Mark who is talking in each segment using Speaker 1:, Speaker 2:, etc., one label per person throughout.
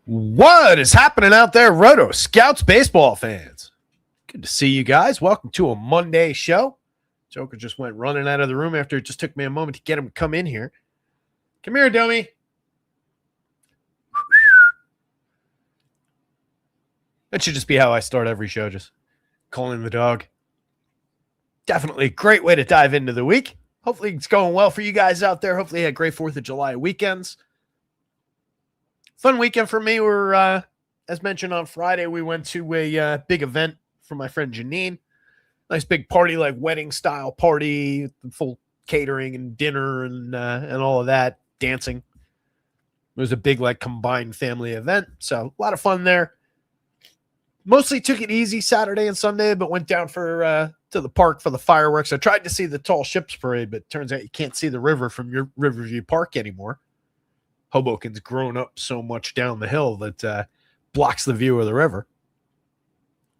Speaker 1: What is happening out there, Roto Scouts baseball fans? Good to see you guys. Welcome to a Monday show. Joker just went running out of the room after it just took me a moment to get him to come in here. Come here, dummy. That should just be how I start every show, just calling the dog. Definitely a great way to dive into the week. Hopefully it's going well for you guys out there. Hopefully you had great 4th of July weekends. Fun weekend for me. We're, as mentioned on Friday, we went to a big event for my friend Janine. Nice big party, like wedding style party, full catering and dinner and all of that, dancing. It was a big like combined family event, so a lot of fun there. Mostly took it easy Saturday and Sunday, but went down for to the park for the fireworks. I tried to see the Tall Ships Parade, but it turns out you can't see the river from your Riverview Park anymore. Hoboken's grown up so much down the hill that blocks the view of the river.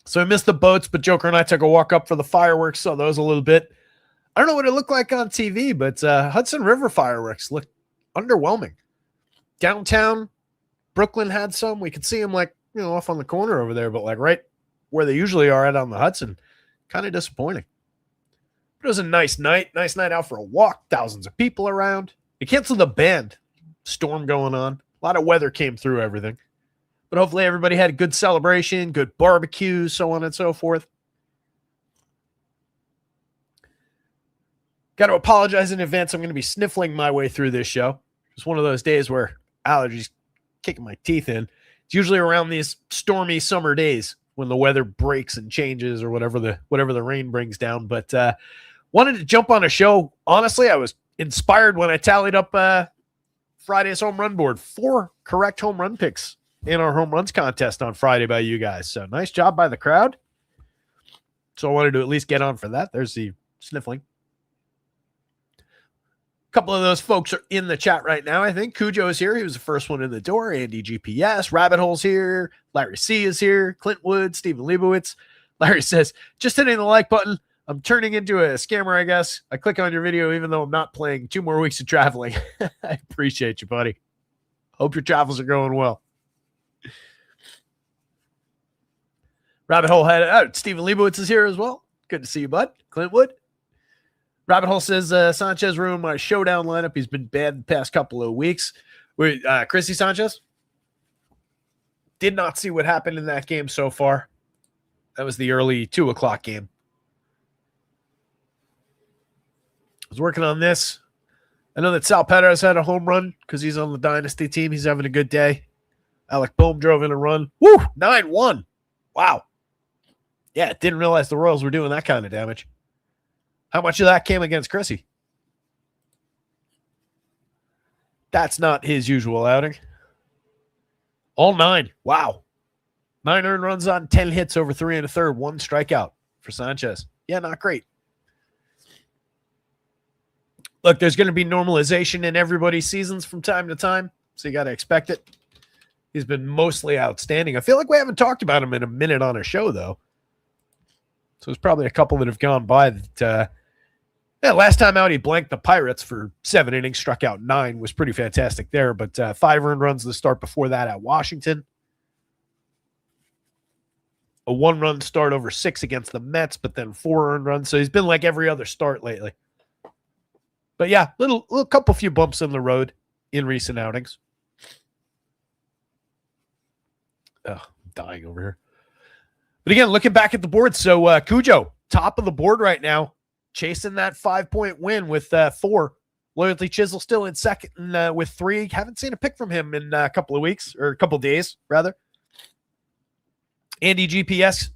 Speaker 1: So I missed the boats, but Joker and I took a walk up for the fireworks, saw those a little bit. I don't know what it looked like on TV, but Hudson River fireworks looked underwhelming. Downtown, Brooklyn had some. We could see them like, off on the corner over there, but like right where they usually are at on the Hudson. Kind of disappointing. But it was a nice night out for a walk. Thousands of people around. They canceled the band. Storm going on. A lot of weather came through everything. But hopefully everybody had a good celebration, good barbecue, so on and so forth. Got to apologize in advance. I'm going to be sniffling my way through this show. It's one of those days where allergies kicking my teeth in. It's usually around these stormy summer days when the weather breaks and changes or whatever the rain brings down. But wanted to jump on a show. Honestly, I was inspired when I tallied up Friday's home run board. 4 correct home run picks in our home runs contest on Friday by you guys. So nice job by the crowd. So I wanted to at least get on for that. There's the sniffling. A couple of those folks are in the chat right now. I think Cujo is here. He was the first one in the door. Andy GPS. Rabbit Hole's here. Larry C is here. Clint Wood. Stephen Leibowitz. Larry says, just hitting the like button. I'm turning into a scammer, I guess. I click on your video even though I'm not playing 2 more weeks of traveling. I appreciate you, buddy. Hope your travels are going well. Rabbit Hole had Stephen Leibowitz is here as well. Good to see you, bud. Clint Wood. Rabbit Hole says Sanchez ruined my showdown lineup. He's been bad the past couple of weeks. Wait, Chrissy Sanchez? Did not see what happened in that game so far. That was the early 2 o'clock game. I was working on this. I know that Sal Perez had a home run because he's on the Dynasty team. He's having a good day. Alec Boehm drove in a run. Woo! 9-1. Wow. Yeah, didn't realize the Royals were doing that kind of damage. How much of that came against Chrissy? That's not his usual outing. All 9. Wow. 9 earned runs on 10 hits over 3 1/3. 1 strikeout for Sanchez. Yeah, not great. Look, there's going to be normalization in everybody's seasons from time to time, so you got to expect it. He's been mostly outstanding. I feel like we haven't talked about him in a minute on a show, though. So there's probably a couple that have gone by that, last time out, he blanked the Pirates for 7 innings, struck out 9, was pretty fantastic there. But 5 earned runs to start before that at Washington. A 1-run start over 6 against the Mets, but then 4 earned runs. So he's been like every other start lately. But yeah, little couple few bumps in the road in recent outings. Oh, I'm dying over here. But again, looking back at the board, so Cujo, top of the board right now, chasing that 5-point win with 4. Loyalty Chisel still in second with 3. Haven't seen a pick from him in a couple of weeks, or a couple of days, rather. Andy GPS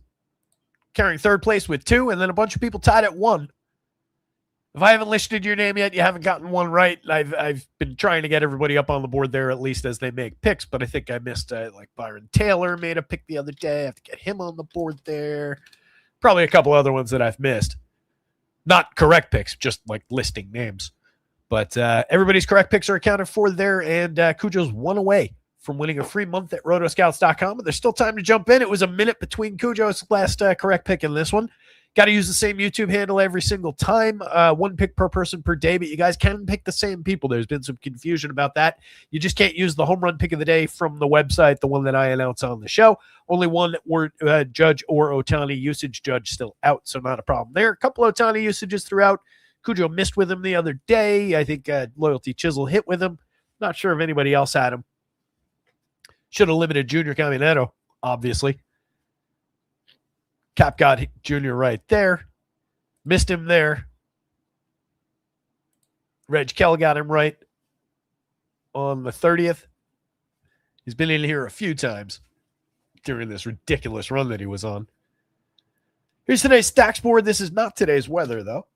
Speaker 1: carrying 3rd place with 2, and then a bunch of people tied at 1. If I haven't listed your name yet, you haven't gotten one right. I've been trying to get everybody up on the board there, at least as they make picks, but I think I missed like Byron Taylor made a pick the other day. I have to get him on the board there. Probably a couple other ones that I've missed. Not correct picks, just like listing names. But everybody's correct picks are accounted for there, and Cujo's 1 away from winning a free month at rotoscouts.com. But there's still time to jump in. It was a minute between Cujo's last correct pick and this one. Got to use the same YouTube handle every single time. One pick per person per day, but you guys can pick the same people. There's been some confusion about that. You just can't use the home run pick of the day from the website, the one that I announce on the show. Only one Judge or Ohtani usage. Judge still out, so not a problem there. A couple Ohtani usages throughout. Cujo missed with him the other day. I think Loyalty Chisel hit with him. Not sure if anybody else had him. Should have limited Junior Caminero, obviously. Cap got Junior right there. Missed him there. Reg Kell got him right on the 30th. He's been in here a few times during this ridiculous run that he was on. Here's today's stacks board. This is not today's weather, though.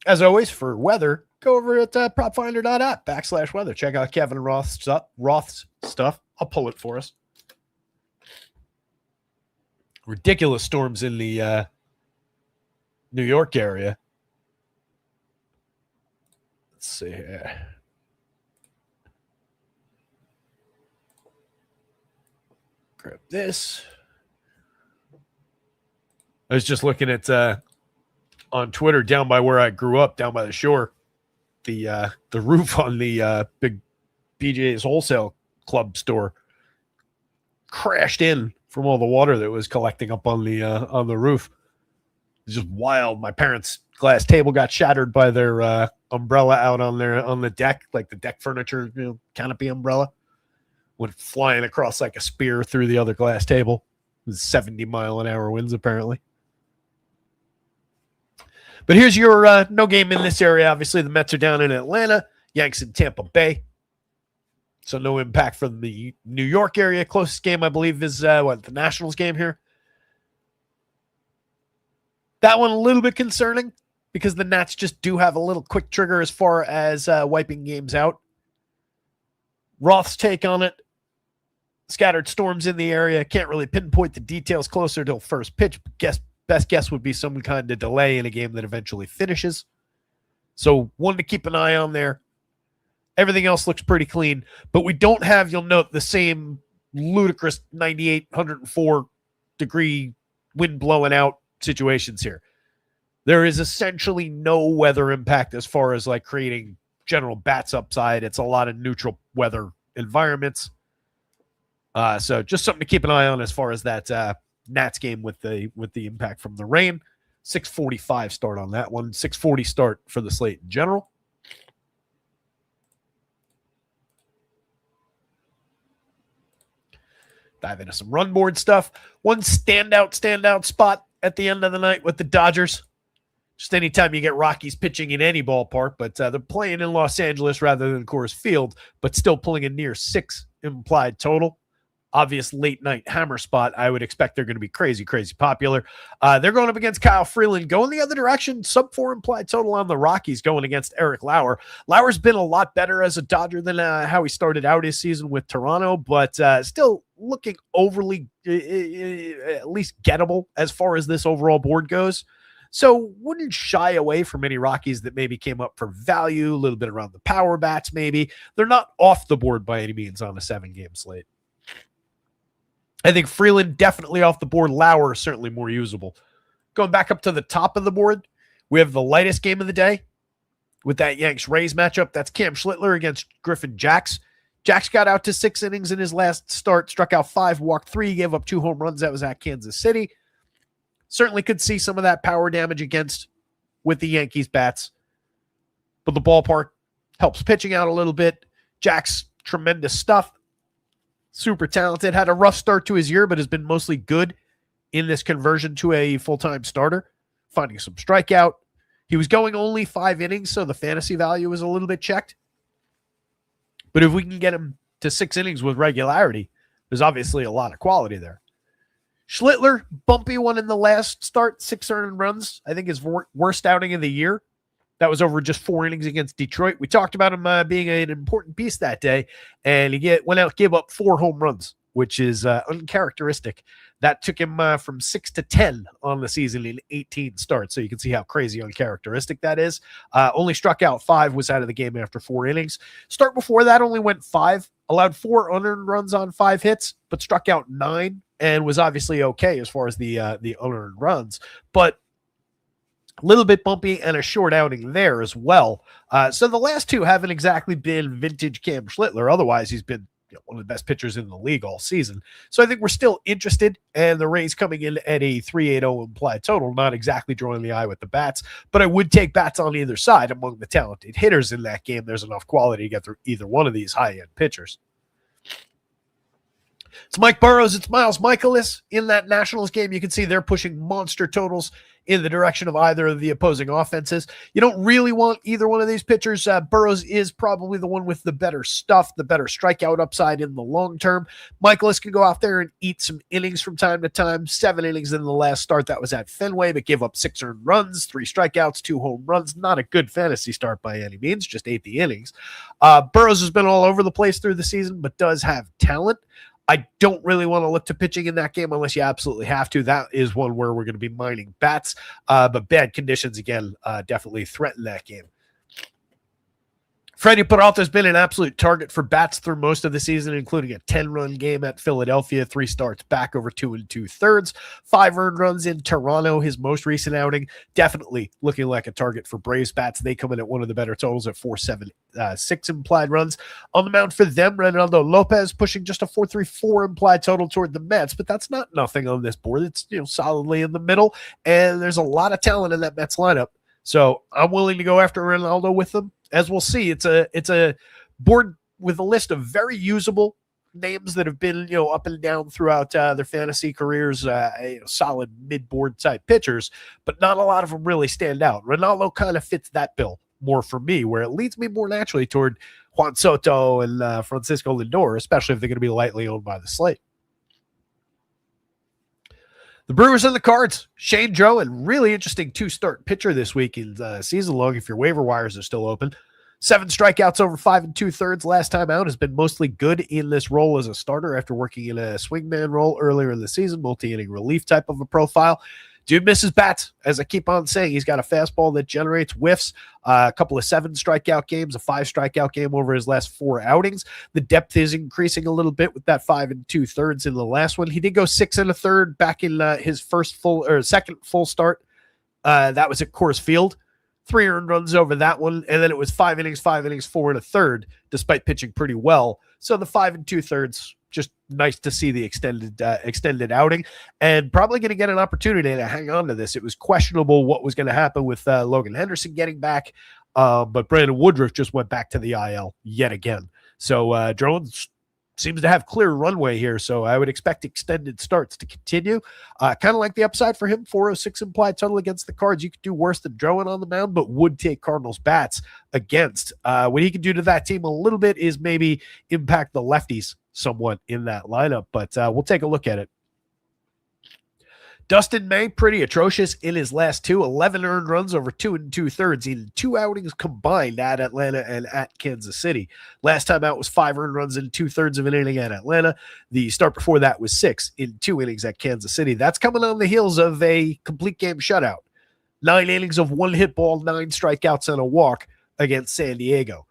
Speaker 1: As always, for weather, go over at propfinder.app/weather. Check out Kevin Roth's stuff. I'll pull it for us. Ridiculous storms in the New York area. Let's see here. Grab this. I was just looking at on Twitter down by where I grew up, down by the shore. The roof on the big BJ's Wholesale Club store crashed in from all the water that was collecting up on the roof. It's just wild. My parents' glass table got shattered by their umbrella out on the deck, like the deck furniture, canopy umbrella. Went flying across like a spear through the other glass table. It was 70-mile-an-hour winds, apparently. But here's your no game in this area. Obviously, the Mets are down in Atlanta. Yanks in Tampa Bay. So no impact from the New York area. Closest game, I believe, is the Nationals game here. That one a little bit concerning because the Nats just do have a little quick trigger as far as wiping games out. Roth's take on it. Scattered storms in the area. Can't really pinpoint the details closer till first pitch. Best guess would be some kind of delay in a game that eventually finishes. So one to keep an eye on there. Everything else looks pretty clean, but we don't have, you'll note, the same ludicrous 98, 104-degree wind blowing out situations here. There is essentially no weather impact as far as like creating general bats upside. It's a lot of neutral weather environments. So just something to keep an eye on as far as that Nats game with the impact from the rain. 6:45 start on that one. 6:40 start for the slate in general. Dive into some run board stuff. One standout spot at the end of the night with the Dodgers. Just anytime you get Rockies pitching in any ballpark, but they're playing in Los Angeles rather than Coors Field, but still pulling a near 6 implied total. Obvious late night hammer spot. I would expect they're going to be crazy popular. They're going up against Kyle Freeland, going the other direction. Sub 4 implied total on the Rockies, going against Eric Lauer. Lauer's been a lot better as a Dodger than how he started out his season with Toronto, but still looking overly at least gettable as far as this overall board goes. So wouldn't shy away from any Rockies that maybe came up for value, a little bit around the power bats maybe. They're not off the board by any means on a 7-game slate. I think Freeland definitely off the board. Lauer certainly more usable. Going back up to the top of the board, we have the lightest game of the day with that Yanks-Rays matchup. That's Cam Schlittler against Griffin Jax. Jax got out to 6 innings in his last start, struck out 5, walked 3, gave up 2 home runs. That was at Kansas City. Certainly could see some of that power damage against with the Yankees bats. But the ballpark helps pitching out a little bit. Jax, tremendous stuff. Super talented. Had a rough start to his year, but has been mostly good in this conversion to a full-time starter. Finding some strikeout. He was going only 5 innings, so the fantasy value was a little bit checked. But if we can get him to 6 innings with regularity, there's obviously a lot of quality there. Schlittler, bumpy one in the last start, 6 earned runs. I think his worst outing of the year. That was over just 4 innings against Detroit. We talked about him being an important piece that day, and he went out, gave up 4 home runs, which is uncharacteristic. That took him from 6 to 10 on the season in 18 starts, so you can see how crazy uncharacteristic that is. Only struck out 5, was out of the game after 4 innings. Start before that only went 5, allowed 4 unearned runs on 5 hits, but struck out 9 and was obviously okay as far as the unearned runs, but a little bit bumpy and a short outing there as well. So the last two haven't exactly been vintage Cam Schlittler. Otherwise, he's been one of the best pitchers in the league all season. So I think we're still interested, and the Rays coming in at a 3.80 implied total, not exactly drawing the eye with the bats, but I would take bats on either side. Among the talented hitters in that game, there's enough quality to get through either one of these high-end pitchers. It's Mike Burrows, it's Miles Michaelis in that Nationals game. You can see they're pushing monster totals in the direction of either of the opposing offenses. You don't really want either one of these pitchers. Burrows is probably the one with the better stuff, the better strikeout upside in the long term. Michaelis can go out there and eat some innings from time to time. 7 innings in the last start. That was at Fenway, but gave up 6 earned runs, 3 strikeouts, 2 home runs. Not a good fantasy start by any means, just ate the innings. Burrows has been all over the place through the season, but does have talent. I don't really want to look to pitching in that game unless you absolutely have to. That is one where we're going to be mining bats, but bad conditions, again, definitely threaten that game. Freddie Peralta's been an absolute target for bats through most of the season, including a 10-run game at Philadelphia, 3 starts back over 2 2/3, 5 earned runs in Toronto, his most recent outing. Definitely looking like a target for Braves bats. They come in at one of the better totals at 4.76 implied runs. On the mound for them, Reynaldo Lopez pushing just a 4.34 implied total toward the Mets, but that's not nothing on this board. It's solidly in the middle, and there's a lot of talent in that Mets lineup. So I'm willing to go after Ronaldo with them. As we'll see, it's a board with a list of very usable names that have been up and down throughout their fantasy careers, solid mid-board type pitchers, but not a lot of them really stand out. Ronaldo kind of fits that bill more for me, where it leads me more naturally toward Juan Soto and Francisco Lindor, especially if they're going to be lightly owned by the slate. The Brewers and the Cards, Shane Drowan, really interesting 2-start pitcher this week in season long if your waiver wires are still open. 7 strikeouts over 5 2/3 last time out, has been mostly good in this role as a starter after working in a swingman role earlier in the season, multi-inning relief type of a profile. Dude misses bats, as I keep on saying. He's got a fastball that generates whiffs, a couple of 7 strikeout games, a 5 strikeout game over his last 4 outings. The depth is increasing a little bit with that 5 2/3 in the last one. He did go 6 1/3 back in his second full start. That was at Coors Field. 3 earned runs over that one, and then it was 5 innings, 4 1/3, despite pitching pretty well. So the 5 2/3, just nice to see the extended outing, and probably going to get an opportunity to hang on to this. It was questionable what was going to happen with Logan Henderson getting back, but Brandon Woodruff just went back to the IL yet again. So Drowan seems to have clear runway here, so I would expect extended starts to continue. Kind of like the upside for him, 406 implied total against the Cards. You could do worse than Drowan on the mound, but would take Cardinals bats against. What he can do to that team a little bit is maybe impact the lefties somewhat in that lineup, but we'll take a look at it. Dustin May, pretty atrocious in his last 2, 11 earned runs over 2 2/3 in 2 outings combined at Atlanta and at Kansas City. Last time out was 5 earned runs in 2/3 of an inning at Atlanta. The start before that was 6 in 2 innings at Kansas City. That's coming on the heels of a complete game shutout. 9 innings of 1 hit ball, 9 strikeouts and a walk against San Diego.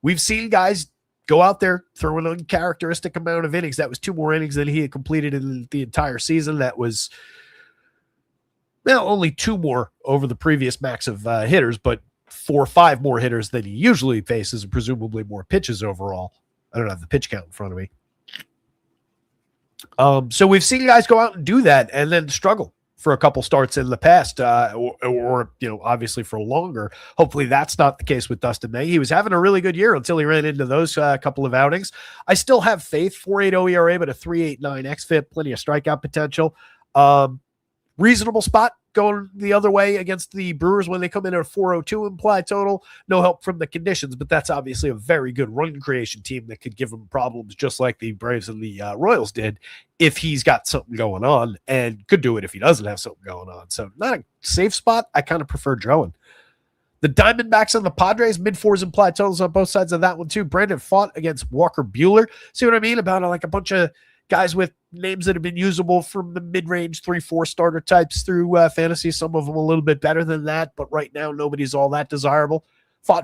Speaker 1: We've seen guys go out there, throw an uncharacteristic amount of innings. That was 2 more innings than he had completed in the entire season. That was only 2 more over the previous max of hitters, but 4 or 5 more hitters than he usually faces, and presumably more pitches overall. I don't have the pitch count in front of me. So we've seen guys go out and do that and then struggle for a couple starts in the past, or obviously for longer. Hopefully that's not the case with Dustin May. He was having a really good year until he ran into those couple of outings. I still have faith. 4.80 ERA, but a 3.89 xFIP, plenty of strikeout potential. Reasonable spot going the other way against the Brewers when they come in at a 4.02 implied total. No help from the conditions, but that's obviously a very good run creation team that could give him problems just like the Braves and the Royals did if he's got something going on, and could do it if he doesn't have something going on. So not a safe spot. I kind of prefer Drowan. The Diamondbacks and the Padres, mid-4s implied totals on both sides of that one too. Brandon fought against Walker Buehler. See what I mean about like a bunch of guys with names that have been usable from the mid-range 3-4 starter types through fantasy. Some of them a little bit better than that, but right now nobody's all that desirable.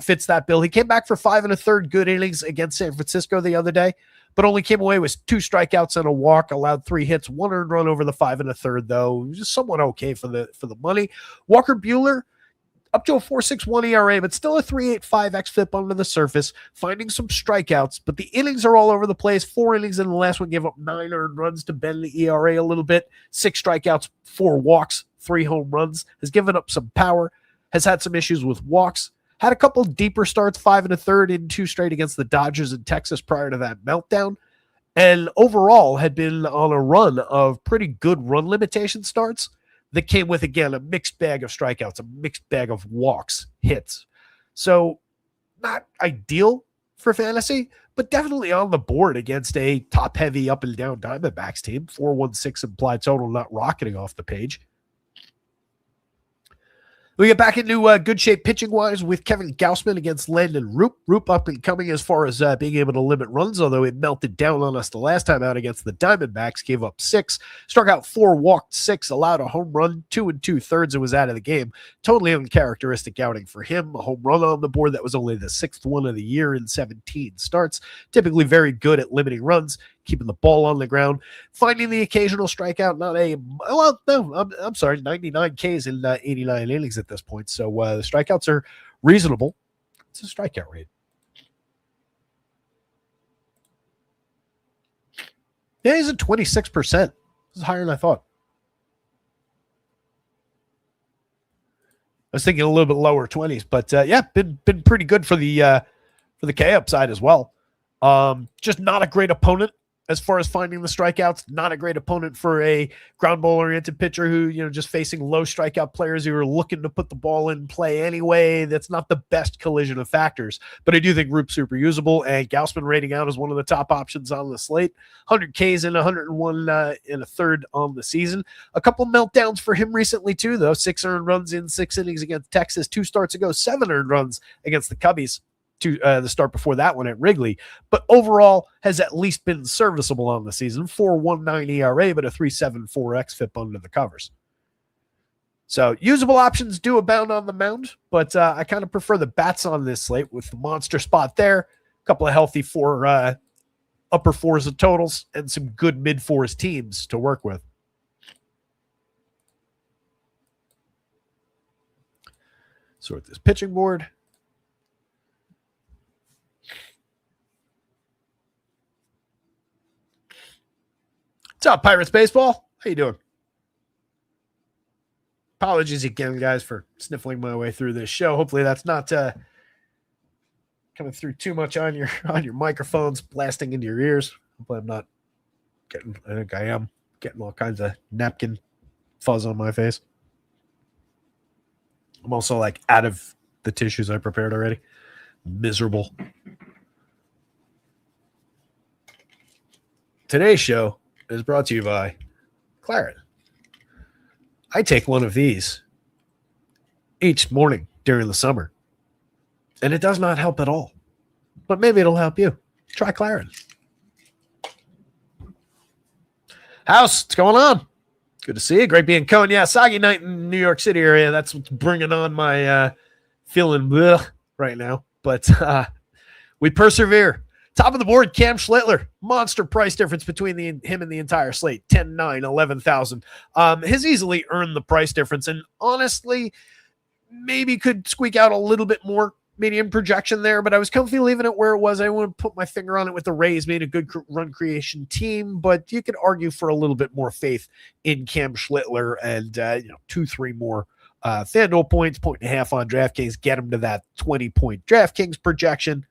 Speaker 1: fits that bill. He came back for 5 1/3 good innings against San Francisco the other day, but only came away with 2 strikeouts and a walk, allowed 3 hits, 1 earned run over the 5 1/3, though. Just somewhat okay for the money. Walker Buehler, up to a 4.61 ERA, but still a 3.85 xFIP under the surface, finding some strikeouts, but the innings are all over the place. 4 innings in the last one, gave up 9 earned runs to bend the ERA a little bit, 6 strikeouts, 4 walks, 3 home runs, has given up some power, has had some issues with walks, had a couple deeper starts, 5 1/3 in 2 straight against the Dodgers in Texas prior to that meltdown, and overall had been on a run of pretty good run limitation starts that came with, again, a mixed bag of strikeouts, a mixed bag of walks, hits. So not ideal for fantasy, but definitely on the board against a top-heavy up-and-down Diamondbacks team. 4.16 implied total, not rocketing off the page. We get back into good shape pitching-wise with Kevin Gausman against Landon Roop. Roop up and coming as far as being able to limit runs, although it melted down on us the last time out against the Diamondbacks, gave up 6, struck out 4, walked 6, allowed a home run, 2 2/3, and was out of the game. Totally uncharacteristic outing for him. A home run on the board that was only the 6th one of the year in 17 starts. Typically very good at limiting runs, keeping the ball on the ground, finding the occasional strikeout. I'm sorry, 99 Ks in 89 innings at this point. So the strikeouts are reasonable. It's a strikeout rate. Yeah, he's at 26%. This is higher than I thought. I was thinking a little bit lower 20s, but yeah, been pretty good for the K upside as well. Just not a great opponent as far as finding the strikeouts. Not a great opponent for a ground ball oriented pitcher who, just facing low strikeout players who are looking to put the ball in play anyway. That's not the best collision of factors, but I do think Roop's super usable, and Gausman rating out as one of the top options on the slate. 100 Ks and 101 and a third on the season. A couple meltdowns for him recently too, though. 6 earned runs in 6 innings against Texas. 2 starts ago, 7 earned runs against the Cubbies. To the start before that one at Wrigley, but overall has at least been serviceable on the season. 4.19 ERA, but a 3.74 xFIP under the covers. So usable options do abound on the mound, but I kind of prefer the bats on this slate with the monster spot there, a couple of healthy upper fours of totals, and some good mid-fours teams to work with. Sort this pitching board. What's up, Pirates Baseball? How you doing? Apologies again, guys, for sniffling my way through this show. Hopefully that's not coming through too much on your microphones, blasting into your ears. Hopefully I'm not getting, I think I am getting all kinds of napkin fuzz on my face. I'm also like out of the tissues I prepared already. Miserable. Today's show is brought to you by Claret. I take one of these each morning during the summer, and it does not help at all. But maybe it'll help you. Try Claret. House, what's going on? Good to see you. Great being Cohen. Yeah, soggy night in New York City area. That's what's bringing on my feeling right now. But we persevere. Top of the board, Cam Schlittler. Monster price difference between him and the entire slate. 10-9, 11,000. Has easily earned the price difference. And honestly, maybe could squeak out a little bit more medium projection there, but I was comfy leaving it where it was. I didn't want to put my finger on it with the Rays being a good run creation team, but you could argue for a little bit more faith in Cam Schlittler and 2-3 more FanDuel points, 1.5 on DraftKings, get him to that 20-point DraftKings projection.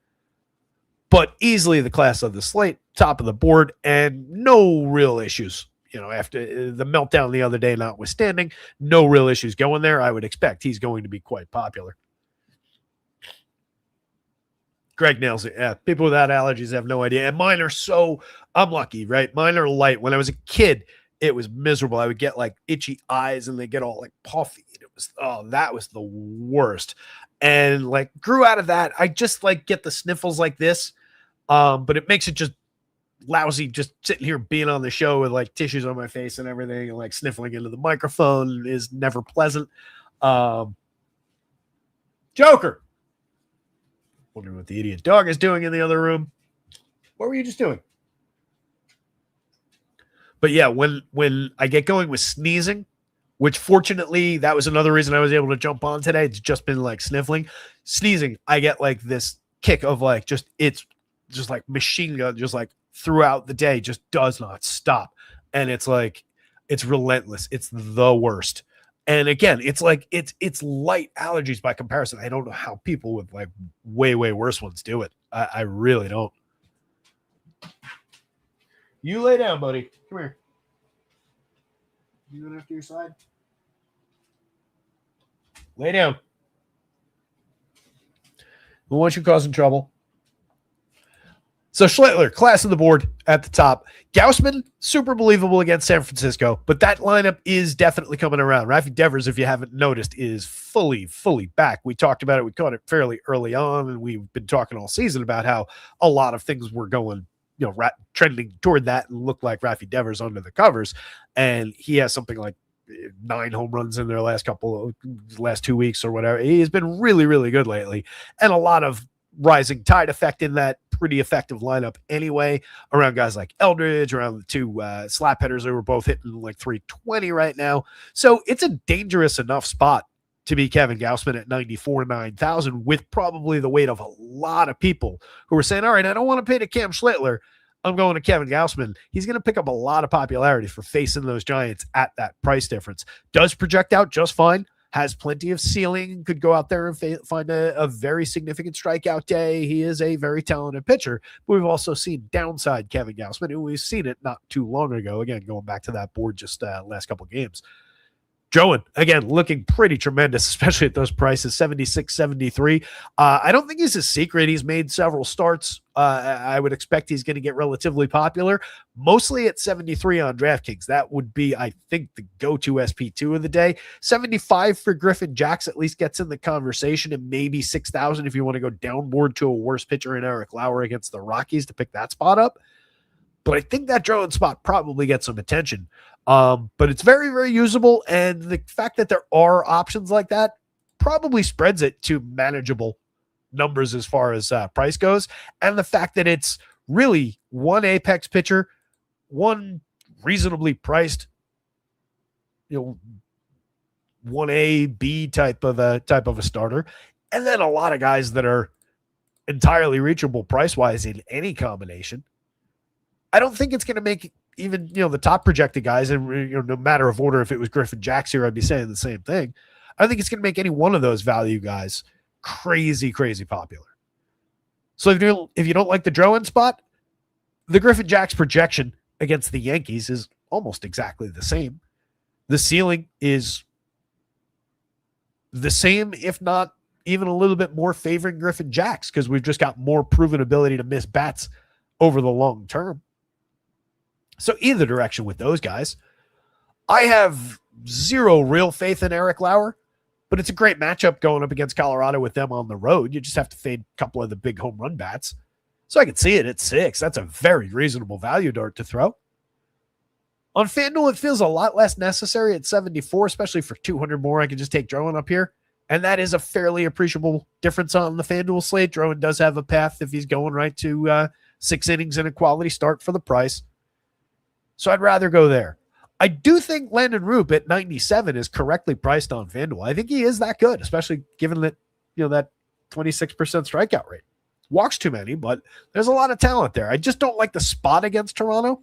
Speaker 1: But easily the class of the slate, top of the board, and no real issues. After the meltdown the other day notwithstanding, no real issues going there. I would expect he's going to be quite popular. Greg nails it. Yeah, people without allergies have no idea. And mine are so unlucky, right? Mine are light. When I was a kid, it was miserable. I would get like itchy eyes and they get all like puffy. That was the worst. And like grew out of that. I just like get the sniffles like this. But it makes it just lousy just sitting here being on the show with like tissues on my face and everything and like sniffling into the microphone is never pleasant. Joker. Wondering what the idiot dog is doing in the other room. What were you just doing? But yeah, when I get going with sneezing, which fortunately that was another reason I was able to jump on today. It's just been like sniffling, sneezing. I get like this kick of like it's just like machine gun, just like throughout the day, just does not stop. And it's like, it's relentless. It's the worst. And again, it's like, it's light allergies by comparison. I don't know how people with like way, way worse ones do it. I really don't. You lay down, buddy. Come here. You going after your side? Lay down. Who wants you causing trouble? So Schlittler, class of the board at the top. Gausman, super believable against San Francisco, but that lineup is definitely coming around. Rafi Devers, if you haven't noticed, is fully back. We talked about it. We caught it fairly early on, and we've been talking all season about how a lot of things were going, trending toward that and looked like Rafi Devers under the covers. And he has something like 9 home runs in their last 2 weeks or whatever. He's been really, really good lately. And a lot of rising tide effect in that pretty effective lineup anyway, around guys like Eldridge, around the 2 slap hitters who were both hitting like 320 right now. So it's a dangerous enough spot to be Kevin Gausman at 94,900 with probably the weight of a lot of people who are saying, all right, I don't want to pay to Cam Schlittler. I'm going to Kevin Gausman. He's going to pick up a lot of popularity for facing those Giants at that price difference. Does project out just fine. Has plenty of ceiling. Could go out there and find a very significant strikeout day. He is a very talented pitcher. But we've also seen downside Kevin Gausman, and we've seen it not too long ago. Again, going back to that board just last couple of games. Joan, again, looking pretty tremendous, especially at those prices, 76, 73. I don't think he's a secret. He's made several starts. I would expect he's going to get relatively popular, mostly at 73 on DraftKings. That would be, I think, the go-to SP2 of the day. 75 for Griffin Jax at least gets in the conversation, and maybe 6,000 if you want to go downboard to a worse pitcher in Eric Lauer against the Rockies to pick that spot up. But I think that Joan spot probably gets some attention. But it's very, very usable. And the fact that there are options like that probably spreads it to manageable numbers as far as price goes. And the fact that it's really one apex pitcher, one reasonably priced, 1A, B type of a starter. And then a lot of guys that are entirely reachable price-wise in any combination. I don't think it's going to make even, the top projected guys, and no matter of order, if it was Griffin Jax here, I'd be saying the same thing. I don't think it's going to make any one of those value guys crazy, crazy popular. So if you don't like the Drowan spot, the Griffin Jax projection against the Yankees is almost exactly the same. The ceiling is the same, if not even a little bit more favoring Griffin Jax, because we've just got more proven ability to miss bats over the long term. So either direction with those guys. I have zero real faith in Eric Lauer, but it's a great matchup going up against Colorado with them on the road. You just have to fade a couple of the big home run bats. So I can see it at 6. That's a very reasonable value dart to throw. On FanDuel, it feels a lot less necessary at 74, especially for 200 more. I can just take Drowan up here. And that is a fairly appreciable difference on the FanDuel slate. Drowan does have a path if he's going right to 6 innings and a quality start for the price. So I'd rather go there. I do think Landon Roop at 97 is correctly priced on FanDuel. I think he is that good, especially given that, that 26% strikeout rate. Walks too many, but there's a lot of talent there. I just don't like the spot against Toronto.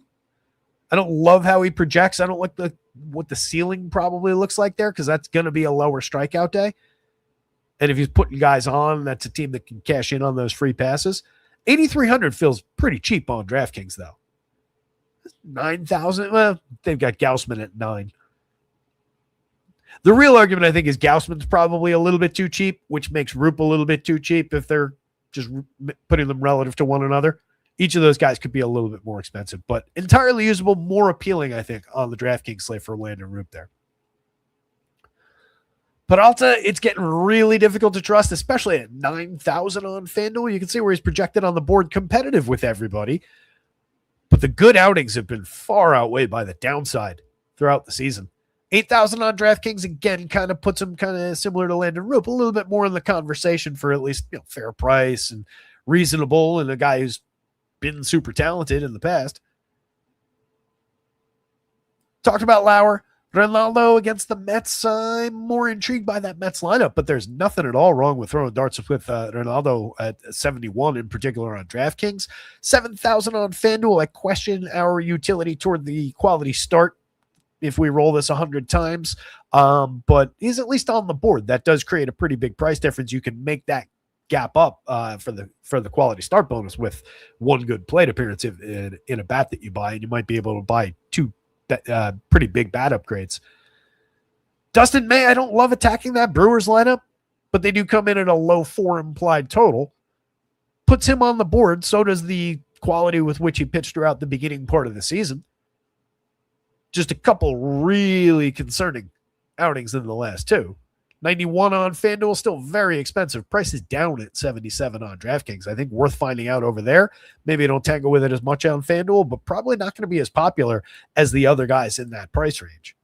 Speaker 1: I don't love how he projects. I don't like what the ceiling probably looks like there, because that's going to be a lower strikeout day. And if he's putting guys on, that's a team that can cash in on those free passes. 8,300 feels pretty cheap on DraftKings, though. 9,000. Well, they've got Gausman at 9. The real argument, I think, is Gausman's probably a little bit too cheap, which makes Roop a little bit too cheap if they're just putting them relative to one another. Each of those guys could be a little bit more expensive, but entirely usable, more appealing, I think, on the DraftKings slate for Landon Roop there. Peralta, it's getting really difficult to trust, especially at 9,000 on FanDuel. You can see where he's projected on the board, competitive with everybody. But the good outings have been far outweighed by the downside throughout the season. $8,000 on DraftKings, again, kind of puts him kind of similar to Landon Roop, a little bit more in the conversation for at least fair price and reasonable, and a guy who's been super talented in the past. Talked about Lauer. Ronaldo against the Mets. I'm more intrigued by that Mets lineup, but there's nothing at all wrong with throwing darts with Ronaldo at 71 in particular on DraftKings. 7,000 on FanDuel. I question our utility toward the quality start if we roll this 100 times, but he's at least on the board. That does create a pretty big price difference. You can make that gap up for the quality start bonus with one good plate appearance in a bat that you buy, and you might be able to buy two pretty big bat upgrades. Dustin May, I don't love attacking that Brewers lineup, but they do come in at a low 4 implied total. Puts him on the board. So does the quality with which he pitched throughout the beginning part of the season. Just a couple really concerning outings in the last two. 91 on FanDuel, still very expensive. Price is down at 77 on DraftKings. I think worth finding out over there. Maybe I don't tangle with it as much on FanDuel, but probably not going to be as popular as the other guys in that price range.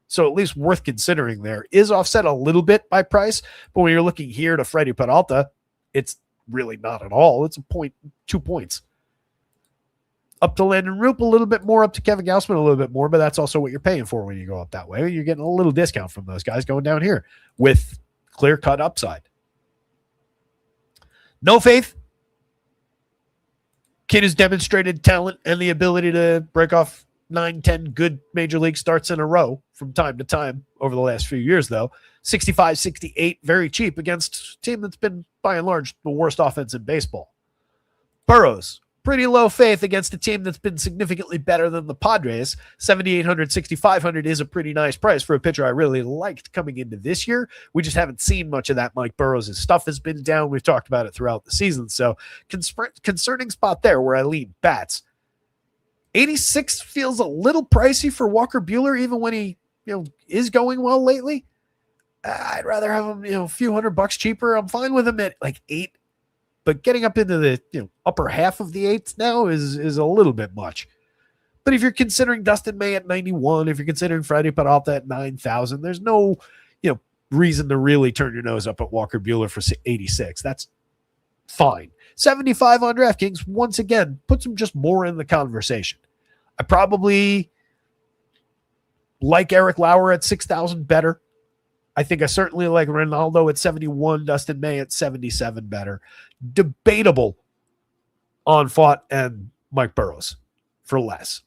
Speaker 1: So at least worth considering there. Is offset a little bit by price, but when you're looking here to Freddie Peralta, it's really not at all. It's 2 points. Up to Landon Roop a little bit more, up to Kevin Gausman a little bit more, but that's also what you're paying for when you go up that way. You're getting a little discount from those guys going down here with clear-cut upside. No faith. Kid who's demonstrated talent and the ability to break off 9-10 good major league starts in a row from time to time over the last few years, though. 65-68, very cheap against a team that's been, by and large, the worst offense in baseball. Burrows. Pretty low faith against a team that's been significantly better than the Padres. 7,800, 6,500 is a pretty nice price for a pitcher I really liked coming into this year. We just haven't seen much of that Mike Burrows. His stuff has been down. We've talked about it throughout the season. So concerning spot there where I lean bats. 86 feels a little pricey for Walker Buehler, even when he is going well lately. I'd rather have him a few $100 cheaper. I'm fine with him at like 8. But getting up into the upper half of the 8s now is a little bit much. But if you're considering Dustin May at 91, if you're considering Freddie Peralta at 9,000, there's no reason to really turn your nose up at Walker Buehler for 86. That's fine. 75 on DraftKings, once again, puts him just more in the conversation. I probably like Eric Lauer at 6,000 better. I think I certainly like Ronaldo at 71, Dustin May at 77 better. Debatable on Fott and Mike Burrows for less.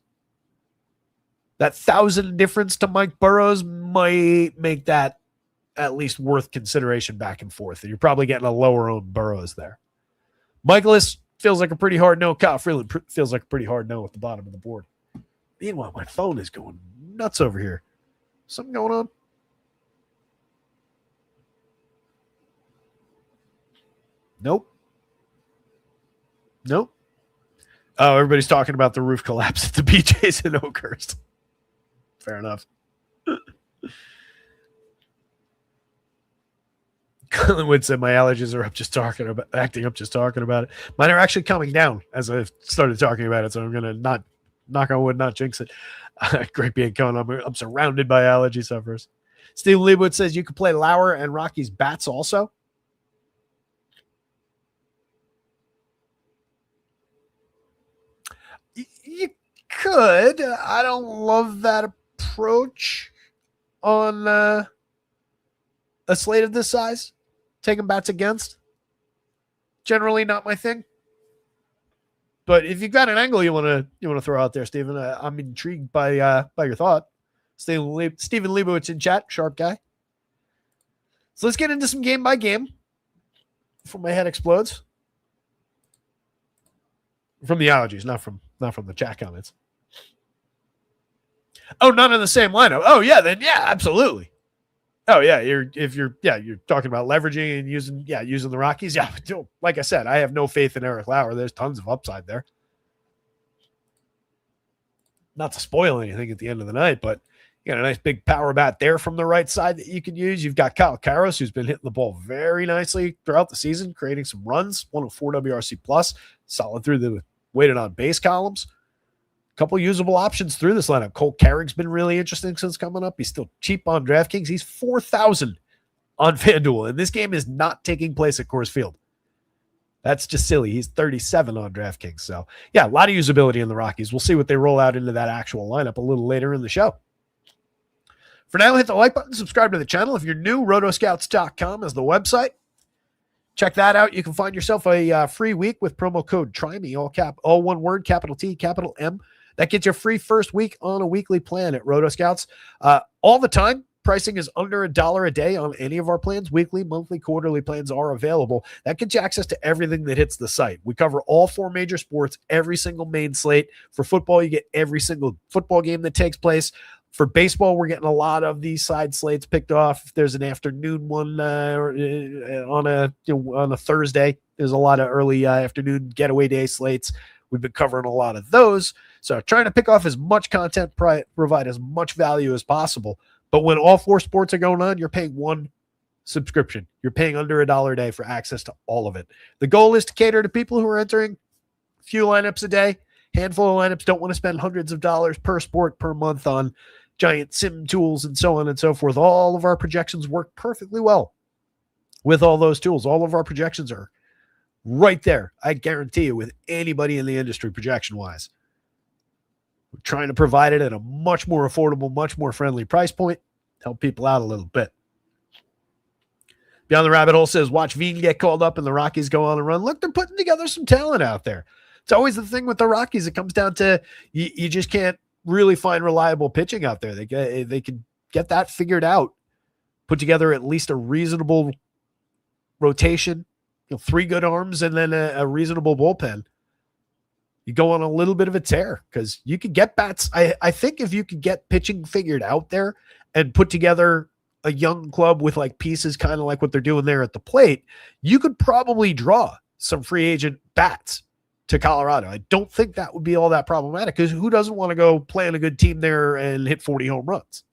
Speaker 1: That 1,000 difference to Mike Burrows might make that at least worth consideration back and forth. You're probably getting a lower owned Burrows there. Michaelis feels like a pretty hard no. Kyle Freeland feels like a pretty hard no at the bottom of the board. Meanwhile, my phone is going nuts over here. Something going on? Nope. Oh, everybody's talking about the roof collapse at the BJ's in Oakhurst. Fair enough. Collinwood said my allergies are acting up just talking about it. Mine are actually coming down as I've started talking about it, so I'm gonna not knock on wood, not jinx it. Great being Cohen. I'm surrounded by allergy sufferers. Steve Leibwood says you could play Lauer and Rocky's bats also. You could. I don't love that approach on a slate of this size. Taking bats against. Generally not my thing. But if you've got an angle you want to throw out there, Stephen, I'm intrigued by your thought. Stephen Leibowitz in chat, sharp guy. So let's get into some game by game before my head explodes. From the allergies, not from the chat comments. Oh, none in the same lineup. Oh yeah, then yeah, absolutely. Oh yeah, you're talking about leveraging and using the Rockies. Yeah, like I said, I have no faith in Eric Lauer. There's tons of upside there. Not to spoil anything at the end of the night, but you got a nice big power bat there from the right side that you can use. You've got Kyle Kairos, who's been hitting the ball very nicely throughout the season, creating some runs, 104 WRC plus, solid through the weighted on base columns. couple usable options through this lineup. Cole Carrick's been really interesting since coming up. He's still cheap on DraftKings. He's 4,000 on FanDuel, and this game is not taking place at Coors Field. That's just silly. He's 37 on DraftKings. So, yeah, a lot of usability in the Rockies. We'll see what they roll out into that actual lineup a little later in the show. For now, hit the like button, subscribe to the channel. If you're new, rotoscouts.com is the website. Check that out. You can find yourself a free week with promo code TRYME, all one word, capital T, capital M. That gets you a free first week on a weekly plan at Rotoscouts. All the time, pricing is under $1 a day on any of our plans. Weekly, monthly, quarterly plans are available. That gets you access to everything that hits the site. We cover all 4 major sports, every single main slate. For football, you get every single football game that takes place. For baseball, we're getting a lot of these side slates picked off. If there's an afternoon one on a Thursday, there's a lot of early afternoon getaway day slates. We've been covering a lot of those. So trying to pick off as much content, provide as much value as possible. But when all 4 sports are going on, you're paying one subscription. You're paying under $1 a day for access to all of it. The goal is to cater to people who are entering a few lineups a day. Handful of lineups don't want to spend hundreds of dollars per sport per month on giant sim tools and so on and so forth. All of our projections work perfectly well with all those tools. All of our projections are right there, I guarantee you, with anybody in the industry projection-wise. We're trying to provide it at a much more affordable, much more friendly price point, help people out a little bit. Beyond the Rabbit Hole says, watch Veen get called up and the Rockies go on a run. Look, they're putting together some talent out there. It's always the thing with the Rockies. It comes down to you just can't really find reliable pitching out there. They can get that figured out, put together at least a reasonable rotation, 3 good arms, and then a reasonable bullpen. You go on a little bit of a tear because you could get bats. I think if you could get pitching figured out there and put together a young club with like pieces kind of like what they're doing there at the plate, you could probably draw some free agent bats to Colorado. I don't think that would be all that problematic because who doesn't want to go play on a good team there and hit 40 home runs?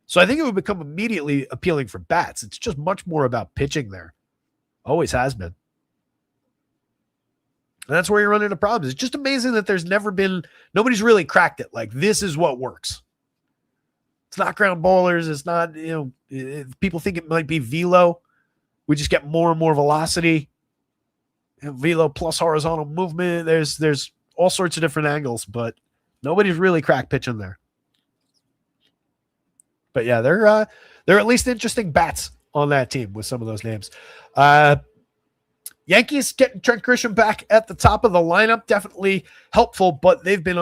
Speaker 1: So I think it would become immediately appealing for bats. It's just much more about pitching there. Always has been. And that's where you run into problems. It's just amazing that there's never been, nobody's really cracked it. Like, this is what works. It's not ground ballers. It's not, people think it might be velo. We just get more and more velocity. Velo plus horizontal movement. There's all sorts of different angles, but nobody's really cracked pitching there. But yeah, they're at least interesting bats on that team with some of those names. Yankees getting Trent Grisham back at the top of the lineup, definitely helpful, but they've been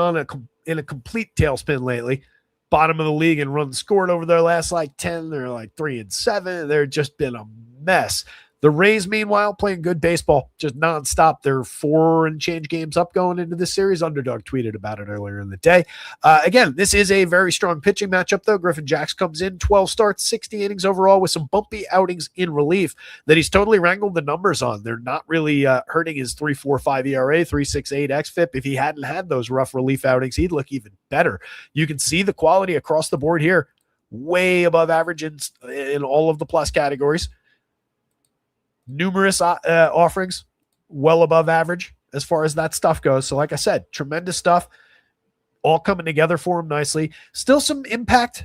Speaker 1: in a complete tailspin lately. Bottom of the league in runs scored over their last 10. They're 3-7. They're just been a mess. The Rays, meanwhile, playing good baseball, just nonstop. They're 4 and change games up going into this series. Underdog tweeted about it earlier in the day. Again, this is a very strong pitching matchup, though. Griffin Jax comes in, 12 starts, 60 innings overall with some bumpy outings in relief that he's totally wrangled the numbers on. They're not really hurting his 3.45 ERA, 3.68 xFIP. If he hadn't had those rough relief outings, he'd look even better. You can see the quality across the board here, way above average in all of the plus categories. Numerous offerings, well above average as far as that stuff goes. So like I said, tremendous stuff, all coming together for him nicely. Still some impact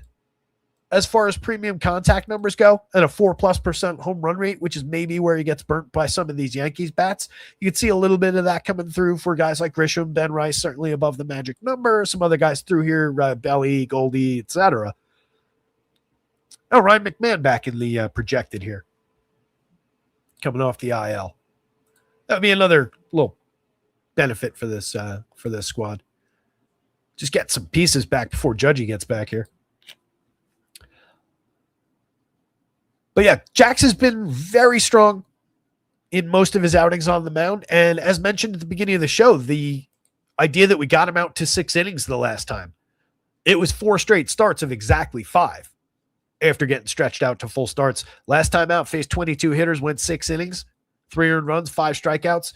Speaker 1: as far as premium contact numbers go at a 4+% home run rate, which is maybe where he gets burnt by some of these Yankees bats. You can see a little bit of that coming through for guys like Grisham, Ben Rice, certainly above the magic number. Some other guys through here, Belly, Goldie, etc. Oh, Ryan McMahon back in the projected here, coming off the IL. That would be another little benefit for this squad. Just get some pieces back before Judgy gets back here. But yeah, Jax has been very strong in most of his outings on the mound. And as mentioned at the beginning of the show, the idea that we got him out to 6 innings the last time, it was 4 straight starts of exactly 5. After getting stretched out to full starts. Last time out, faced 22 hitters, went 6 innings, 3 earned runs, 5 strikeouts.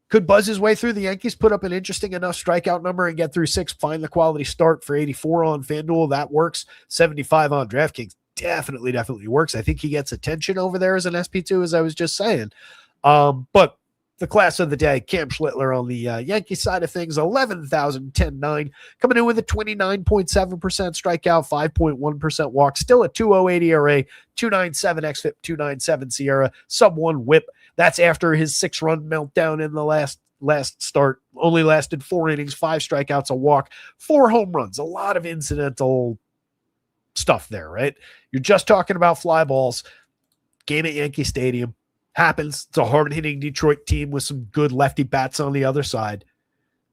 Speaker 1: Could buzz his way through. The Yankees put up an interesting enough strikeout number and get through 6, find the quality start for 84 on FanDuel. That works. 75 on DraftKings. Definitely works. I think he gets attention over there as an SP2, as I was just saying. But the class of the day, Cam Schlittler on the Yankee side of things, 11,000, 10-9, coming in with a 29.7% strikeout, 5.1% walk, still a 2.08 ERA, 2.97 xFIP, 2.97 SIERA, sub-1 WHIP. That's after his 6-run meltdown in the last start. Only lasted 4 innings, 5 strikeouts, a walk, 4 home runs. A lot of incidental stuff there, right? You're just talking about fly balls. Game at Yankee Stadium. Happens. It's a hard-hitting Detroit team with some good lefty bats on the other side.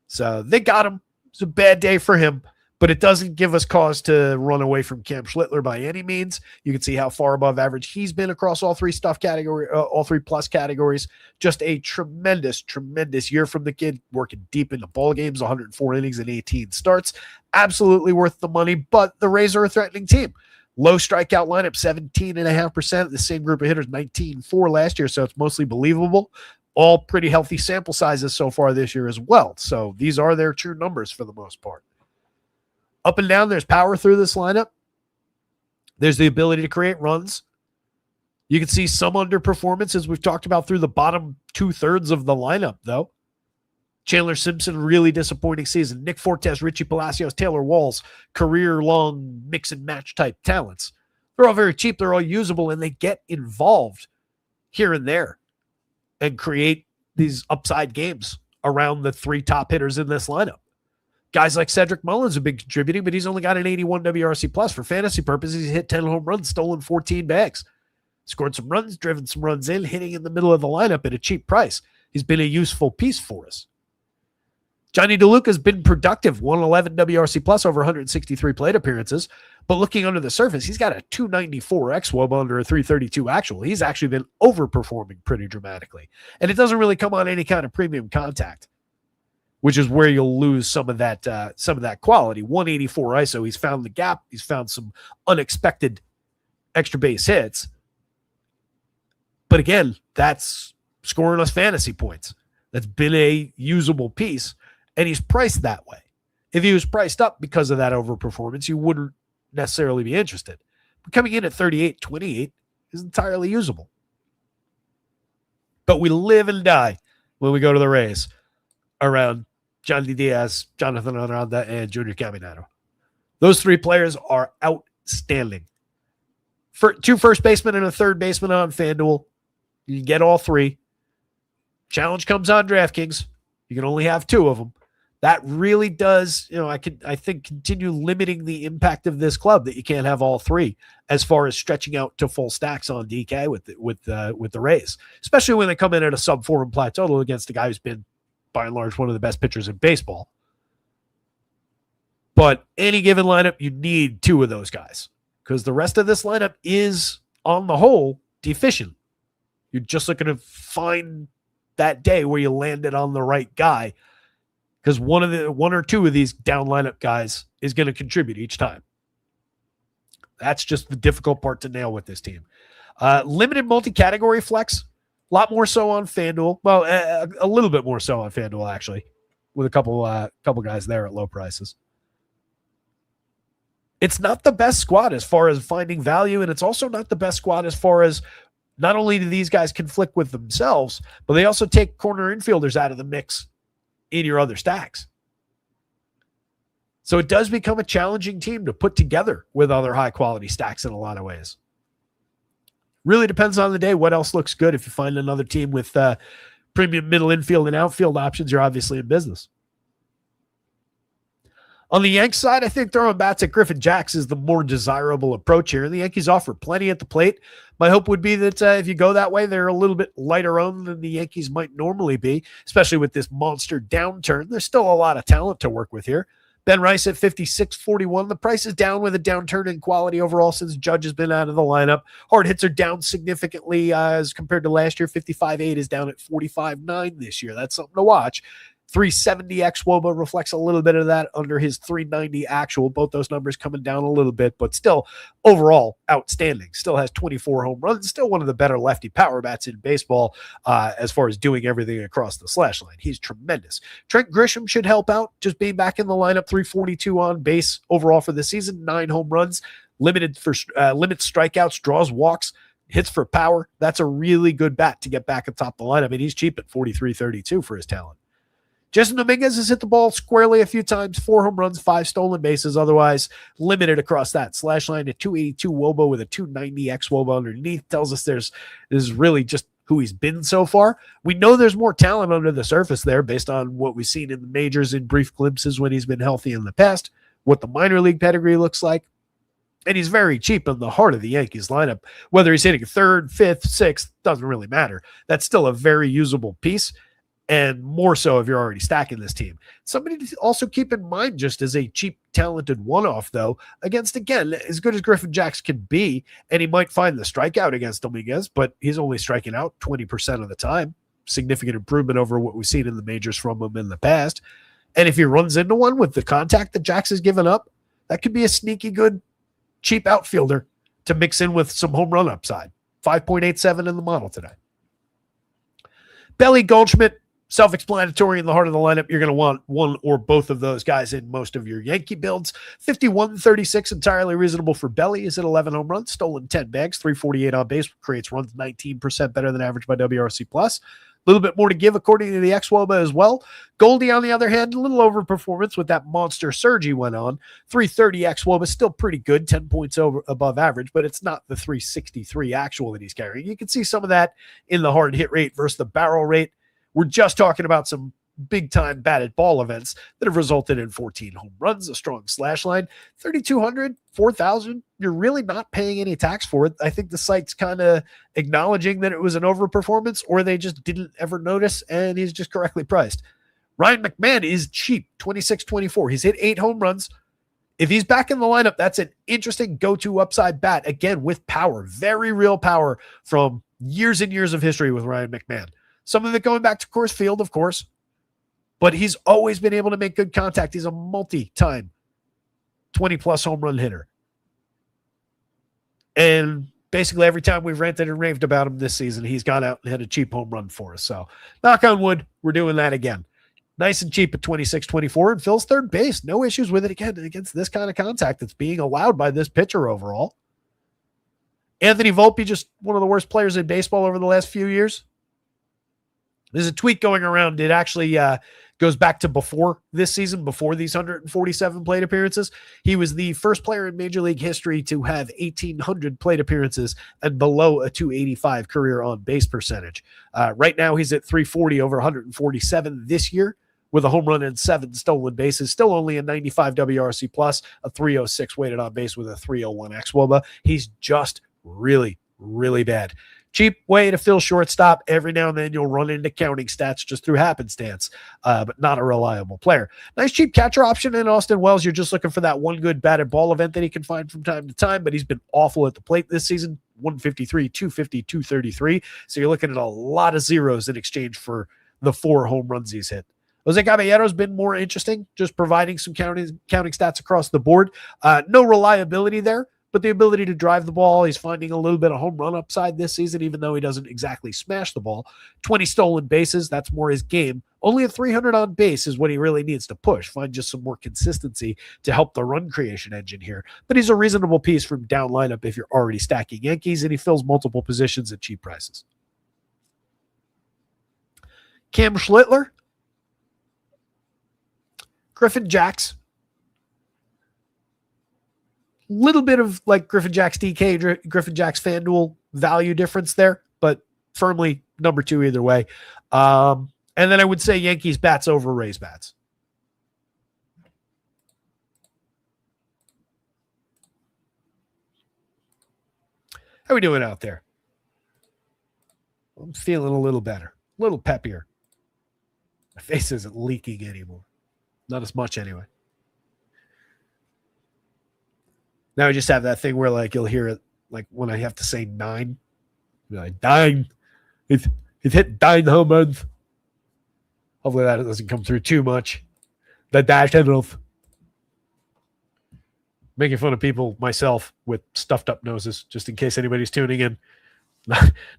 Speaker 1: So they got him. It's a bad day for him, but it doesn't give us cause to run away from Cam Schlittler by any means. You can see how far above average he's been across all 3 all 3 plus categories. Just a tremendous, tremendous year from the kid, working deep into ball games, 104 innings and 18 starts. Absolutely worth the money, but the Rays are a threatening team. Low strikeout lineup, 17.5%. The same group of hitters, 19.4 last year, so it's mostly believable. All pretty healthy sample sizes so far this year as well. So these are their true numbers for the most part. Up and down, there's power through this lineup. There's the ability to create runs. You can see some underperformance, as we've talked about, through the bottom 2/3 of the lineup, though. Chandler Simpson, really disappointing season. Nick Fortes, Richie Palacios, Taylor Walls, career-long mix and match type talents. They're all very cheap. They're all usable, and they get involved here and there and create these upside games around the 3 top hitters in this lineup. Guys like Cedric Mullins have been contributing, but he's only got an 81 WRC plus. For fantasy purposes, he's hit 10 home runs, stolen 14 bags. Scored some runs, driven some runs in, hitting in the middle of the lineup at a cheap price. He's been a useful piece for us. Johnny DeLuca's been productive, 111 WRC plus over 163 plate appearances, but looking under the surface, he's got a 294 xWOB under a 332 actual. He's actually been overperforming pretty dramatically, and it doesn't really come on any kind of premium contact, which is where you'll lose some of that quality. 184 ISO, he's found the gap, he's found some unexpected extra base hits, but again, that's scoring us fantasy points. That's been a usable piece. And he's priced that way. If he was priced up because of that overperformance, you wouldn't necessarily be interested. But coming in at 38.28 is entirely usable. But we live and die when we go to the Rays around Johnny Diaz, Jonathan Aranda, and Junior Caminero. Those 3 players are outstanding. For 2 first basemen and a third baseman on FanDuel, you can get all 3. Challenge comes on DraftKings. You can only have 2 of them. That really does, I think continue limiting the impact of this club, that you can't have all 3 as far as stretching out to full stacks on DK with the Rays, especially when they come in at a sub-4 implied total against a guy who's been by and large one of the best pitchers in baseball. But any given lineup, you need 2 of those guys because the rest of this lineup is on the whole deficient. You're just looking to find that day where you landed on the right guy, because one or two of these down lineup guys is going to contribute each time. That's just the difficult part to nail with this team. Limited multi-category flex, a lot more so on FanDuel. Well, a little bit more so on FanDuel, actually, with a couple guys there at low prices. It's not the best squad as far as finding value, and it's also not the best squad as far as not only do these guys conflict with themselves, but they also take corner infielders out of the mix in your other stacks. So it does become a challenging team to put together with other high-quality stacks in a lot of ways. Really depends on the day what else looks good. If you find another team with premium middle infield and outfield options, you're obviously in business. On the Yanks side, I think throwing bats at Griffin Jacks is the more desirable approach here. The Yankees offer plenty at the plate. My hope would be that if you go that way, they're a little bit lighter owned than the Yankees might normally be, especially with this monster downturn. There's still a lot of talent to work with here. Ben Rice at 56.41. The price is down with a downturn in quality overall since Judge has been out of the lineup. Hard hits are down significantly as compared to last year. 55.8 is down at 45.9 this year. That's something to watch. 370 xWOBA reflects a little bit of that under his 390 actual. Both those numbers coming down a little bit, but still overall outstanding. Still has 24 home runs. Still one of the better lefty power bats in baseball as far as doing everything across the slash line. He's tremendous. Trent Grisham should help out just being back in the lineup. 342 on base overall for the season. 9 home runs. Limits strikeouts, draws walks. hits for power. That's a really good bat to get back atop the lineup. And he's cheap at 43.32 for his talent. Jason Dominguez has hit the ball squarely a few times, 4 home runs, 5 stolen bases, otherwise limited across that. Slash line at 282 WOBA with a 290 xWOBA underneath tells us this is really just who he's been so far. We know there's more talent under the surface there based on what we've seen in the majors in brief glimpses when he's been healthy in the past, what the minor league pedigree looks like. And he's very cheap in the heart of the Yankees lineup. Whether he's hitting 3rd, 5th, 6th, doesn't really matter. That's still a very usable piece, and more so if you're already stacking this team. Somebody to also keep in mind just as a cheap, talented one-off, though, against, again, as good as Griffin Jax can be, and he might find the strikeout against Dominguez, but he's only striking out 20% of the time. Significant improvement over what we've seen in the majors from him in the past. And if he runs into one with the contact that Jax has given up, that could be a sneaky good cheap outfielder to mix in with some home run upside. 5.87 in the model today. Belly, Goldschmidt, self-explanatory in the heart of the lineup. You're going to want one or both of those guys in most of your Yankee builds. 51-36, entirely reasonable for Belly. He's at 11 home runs, stolen 10 bags, 348 on base, creates runs 19% better than average by WRC+. A little bit more to give according to the xWOBA as well. Goldie, on the other hand, a little overperformance with that monster surge he went on. 330 xWOBA, still pretty good, 10 points above average, but it's not the 363 actual that he's carrying. You can see some of that in the hard hit rate versus the barrel rate. We're just talking about some big-time batted ball events that have resulted in 14 home runs, a strong slash line, 3,200, 4,000. You're really not paying any tax for it. I think the site's kind of acknowledging that it was an overperformance, or they just didn't ever notice, and he's just correctly priced. Ryan McMahon is cheap, 26-24. He's hit 8 home runs. If he's back in the lineup, that's an interesting go-to upside bat, again, with power, very real power from years and years of history with Ryan McMahon. Some of it going back to Coors Field, of course, but he's always been able to make good contact. He's a multi-time 20-plus home run hitter. And basically every time we've ranted and raved about him this season, he's gone out and had a cheap home run for us. So knock on wood, we're doing that again. Nice and cheap at 26-24, and fills third base. No issues with it again against this kind of contact that's being allowed by this pitcher overall. Anthony Volpe, just one of the worst players in baseball over the last few years. There's a tweet going around. It actually goes back to before this season, before these 147 plate appearances. He was the first player in Major League history to have 1,800 plate appearances and below a 285 career on-base percentage. Right now, he's at 340 over 147 this year with a home run and 7 stolen bases. Still only a 95 WRC+, a 306 weighted on base with a 301 xWOBA. He's just really, really bad. Cheap way to fill shortstop. Every now and then you'll run into counting stats just through happenstance, but not a reliable player. Nice cheap catcher option in Austin Wells. You're just looking for that one good batted ball event that he can find from time to time, but he's been awful at the plate this season. 153, 250, 233. So you're looking at a lot of zeros in exchange for the 4 home runs he's hit. Jose Caballero's been more interesting, just providing some counting stats across the board. No reliability there, but the ability to drive the ball. He's finding a little bit of home run upside this season, even though he doesn't exactly smash the ball. 20 stolen bases, that's more his game. Only a 300 on base is what he really needs to push. Find just some more consistency to help the run creation engine here. But he's a reasonable piece from down lineup if you're already stacking Yankees, and he fills multiple positions at cheap prices. Cam Schlittler, Griffin Jax. Little bit of like Griffin Jax DK, Griffin Jax FanDuel value difference there, but firmly number 2 either way. And then I would say Yankees bats over Rays bats. How are we doing out there? I'm feeling a little better, a little peppier. My face isn't leaking anymore. Not as much anyway. Now I just have that thing where like you'll hear it like when I have to say 9. Like 9. It hit 9 home runs. Hopefully that doesn't come through too much. The dash enough. Making fun of people myself with stuffed up noses, just in case anybody's tuning in.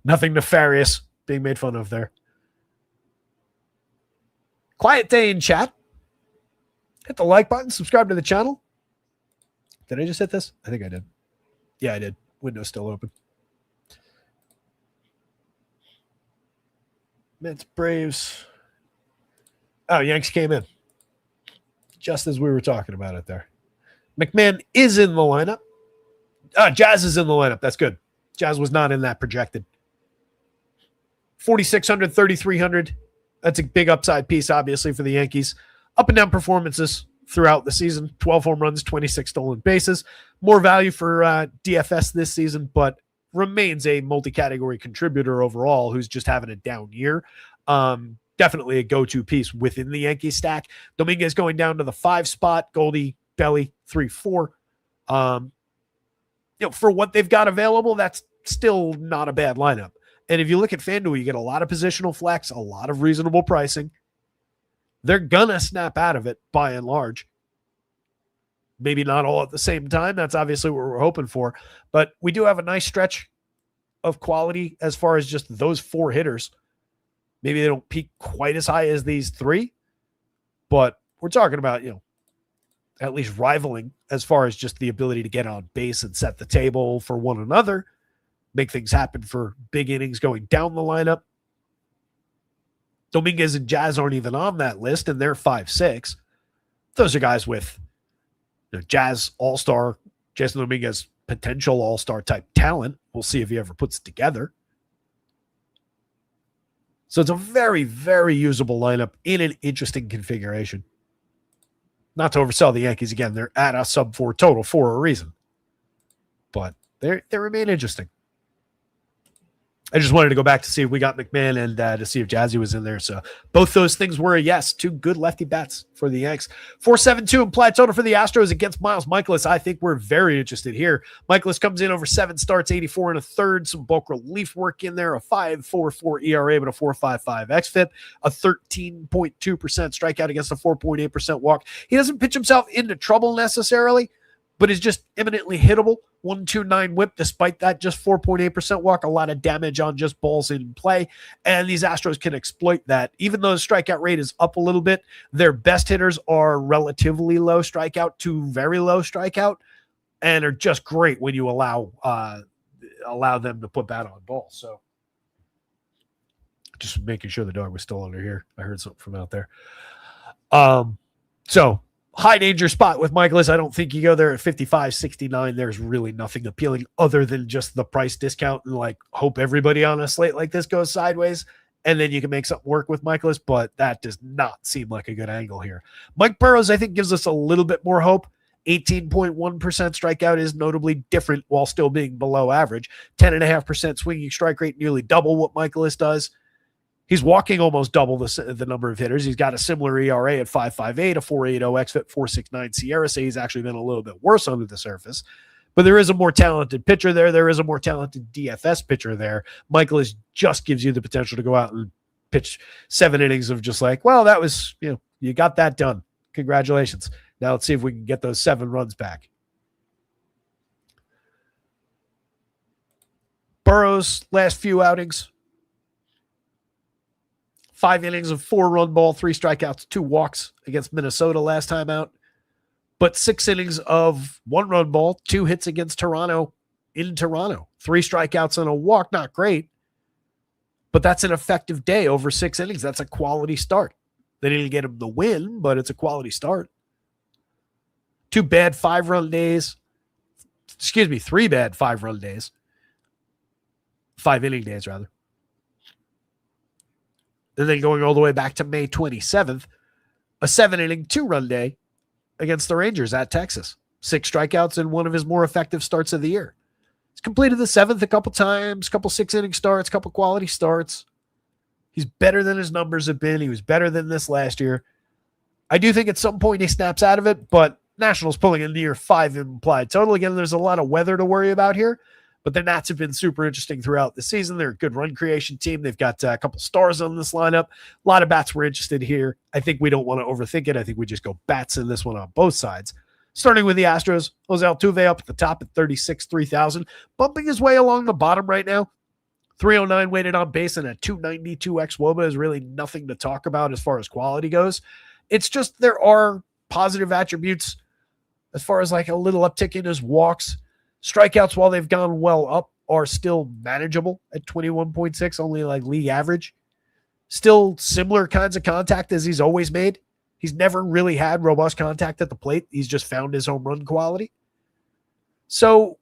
Speaker 1: Nothing nefarious being made fun of there. Quiet day in chat. Hit the like button, subscribe to the channel. Did I just hit this? I think I did. Yeah, I did. Window's still open. Mets, Braves. Oh, Yanks came in just as we were talking about it there. McMahon is in the lineup. Jazz is in the lineup. That's good. Jazz was not in that projected. 4,600, 3,300. That's a big upside piece, obviously, for the Yankees. Up and down performances throughout the season. 12 home runs, 26 stolen bases. More value for DFS this season, but remains a multi-category contributor overall who's just having a down year. Definitely a go-to piece within the Yankee stack. Dominguez going down to the 5 spot. Goldie, Belly, 3-4. For what they've got available, that's still not a bad lineup. And if you look at FanDuel, you get a lot of positional flex, a lot of reasonable pricing. They're going to snap out of it by and large. Maybe not all at the same time. That's obviously what we're hoping for. But we do have a nice stretch of quality as far as just those 4 hitters. Maybe they don't peak quite as high as these 3, but we're talking about, at least rivaling as far as just the ability to get on base and set the table for one another, make things happen for big innings going down the lineup. Dominguez and Jazz aren't even on that list, and they're 5-6. Those are guys with Jazz all-star, Jason Dominguez potential all-star type talent. We'll see if he ever puts it together. So it's a very, very usable lineup in an interesting configuration. Not to oversell the Yankees again. They're at a sub-4 total for a reason. But they remain interesting. I just wanted to go back to see if we got McMahon and to see if Jazzy was in there. So both those things were a yes. 2 good lefty bats for the Yanks. 4.72 implied total for the Astros against Miles Michaelis. I think we're very interested here. Michaelis comes in over 7 starts, 84 1/3, some bulk relief work in there, a 5.44 ERA, but a 4.55 xFIP, a 13.2% strikeout against a 4.8% walk. He doesn't pitch himself into trouble necessarily, but is just eminently hittable. 1.29 whip, despite that just 4.8% walk, a lot of damage on just balls in play. And these Astros can exploit that. Even though the strikeout rate is up a little bit, their best hitters are relatively low strikeout to very low strikeout and are just great when you allow them to put bat on ball. So just making sure the dog was still under here. I heard something from out there. So high danger spot with Michaelis. I don't think you go there at 55.69. There's really nothing appealing other than just the price discount and hope everybody on a slate like this goes sideways. And then you can make something work with Michaelis, but that does not seem like a good angle here. Mike Burrows, I think, gives us a little bit more hope. 18.1% strikeout is notably different while still being below average. 10.5% swinging strike rate, nearly double what Michaelis does. He's walking almost double the number of hitters. He's got a similar ERA at 5.58, a 4.80 xFIP, 4.69 Sierra. So he's actually been a little bit worse under the surface. But there is a more talented pitcher there. There is a more talented DFS pitcher there. Michaelis just gives you the potential to go out and pitch 7 innings of just that was, you got that done. Congratulations. Now let's see if we can get those 7 runs back. Burrows, last few outings. 5 innings of 4-run ball, 3 strikeouts, 2 walks against Minnesota last time out. But 6 innings of 1-run ball, 2 hits against Toronto in Toronto. 3 strikeouts and a walk, not great. But that's an effective day over 6 innings. That's a quality start. They didn't get him the win, but it's a quality start. 2 bad 5-run days. 3 bad 5-run days. 5-inning days, rather. And then going all the way back to May 27th, a 7-inning 2-run day against the Rangers at Texas. 6 strikeouts in one of his more effective starts of the year. He's completed the 7th a couple times, couple 6-inning starts, couple quality starts. He's better than his numbers have been. He was better than this last year. I do think at some point he snaps out of it, but Nationals pulling a near 5 implied total. Again, there's a lot of weather to worry about here. But the Nats have been super interesting throughout the season. They're a good run creation team. They've got a couple stars on this lineup. A lot of bats we're interested here. I think we don't want to overthink it. I think we just go bats in this one on both sides. Starting with the Astros, Jose Altuve up at the top at 36,300, bumping his way along the bottom right now. 309 weighted on base and a 292 xWOBA is really nothing to talk about as far as quality goes. It's just there are positive attributes as far as a little uptick in his walks. Strikeouts, while they've gone well up, are still manageable at 21.6, only league average. Still similar kinds of contact as he's always made. He's never really had robust contact at the plate. He's just found his home run quality. So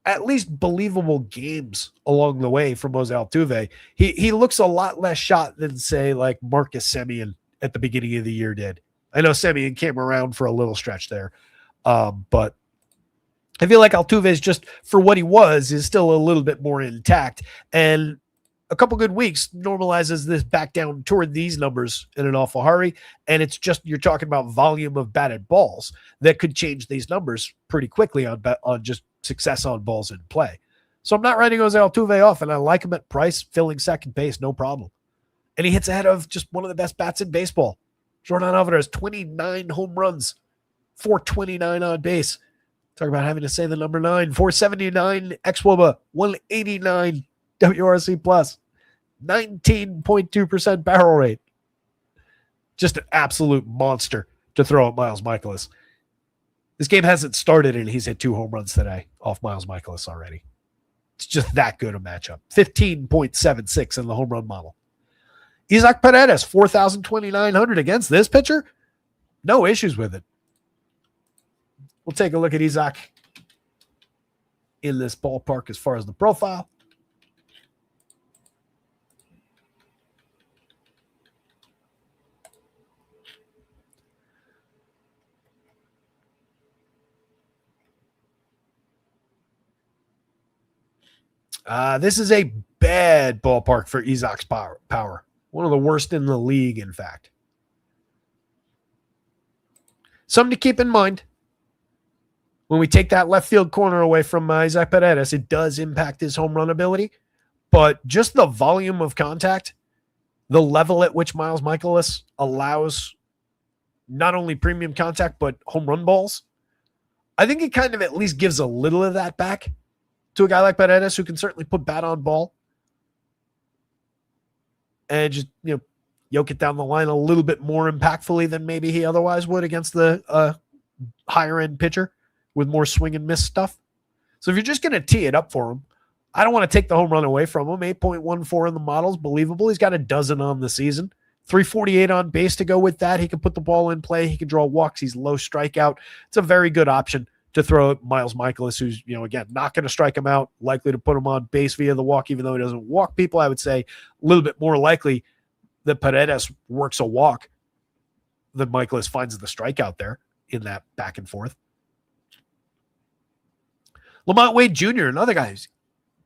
Speaker 1: at least believable games along the way from Jose Altuve. He looks a lot less shot than, say, like Marcus Semien at the beginning of the year did. I know Semien came around for a little stretch there, but I feel like Altuve is just, for what he was, is still a little bit more intact. And a couple good weeks normalizes this back down toward these numbers in an awful hurry. And it's just, you're talking about volume of batted balls that could change these numbers pretty quickly on just success on balls in play. So I'm not writing Jose Altuve off, and I like him at price, filling second base, no problem. And he hits ahead of just one of the best bats in baseball. Jordan Alvarez, 29 home runs, 429 on base. Talk about having to say the number 9, 479 xWOBA, 189 WRC plus, 19.2% barrel rate. Just an absolute monster to throw at Miles Mikolas. This game hasn't started and he's hit 2 home runs today off Miles Mikolas already. It's just that good a matchup. 15.76 in the home run model. Isaac Paredes, 4,2900 against this pitcher. No issues with it. We'll take a look at Isaac in this ballpark as far as the profile. This is a bad ballpark for Isaac's power. One of the worst in the league, in fact. Something to keep in mind. When we take that left field corner away from Isaac Paredes, it does impact his home run ability. But just the volume of contact, the level at which Miles Mikolas allows not only premium contact, but home run balls, I think it kind of at least gives a little of that back to a guy like Paredes, who can certainly put bat on ball and just, yoke it down the line a little bit more impactfully than maybe he otherwise would against the higher end pitcher with more swing and miss stuff. So if you're just going to tee it up for him, I don't want to take the home run away from him. 8.14 in the models, believable. He's got a dozen on the season. 348 on base to go with that. He can put the ball in play. He can draw walks. He's low strikeout. It's a very good option to throw at Miles Mikolas, who's, again, not going to strike him out, likely to put him on base via the walk, even though he doesn't walk people. I would say a little bit more likely that Paredes works a walk than Mikolas finds the strikeout there in that back and forth. Lamont Wade Jr., another guy who's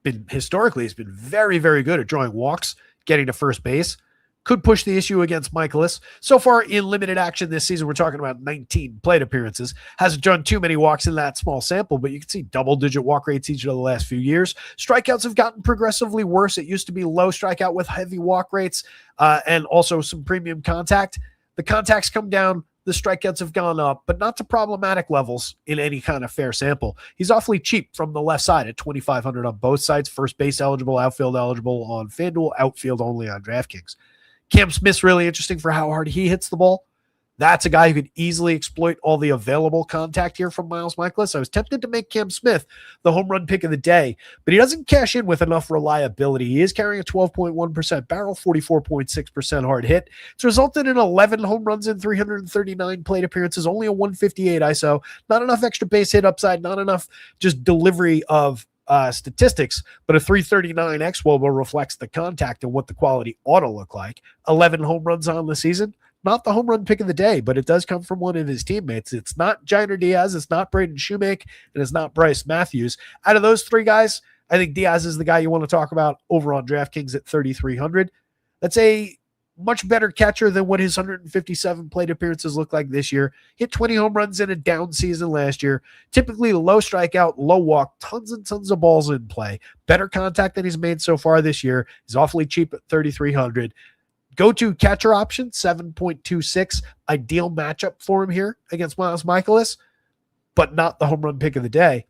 Speaker 1: been very, very good at drawing walks, getting to first base. Could push the issue against Mikolas. So far in limited action this season, we're talking about 19 plate appearances. Hasn't drawn too many walks in that small sample, but you can see double-digit walk rates each of the last few years. Strikeouts have gotten progressively worse. It used to be low strikeout with heavy walk rates and also some premium contact. The contact's come down. The strikeouts have gone up, but not to problematic levels in any kind of fair sample. He's awfully cheap from the left side at $2,500 on both sides. First base eligible, outfield eligible on FanDuel, outfield only on DraftKings. Cam Smith's really interesting for how hard he hits the ball. That's a guy who could easily exploit all the available contact here from Miles Mikolas. I was tempted to make Cam Smith the home run pick of the day, but he doesn't cash in with enough reliability. He is carrying a 12.1% barrel, 44.6% hard hit. It's resulted in 11 home runs in 339 plate appearances, only a 158 ISO, not enough extra base hit upside, not enough just delivery of statistics, but a 339 xWOBA reflects the contact and what the quality ought to look like. 11 home runs on the season. Not the home run pick of the day, but it does come from one of his teammates. It's not Jainer Diaz, it's not Braden Shoemake, and it's not Bryce Matthews. Out of those three guys, I think Diaz is the guy you want to talk about over on DraftKings at 3,300. That's a much better catcher than what his 157 plate appearances look like this year. Hit 20 home runs in a down season last year. Typically low strikeout, low walk, tons and tons of balls in play. Better contact than he's made so far this year. He's awfully cheap at 3,300. Go-to catcher option, 7.26. Ideal matchup for him here against Miles Mikolas, but not the home run pick of the day.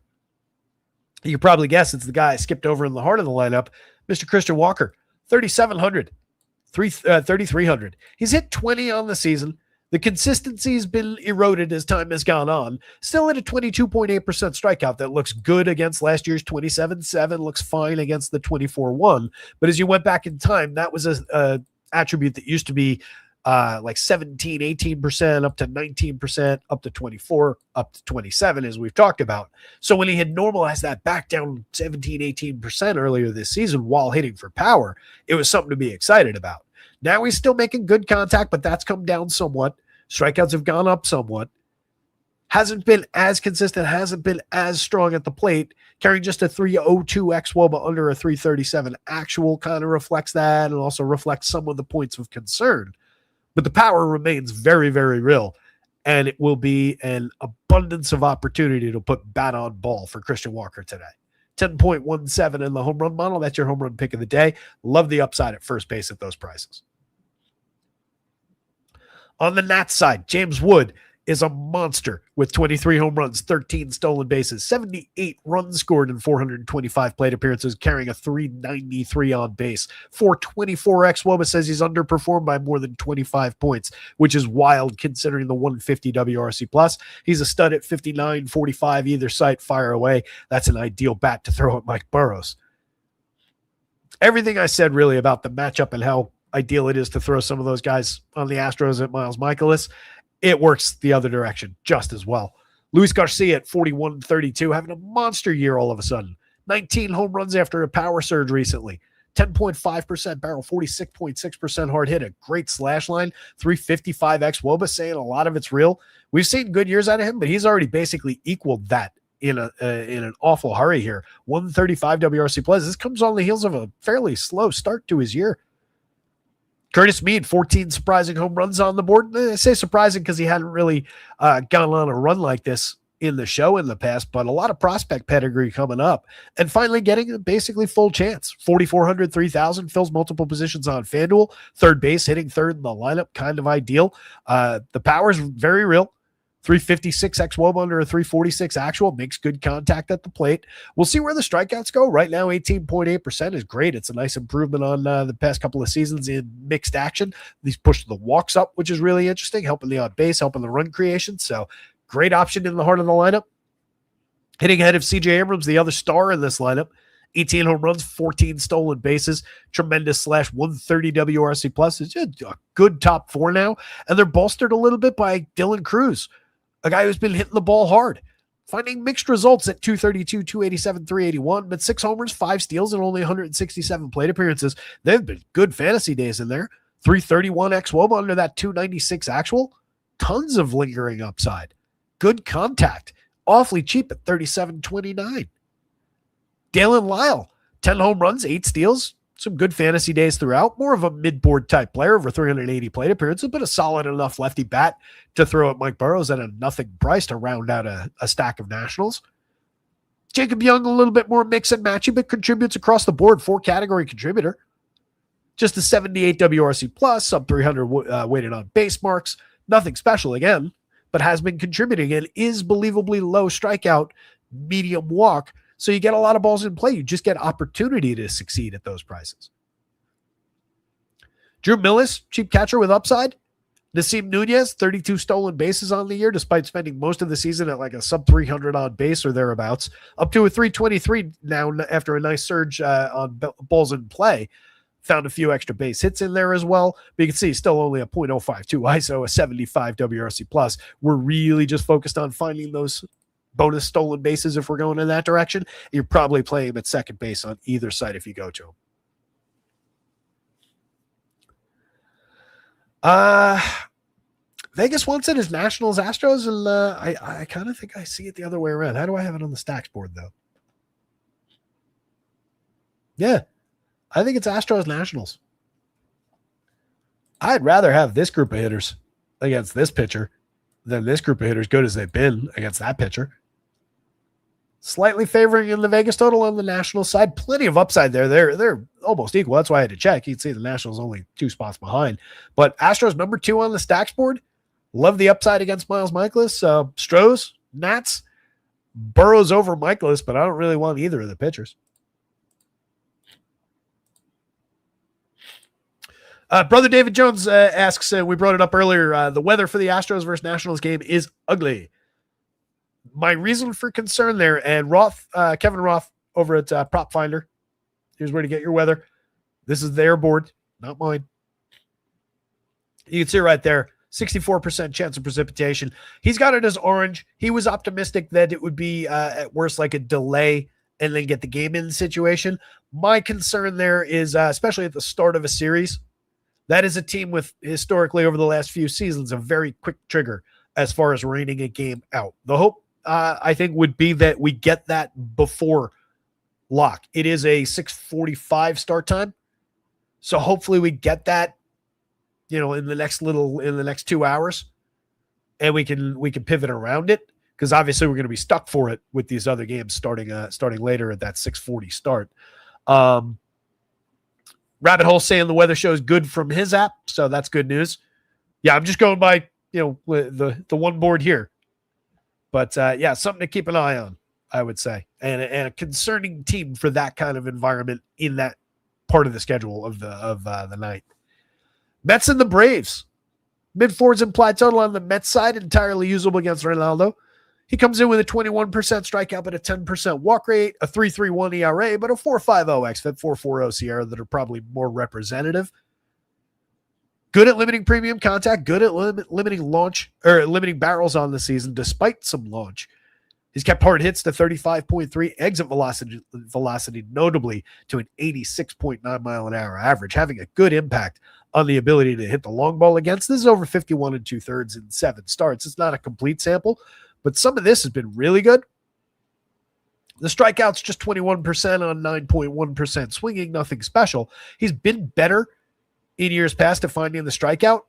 Speaker 1: You can probably guess it's the guy I skipped over in the heart of the lineup, Mr. Christian Walker, 3,700, 3,300. He's hit 20 on the season. The consistency has been eroded as time has gone on. Still at a 22.8% strikeout that looks good against last year's 27-7, looks fine against the 24-1. But as you went back in time, that was a attribute that used to be like 17, 18%, up to 19%, up to 24, up to 27, as we've talked about. So when he had normalized that back down 17, 18% earlier this season while hitting for power, it was something to be excited about. Now he's still making good contact, but that's come down somewhat. Strikeouts have gone up somewhat. Hasn't been as consistent, hasn't been as strong at the plate. Carrying just a 302 xWOBA under a 337 actual kind of reflects that, and also reflects some of the points of concern. But the power remains very, very real, and it will be an abundance of opportunity to put bat on ball for Christian Walker today. 10.17 in the home run model. That's your home run pick of the day. Love the upside at first base at those prices. On the Nats side, James Wood is a monster with 23 home runs, 13 stolen bases, 78 runs scored in 425 plate appearances, carrying a 393 on base. 424 xWOBA says he's underperformed by more than 25 points, which is wild considering the 150 WRC plus. He's a stud at 59, 45 either side, fire away. That's an ideal bat to throw at Mike Burrows. Everything I said really about the matchup and how ideal it is to throw some of those guys on the Astros at Miles Mikolas, it works the other direction just as well. Luis Garcia at 41-32, having a monster year all of a sudden. 19 home runs after a power surge recently. 10.5% barrel, 46.6% hard hit, a great slash line, 355 xWOBA, saying a lot of it's real. We've seen good years out of him, but he's already basically equaled that in an awful hurry here. 135 WRC plus. This comes on the heels of a fairly slow start to his year. Curtis Mead, 14 surprising home runs on the board. I say surprising because he hadn't really gone on a run like this in the show in the past, but a lot of prospect pedigree coming up. And finally getting a basically full chance. 4,400, 3,000, fills multiple positions on FanDuel. Third base, hitting third in the lineup, kind of ideal. The power's very real. 356 xWOBA under a 346 actual, makes good contact at the plate. We'll see where the strikeouts go. Right now, 18.8% is great. It's a nice improvement on the past couple of seasons in mixed action. He's pushed the walks up, which is really interesting, helping the on base, helping the run creation. So great option in the heart of the lineup. Hitting ahead of CJ Abrams, the other star in this lineup. 18 home runs, 14 stolen bases, tremendous slash, 130 WRC plus. It's a good top four now. And they're bolstered a little bit by Dylan Cruz, a guy who's been hitting the ball hard, finding mixed results at 232, 287, 381, but 6 homers, 5 steals, and only 167 plate appearances. They've been good fantasy days in there. 331 xWOBA under that 296 actual. Tons of lingering upside. Good contact. Awfully cheap at 37.29. Dalen Lyle, 10 home runs, 8 steals, some good fantasy days throughout. More of a mid-board type player, over 380 plate appearances, but a solid enough lefty bat to throw at Mike Burrows at a nothing price to round out a stack of Nationals. Jacob Young, a little bit more mix and matchy, but contributes across the board, 4-category contributor. Just a 78 WRC plus, sub 300 weighted on base marks. Nothing special again, but has been contributing and is believably low strikeout, medium walk. So you get a lot of balls in play. You just get opportunity to succeed at those prices. Drew Millis, cheap catcher with upside. Nasim Nunez, 32 stolen bases on the year, despite spending most of the season at like a sub 300 on base or thereabouts. Up to a 323 now after a nice surge on balls in play. Found a few extra base hits in there as well. But you can see still only a .052 ISO, a 75 WRC plus. We're really just focused on finding those bonus stolen bases if we're going in that direction. You're probably playing him at second base on either side if you go to him. Vegas wants it as Nationals Astros, and I kind of think I see it the other way around. How do I have it on the stacks board though? Yeah, I think it's Astros Nationals. I'd rather have this group of hitters against this pitcher than this group of hitters, good as they've been, against that pitcher. Slightly favoring in the Vegas total on the Nationals side. Plenty of upside there. They're almost equal. That's why I had to check. You can see the Nationals only 2 spots behind. But Astros number 2 on the stacks board. Love the upside against Miles Mikolas. Stros, Nats, Burrows over Mikolas, but I don't really want either of the pitchers. Brother David Jones asks, we brought it up earlier, the weather for the Astros versus Nationals game is ugly. My reason for concern there, and Kevin Roth over at Prop Finder, here's where to get your weather. This is their board, not mine. You can see right there, 64% chance of precipitation. He's got it as orange. He was optimistic that it would be at worst like a delay and then get the game in situation. My concern there is, especially at the start of a series, that is a team with historically over the last few seasons, a very quick trigger as far as raining a game out. The hope, I think, would be that we get that before lock. It is a 6:45 start time. So hopefully we get that, in the next 2 hours, and we can pivot around it, because obviously we're going to be stuck for it with these other games starting later at that 6:40 start. Rabbit Hole saying the weather show is good from his app, so that's good news. Yeah, I'm just going by the one board here, but yeah, something to keep an eye on, I would say, and a concerning team for that kind of environment in that part of the schedule of the night. Mets and the Braves. Mid-fours implied total on the Mets side, entirely usable against Ronaldo. He comes in with a 21% strikeout, but a 10% walk rate, a 3.31 ERA, but a 4.50 xFIP, 4.40 SIERA that are probably more representative. Good at limiting premium contact, good at limiting barrels on the season, despite some launch. He's kept hard hits to 35.3, exit velocity notably to an 86.9 mile an hour average, having a good impact on the ability to hit the long ball against. This is over 51 2/3 in 7 starts. It's not a complete sample, but some of this has been really good. The strikeouts just 21% on 9.1% swinging, nothing special. He's been better in years past at finding the strikeout.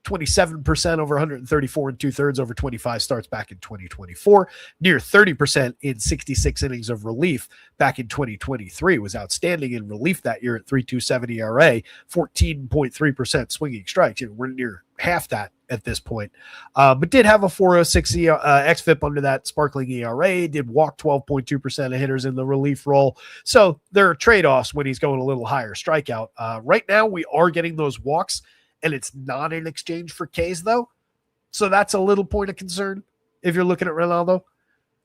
Speaker 1: 27% over 134 2/3 over 25 starts back in 2024, near 30% in 66 innings of relief back in 2023. Was outstanding in relief that year at 3.27 ERA, 14.3% swinging strikes. We're near half that at this point, but did have a 4.06 xFIP under that sparkling ERA, did walk 12.2% of hitters in the relief role. So there are trade-offs when he's going a little higher strikeout. Right now we are getting those walks, and it's not in exchange for Ks, though. So that's a little point of concern if you're looking at Ronaldo.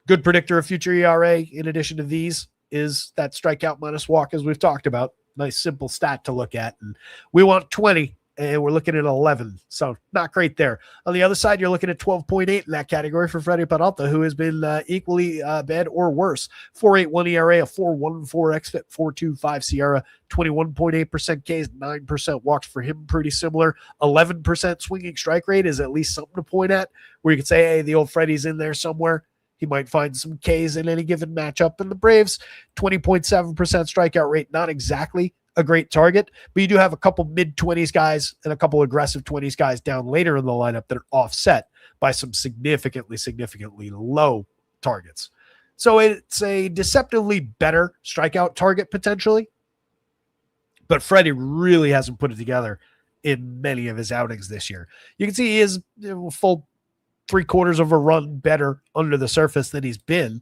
Speaker 1: Good predictor of future ERA, in addition to these, is that strikeout minus walk, as we've talked about. Nice, simple stat to look at. And we want 20, and we're looking at 11. So not great there. On the other side, you're looking at 12.8 in that category for Freddie Peralta, who has been equally bad or worse. 4.81 ERA, a 4.14 xFIP, 4.25 SIERA, 21.8% Ks, 9% walks for him, pretty similar. 11% swinging strike rate is at least something to point at, where you could say, hey, the old Freddie's in there somewhere. He might find some Ks in any given matchup. And the Braves, 20.7% strikeout rate, not exactly a great target, but you do have a couple mid-20s guys and a couple aggressive 20s guys down later in the lineup that are offset by some significantly low targets. So it's a deceptively better strikeout target potentially, but Freddie really hasn't put it together in many of his outings this year. You can see he is full 3/4 of a run better under the surface than he's been,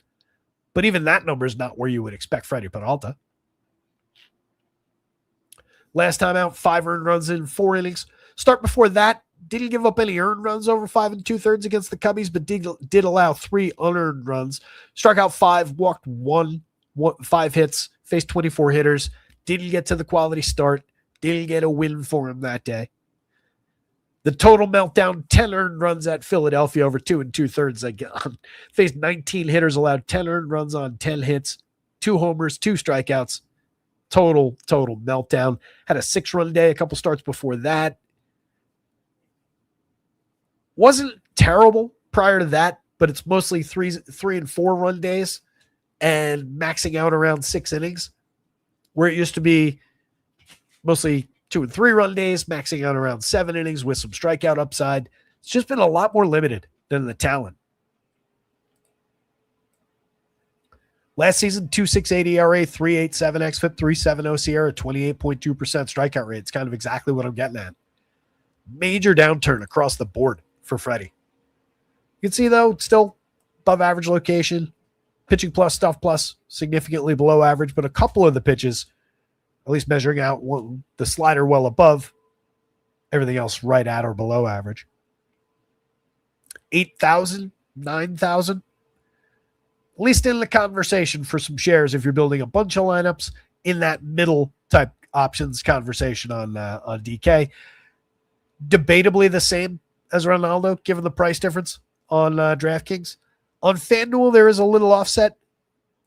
Speaker 1: but even that number is not where you would expect Freddie Peralta. Last time out, 5 earned runs in 4 innings. Start before that, didn't give up any earned runs over 5 2/3 against the Cubbies, but did allow 3 unearned runs. Struck out 5, walked 5 hits, faced 24 hitters. Didn't get to the quality start. Didn't get a win for him that day. The total meltdown, 10 earned runs at Philadelphia over 2 2/3 again. Faced 19 hitters, allowed 10 earned runs on 10 hits, 2 homers, 2 strikeouts. Total meltdown. Had a 6-run day a couple starts before that. Wasn't terrible prior to that, but it's mostly 3 and 4 run days and maxing out around 6 innings, where it used to be mostly 2 and 3 run days, maxing out around 7 innings with some strikeout upside. It's just been a lot more limited than the talent. Last season, 2.68 ERA, 3.87 xFIP, 3.70 SIERA, 28.2% strikeout rate. It's kind of exactly what I'm getting at. Major downturn across the board for Freddie. You can see, though, still above average location. Pitching plus, stuff plus, significantly below average, but a couple of the pitches, at least measuring out the slider well above, everything else right at or below average. 8,000, 9,000. At least in the conversation for some shares if you're building a bunch of lineups in that middle type options conversation on DK. debatably the same as Ronaldo, given the price difference on DraftKings. On FanDuel, there is a little offset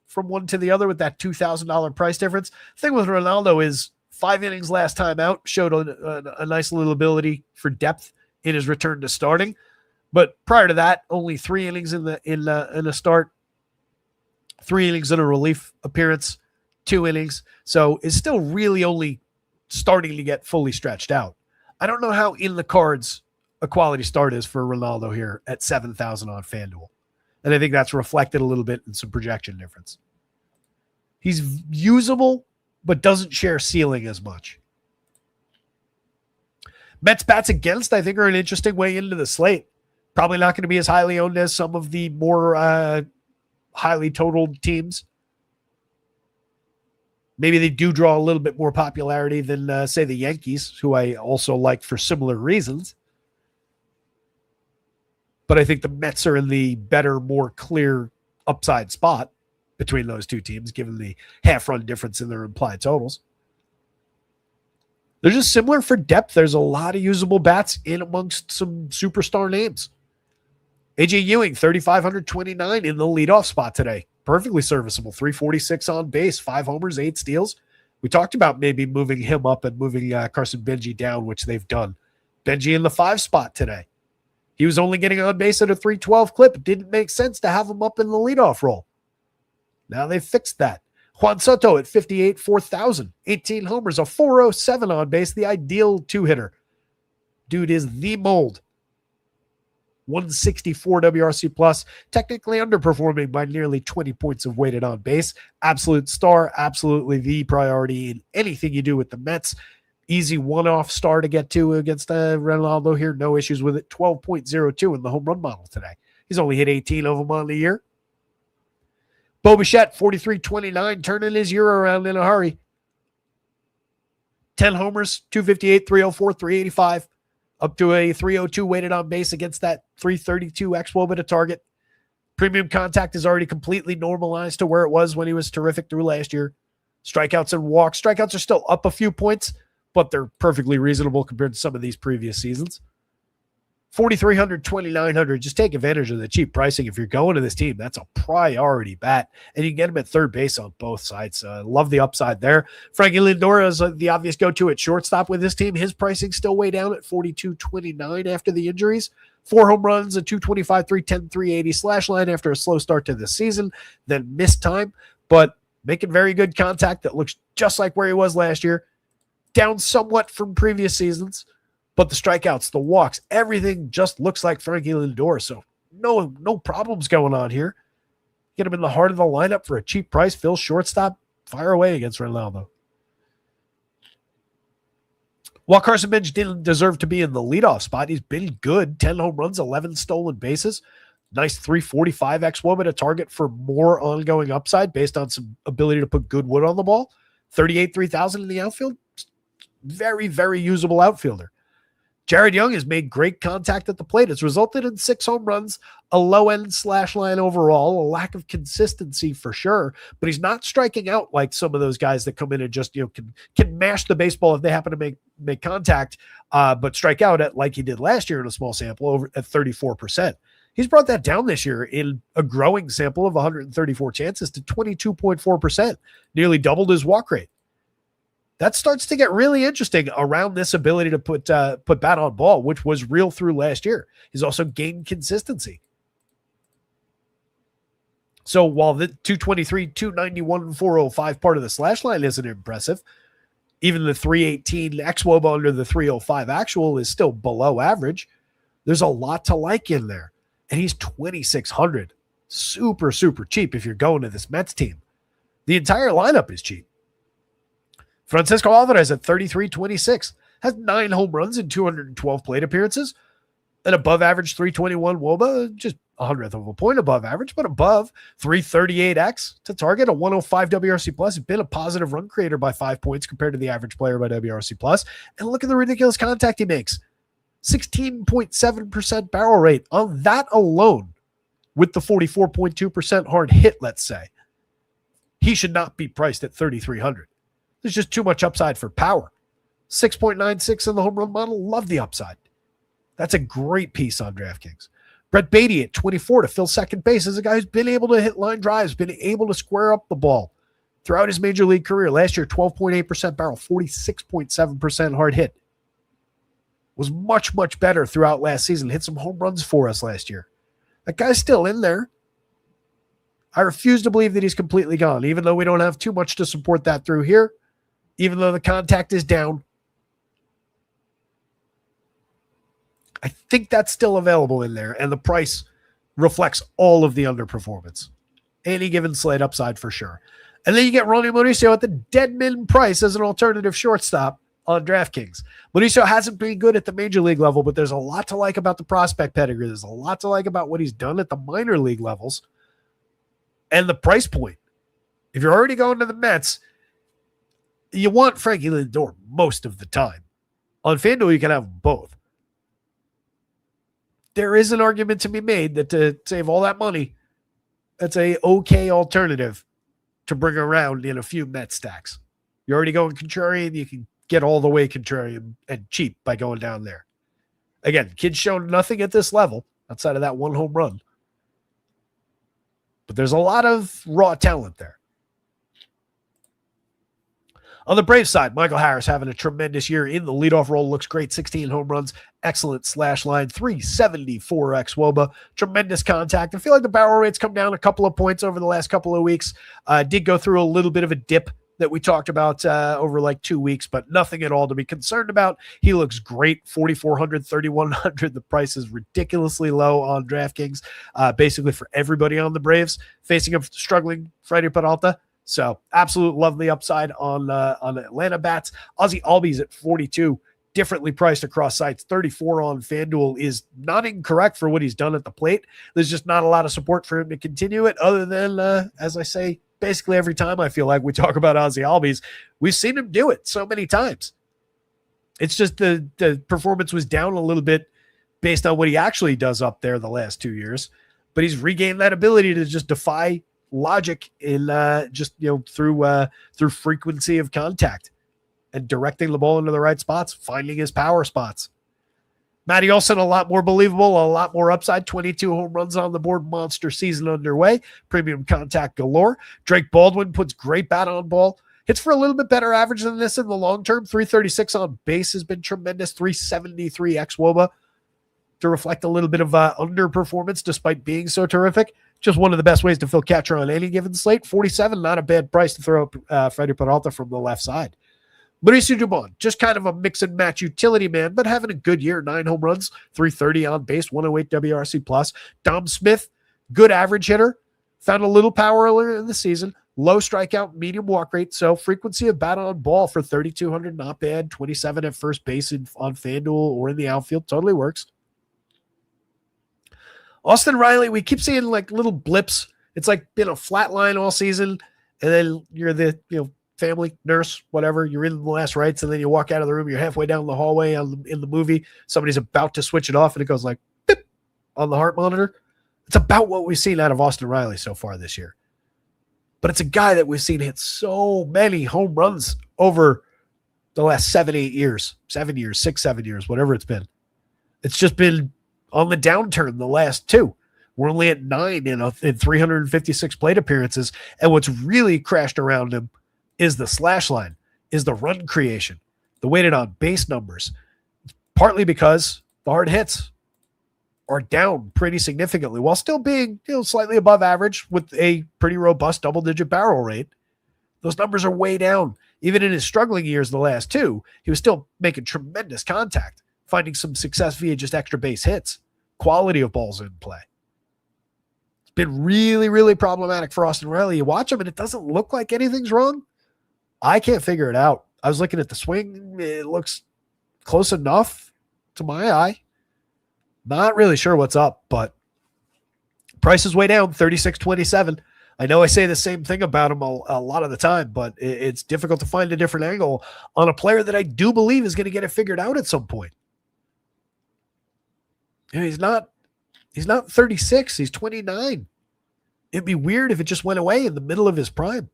Speaker 1: from one to the other with that $2,000 price difference. The thing with Ronaldo is 5 innings last time out showed a nice little ability for depth in his return to starting. But prior to that, only 3 innings in a start, 3 innings in a relief appearance, 2 innings. So it's still really only starting to get fully stretched out. I don't know how in the cards a quality start is for Ronaldo here at 7,000 on FanDuel. And I think that's reflected a little bit in some projection difference. He's usable, but doesn't share ceiling as much. Mets bats against, I think, are an interesting way into the slate. Probably not going to be as highly owned as some of the more highly totaled teams. Maybe they do draw a little bit more popularity than, say, the Yankees, who I also like for similar reasons. But I think the Mets are in the better, more clear upside spot between those two teams, given the half-run difference in their implied totals. They're just similar for depth. There's a lot of usable bats in amongst some superstar names. A.J. Ewing, 3,529 in the leadoff spot today. Perfectly serviceable. 346 on base, 5 homers, 8 steals. We talked about maybe moving him up and moving Carson Benji down, which they've done. Benji in the 5 spot today. He was only getting on base at a 312 clip. It didn't make sense to have him up in the leadoff role. Now they've fixed that. Juan Soto at 58, 4,000. 18 homers, a 407 on base, the ideal 2-hitter. Dude is the mold. 164 WRC plus, technically underperforming by nearly 20 points of weighted on base. Absolute star, absolutely the priority in anything you do with the Mets. Easy one-off star to get to against Ronaldo here. No issues with it. 12.02 in the home run model today. He's only hit 18 of them on the year. Bo Bichette, 43.29, turning his year around in a hurry. 10 homers, 258, 304, 385. Up to a 302 weighted on base against that 332 xWOBA to target. Premium contact is already completely normalized to where it was when he was terrific through last year. Strikeouts and walks. Strikeouts are still up a few points, but they're perfectly reasonable compared to some of these previous seasons. 4,300, 2,900. Just take advantage of the cheap pricing. If you're going to this team, that's a priority bat. And you can get him at third base on both sides. Love the upside there. Frankie Lindor is the obvious go-to at shortstop with this team. His pricing still way down at 42.29 after the injuries. 4 home runs, a 225, 310, 380 slash line after a slow start to the season, then missed time, but making very good contact that looks just like where he was last year. Down somewhat from previous seasons. But the strikeouts, the walks, everything just looks like Frankie Lindor. So no problems going on here. Get him in the heart of the lineup for a cheap price. Phil shortstop, fire away against Ronaldo. While Carson Bench didn't deserve to be in the leadoff spot, he's been good. 10 home runs, 11 stolen bases. Nice 345 xWOBA to target for more ongoing upside based on some ability to put good wood on the ball. 38, 3,000 in the outfield. Very, very usable outfielder. Jared Young has made great contact at the plate. It's resulted in 6 home runs, a low-end slash line overall, a lack of consistency for sure, but he's not striking out like some of those guys that come in and just can mash the baseball if they happen to make contact, but strike out at like he did last year in a small sample over at 34%. He's brought that down this year in a growing sample of 134 chances to 22.4%, nearly doubled his walk rate. That starts to get really interesting around this ability to put bat on ball, which was real through last year. He's also gained consistency. So while the 223, 291, 405 part of the slash line isn't impressive, even the 318 xWOBA under the 305 actual is still below average. There's a lot to like in there. And he's 2,600. Super, super cheap if you're going to this Mets team. The entire lineup is cheap. Francisco Alvarez at 33.26 has 9 home runs in 212 plate appearances, an above average 321 WOBA, just 100th of a point above average, but above 338X to target, a 105 WRC plus. He's been a positive run creator by 5 points compared to the average player by WRC plus. And look at the ridiculous contact he makes. 16.7% barrel rate on that alone with the 44.2% hard hit, let's say. He should not be priced at 3,300. There's just too much upside for power. 6.96 in the home run model. Love the upside. That's a great piece on DraftKings. Brett Beatty at 24 to fill second base is a guy who's been able to hit line drives, been able to square up the ball throughout his major league career. Last year, 12.8% barrel, 46.7% hard hit. Was much, much better throughout last season. Hit some home runs for us last year. That guy's still in there. I refuse to believe that he's completely gone, even though we don't have too much to support that through here, even though the contact is down. I think that's still available in there, and the price reflects all of the underperformance. Any given slate upside for sure. And then you get Ronnie Mauricio at the dead min price as an alternative shortstop on DraftKings. Mauricio hasn't been good at the major league level, but there's a lot to like about the prospect pedigree. There's a lot to like about what he's done at the minor league levels and the price point. If you're already going to the Mets, you want Frankie Lindor most of the time. On FanDuel, you can have both. There is an argument to be made that to save all that money, that's a okay alternative to bring around in a few Met stacks. You're already going contrarian, you can get all the way contrarian and cheap by going down there. Again, kid's shown nothing at this level outside of that one home run. But there's a lot of raw talent there. On the Braves side, Michael Harris having a tremendous year in the leadoff role. Looks great. 16 home runs. Excellent slash line. 374 xWOBA. Tremendous contact. I feel like the barrel rates come down a couple of points over the last couple of weeks. Did go through a little bit of a dip that we talked about over like 2 weeks, but nothing at all to be concerned about. He looks great. 4,400, 3,100. The price is ridiculously low on DraftKings, basically for everybody on the Braves facing a struggling Freddie Peralta. So absolute lovely upside on Atlanta bats. Ozzie Albies at 42, differently priced across sites. 34 on FanDuel is not incorrect for what he's done at the plate. There's just not a lot of support for him to continue it other than, as I say, basically every time I feel like we talk about Ozzie Albies, we've seen him do it so many times. It's just the performance was down a little bit based on what he actually does up there the last 2 years, but he's regained that ability to just defy logic in through frequency of contact and directing the ball into the right spots, finding his power spots. Matty Olson, a lot more believable, a lot more upside. 22 home runs on the board, monster season underway. Premium contact galore. Drake Baldwin puts great bat on ball. Hits for a little bit better average than this in the long term. 336 on base has been tremendous. 373 xWOBA to reflect a little bit of underperformance despite being so terrific. Just one of the best ways to fill catcher on any given slate. 47, not a bad price to throw up Freddie Peralta from the left side. Mauricio Dubon, just kind of a mix and match utility man, but having a good year. 9 home runs, 330 on base, 108 WRC+. Dom Smith, good average hitter. Found a little power earlier in the season. Low strikeout, medium walk rate. So frequency of bat on ball for 3,200, not bad. 27 at first base on FanDuel or in the outfield. Totally works. Austin Riley, we keep seeing like little blips. It's like been a flat line all season, and then you're the family nurse, whatever. You're in the last rites, and then you walk out of the room. You're halfway down the hallway in the movie. Somebody's about to switch it off, and it goes like beep on the heart monitor. It's about what we've seen out of Austin Riley so far this year. But it's a guy that we've seen hit so many home runs over the last 7 years, 7 years, 6, 7 years, whatever it's been. It's just been on the downturn the last 2. We're only at 9 in 356 plate appearances. And what's really crashed around him is the slash line, is the run creation, the weighted on base numbers, partly because the hard hits are down pretty significantly while still being slightly above average with a pretty robust double-digit barrel rate. Those numbers are way down. Even in his struggling years, the last 2, he was still making tremendous contact, finding some success via just extra base hits, quality of balls in play. It's been really, really problematic for Austin Riley. You watch him and it doesn't look like anything's wrong. I can't figure it out. I was looking at the swing. It looks close enough to my eye. Not really sure what's up, but price is way down, 36.27. I know I say the same thing about him a lot of the time, but it's difficult to find a different angle on a player that I do believe is going to get it figured out at some point. He's not 36. He's 29. It'd be weird if it just went away in the middle of his prime.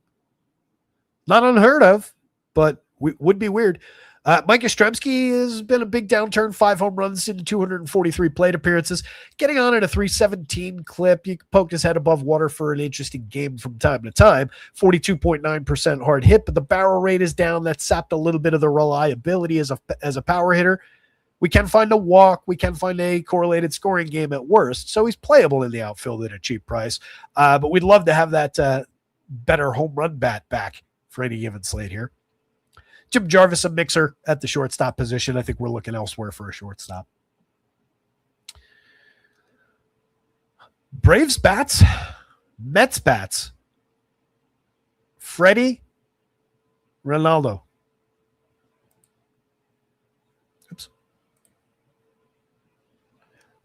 Speaker 1: Not unheard of, but would be weird. Mike Yastrzemski has been a big downturn, 5 home runs in 243 plate appearances, getting on at a 317 clip. You can poke his head above water for an interesting game from time to time. 42.9% hard hit, but the barrel rate is down. That sapped a little bit of the reliability as a power hitter. We can find a walk. We can find a correlated scoring game at worst. So he's playable in the outfield at a cheap price. But we'd love to have that better home run bat back for any given slate here. Jim Jarvis, a mixer at the shortstop position. I think we're looking elsewhere for a shortstop. Braves bats, Mets bats. Freddie, Ronaldo. Oops.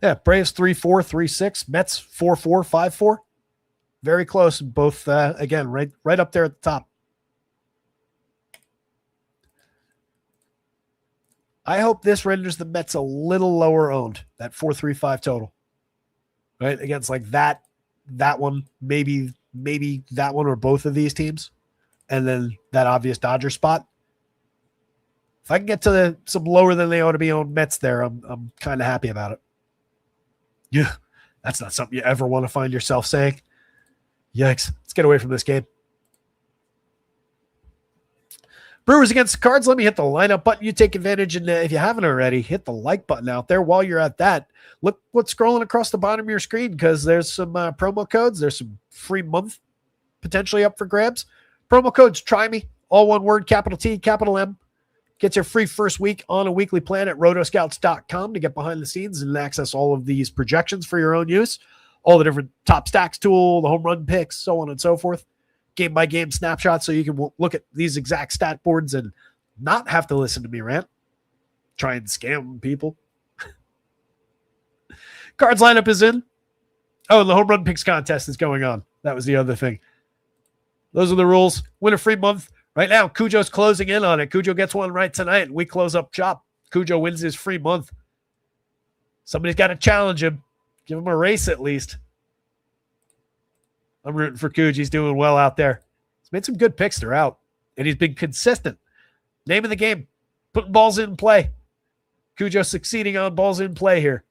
Speaker 1: Yeah, Braves 3-4, 3-6. Mets 4-4, 5-4. Very close. Both, again, right up there at the top. I hope this renders the Mets a little lower owned, that 4.35 total. Right? Against like that one, maybe that one or both of these teams. And then that obvious Dodger spot. If I can get to some lower than they ought to be owned Mets there, I'm kind of happy about it. Yeah, that's not something you ever want to find yourself saying. Yikes. Let's get away from this game. Brewers against the Cards. Let me hit the lineup button. You take advantage, and if you haven't already, hit the like button out there. While you're at that, look what's scrolling across the bottom of your screen because there's some promo codes. There's some free month potentially up for grabs. Promo codes, try me, all one word, capital T, capital M. Get your free first week on a weekly plan at rotoscouts.com to get behind the scenes and access all of these projections for your own use. All the different top stacks tool, the home run picks, so on and so forth. Game-by-game snapshots so you can look at these exact stat boards and not have to listen to me rant. Try and scam people. Cards lineup is in. Oh, and the home run picks contest is going on. That was the other thing. Those are the rules. Win a free month. Right now, Cujo's closing in on it. Cujo gets one right tonight, and we close up shop. Cujo wins his free month. Somebody's got to challenge him. Give him a race at least. I'm rooting for Cujo. He's doing well out there. He's made some good picks throughout, and he's been consistent. Name of the game, putting balls in play. Cujo succeeding on balls in play here.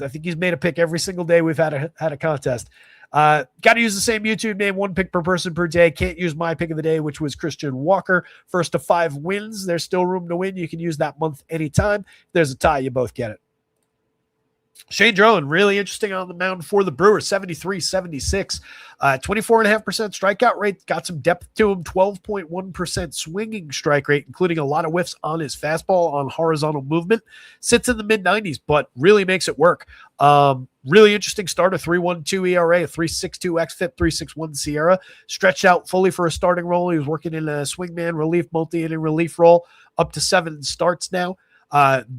Speaker 1: I think he's made a pick every single day we've had a contest. Got to use the same YouTube name, 1 pick per person per day. Can't use my pick of the day, which was Christian Walker. First to 5 wins. There's still room to win. You can use that month anytime. If there's a tie, you both get it. Shane Drowan, really interesting on the mound for the Brewers, 73-76, 24.5% strikeout rate, got some depth to him, 12.1% swinging strike rate, including a lot of whiffs on his fastball on horizontal movement, sits in the mid-90s, but really makes it work. Really interesting start, a 3.12 ERA, a 3.62 xFIP, 3.61 Sierra, stretched out fully for a starting role. He was working in a swingman relief, multi-inning relief role, up to 7 starts now.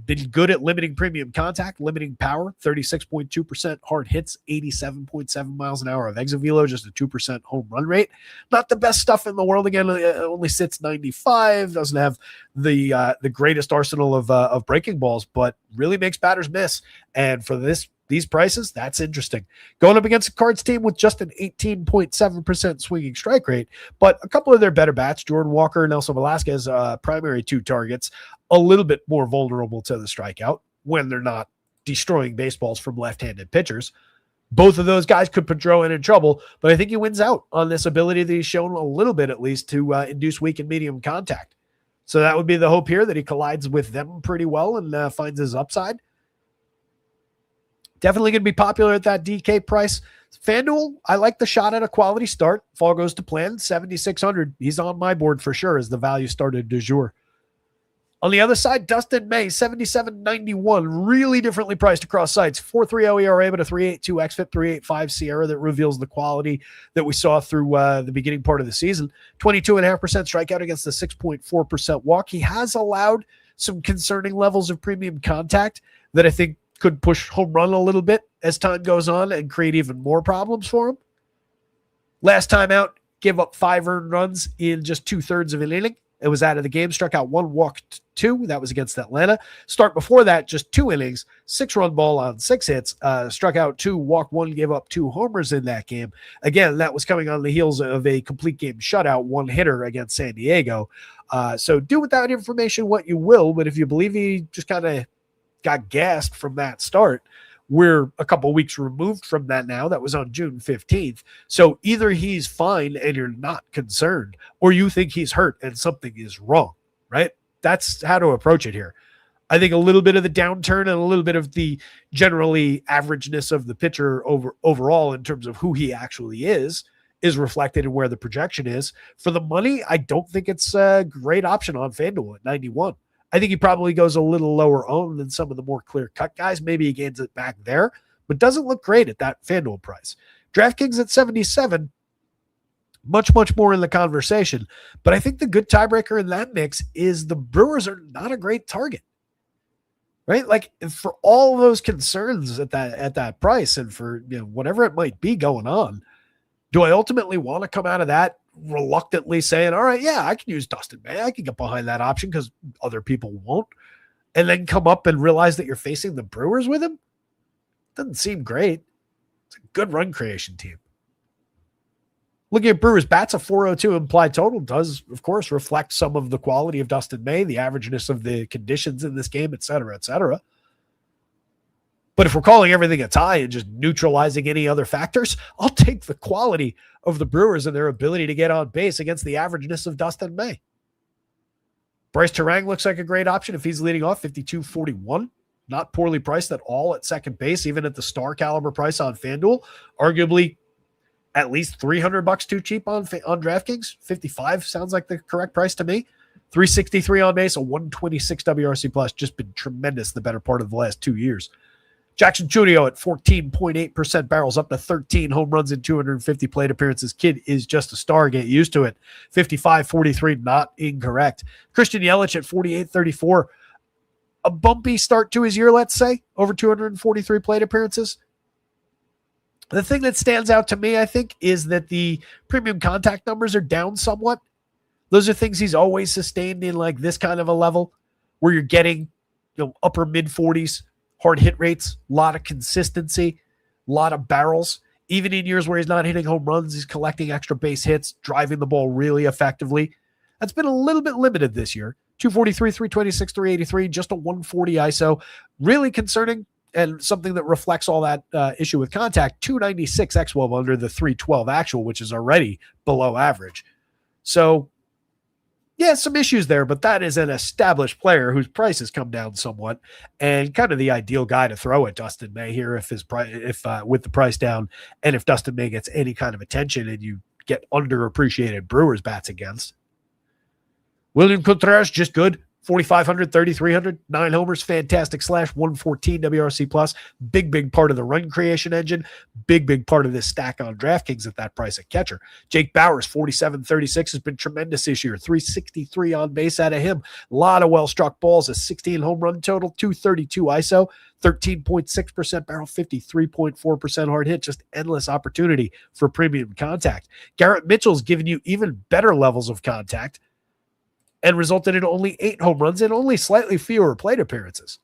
Speaker 1: Been good at limiting premium contact, limiting power, 36.2% hard hits, 87.7 miles an hour of exit velo, just a 2% home run rate. Not the best stuff in the world. Again, only sits 95, doesn't have the greatest arsenal of breaking balls, but really makes batters miss. And for these prices, that's interesting. Going up against a Cards team with just an 18.7% swinging strike rate, but a couple of their better bats, Jordan Walker and Nelson Velasquez, primary 2 targets, a little bit more vulnerable to the strikeout when they're not destroying baseballs from left-handed pitchers. Both of those guys could put Drowan in trouble, but I think he wins out on this ability that he's shown a little bit, at least, to induce weak and medium contact. So that would be the hope here, that he collides with them pretty well and finds his upside. Definitely going to be popular at that DK price. FanDuel, I like the shot at a quality start. If all goes to plan, 7,600. He's on my board for sure as the value started du jour. On the other side, Dustin May, 77.91, really differently priced across sites. 4.30 ERA, but a 3.82 xFIP, 3.85 Sierra that reveals the quality that we saw through the beginning part of the season. 22.5% strikeout against the 6.4% walk. He has allowed some concerning levels of premium contact that I think could push home run a little bit as time goes on and create even more problems for him. Last time out, give up 5 earned runs in just 2/3 of an inning. It was out of the game, struck out 1, walked 2. That was against Atlanta. Start before that, just 2 innings, 6-run ball on 6 hits, struck out 2, walked 1, gave up 2 homers in that game. Again, that was coming on the heels of a complete game shutout, 1 hitter against San Diego. So do with that information what you will, but if you believe he just kind of got gassed from that start, we're a couple weeks removed from that now. That was on June 15th. So either he's fine and you're not concerned, or you think he's hurt and something is wrong, right? That's how to approach it here. I think a little bit of the downturn and a little bit of the generally averageness of the pitcher overall in terms of who he actually is reflected in where the projection is. For the money, I don't think it's a great option on FanDuel at 91. I think he probably goes a little lower owned than some of the more clear-cut guys. Maybe he gains it back there, but doesn't look great at that FanDuel price. DraftKings at 77, much, much more in the conversation. But I think the good tiebreaker in that mix is the Brewers are not a great target, right? Like, for all those concerns at that price and for whatever it might be going on, do I ultimately want to come out of that reluctantly saying, all right, yeah, I can use Dustin May. I can get behind that option because other people won't, and then come up and realize that you're facing the Brewers with him? Doesn't seem great. It's a good run creation team. Looking at Brewers bats, a 402 implied total does, of course, reflect some of the quality of Dustin May, the averageness of the conditions in this game, et cetera, et cetera. But if we're calling everything a tie and just neutralizing any other factors, I'll take the quality of the Brewers and their ability to get on base against the averageness of Dustin May. Bryce Terang looks like a great option if he's leading off, 52.41. Not poorly priced at all at second base, even at the star caliber price on FanDuel. Arguably at least $300 too cheap on DraftKings. 55 sounds like the correct price to me. 363 on base, a 126 WRC plus. Just been tremendous the better part of the last 2 years. Jackson Chourio at 14.8% barrels, up to 13 home runs in 250 plate appearances. Kid is just a star. Get used to it. 55.43, not incorrect. Christian Yelich at 48.34. A bumpy start to his year, let's say, over 243 plate appearances. The thing that stands out to me, I think, is that the premium contact numbers are down somewhat. Those are things he's always sustained in like this kind of a level where you're getting upper mid 40s. Hard hit rates, a lot of consistency, a lot of barrels. Even in years where he's not hitting home runs, he's collecting extra base hits, driving the ball really effectively. That's been a little bit limited this year. 243, 326, 383, just a 140 ISO. Really concerning and something that reflects all that issue with contact. 296 XWOB under the 312 actual, which is already below average. So, yeah, some issues there, but that is an established player whose price has come down somewhat, and kind of the ideal guy to throw at Dustin May here with the price down, and if Dustin May gets any kind of attention and you get underappreciated Brewers bats against. William Contreras, just good. 4,500, 3,300, 9 homers, fantastic slash, 114 WRC plus. Big part of the run creation engine. Big part of this stack on DraftKings at that price at catcher. Jake Bauers, 47-36, has been tremendous this year. 363 on base out of him. A lot of well-struck balls, a 16 home run total, 232 ISO, 13.6% barrel, 53.4% hard hit. Just endless opportunity for premium contact. Garrett Mitchell's given you even better levels of contact and resulted in only 8 home runs and only slightly fewer plate appearances.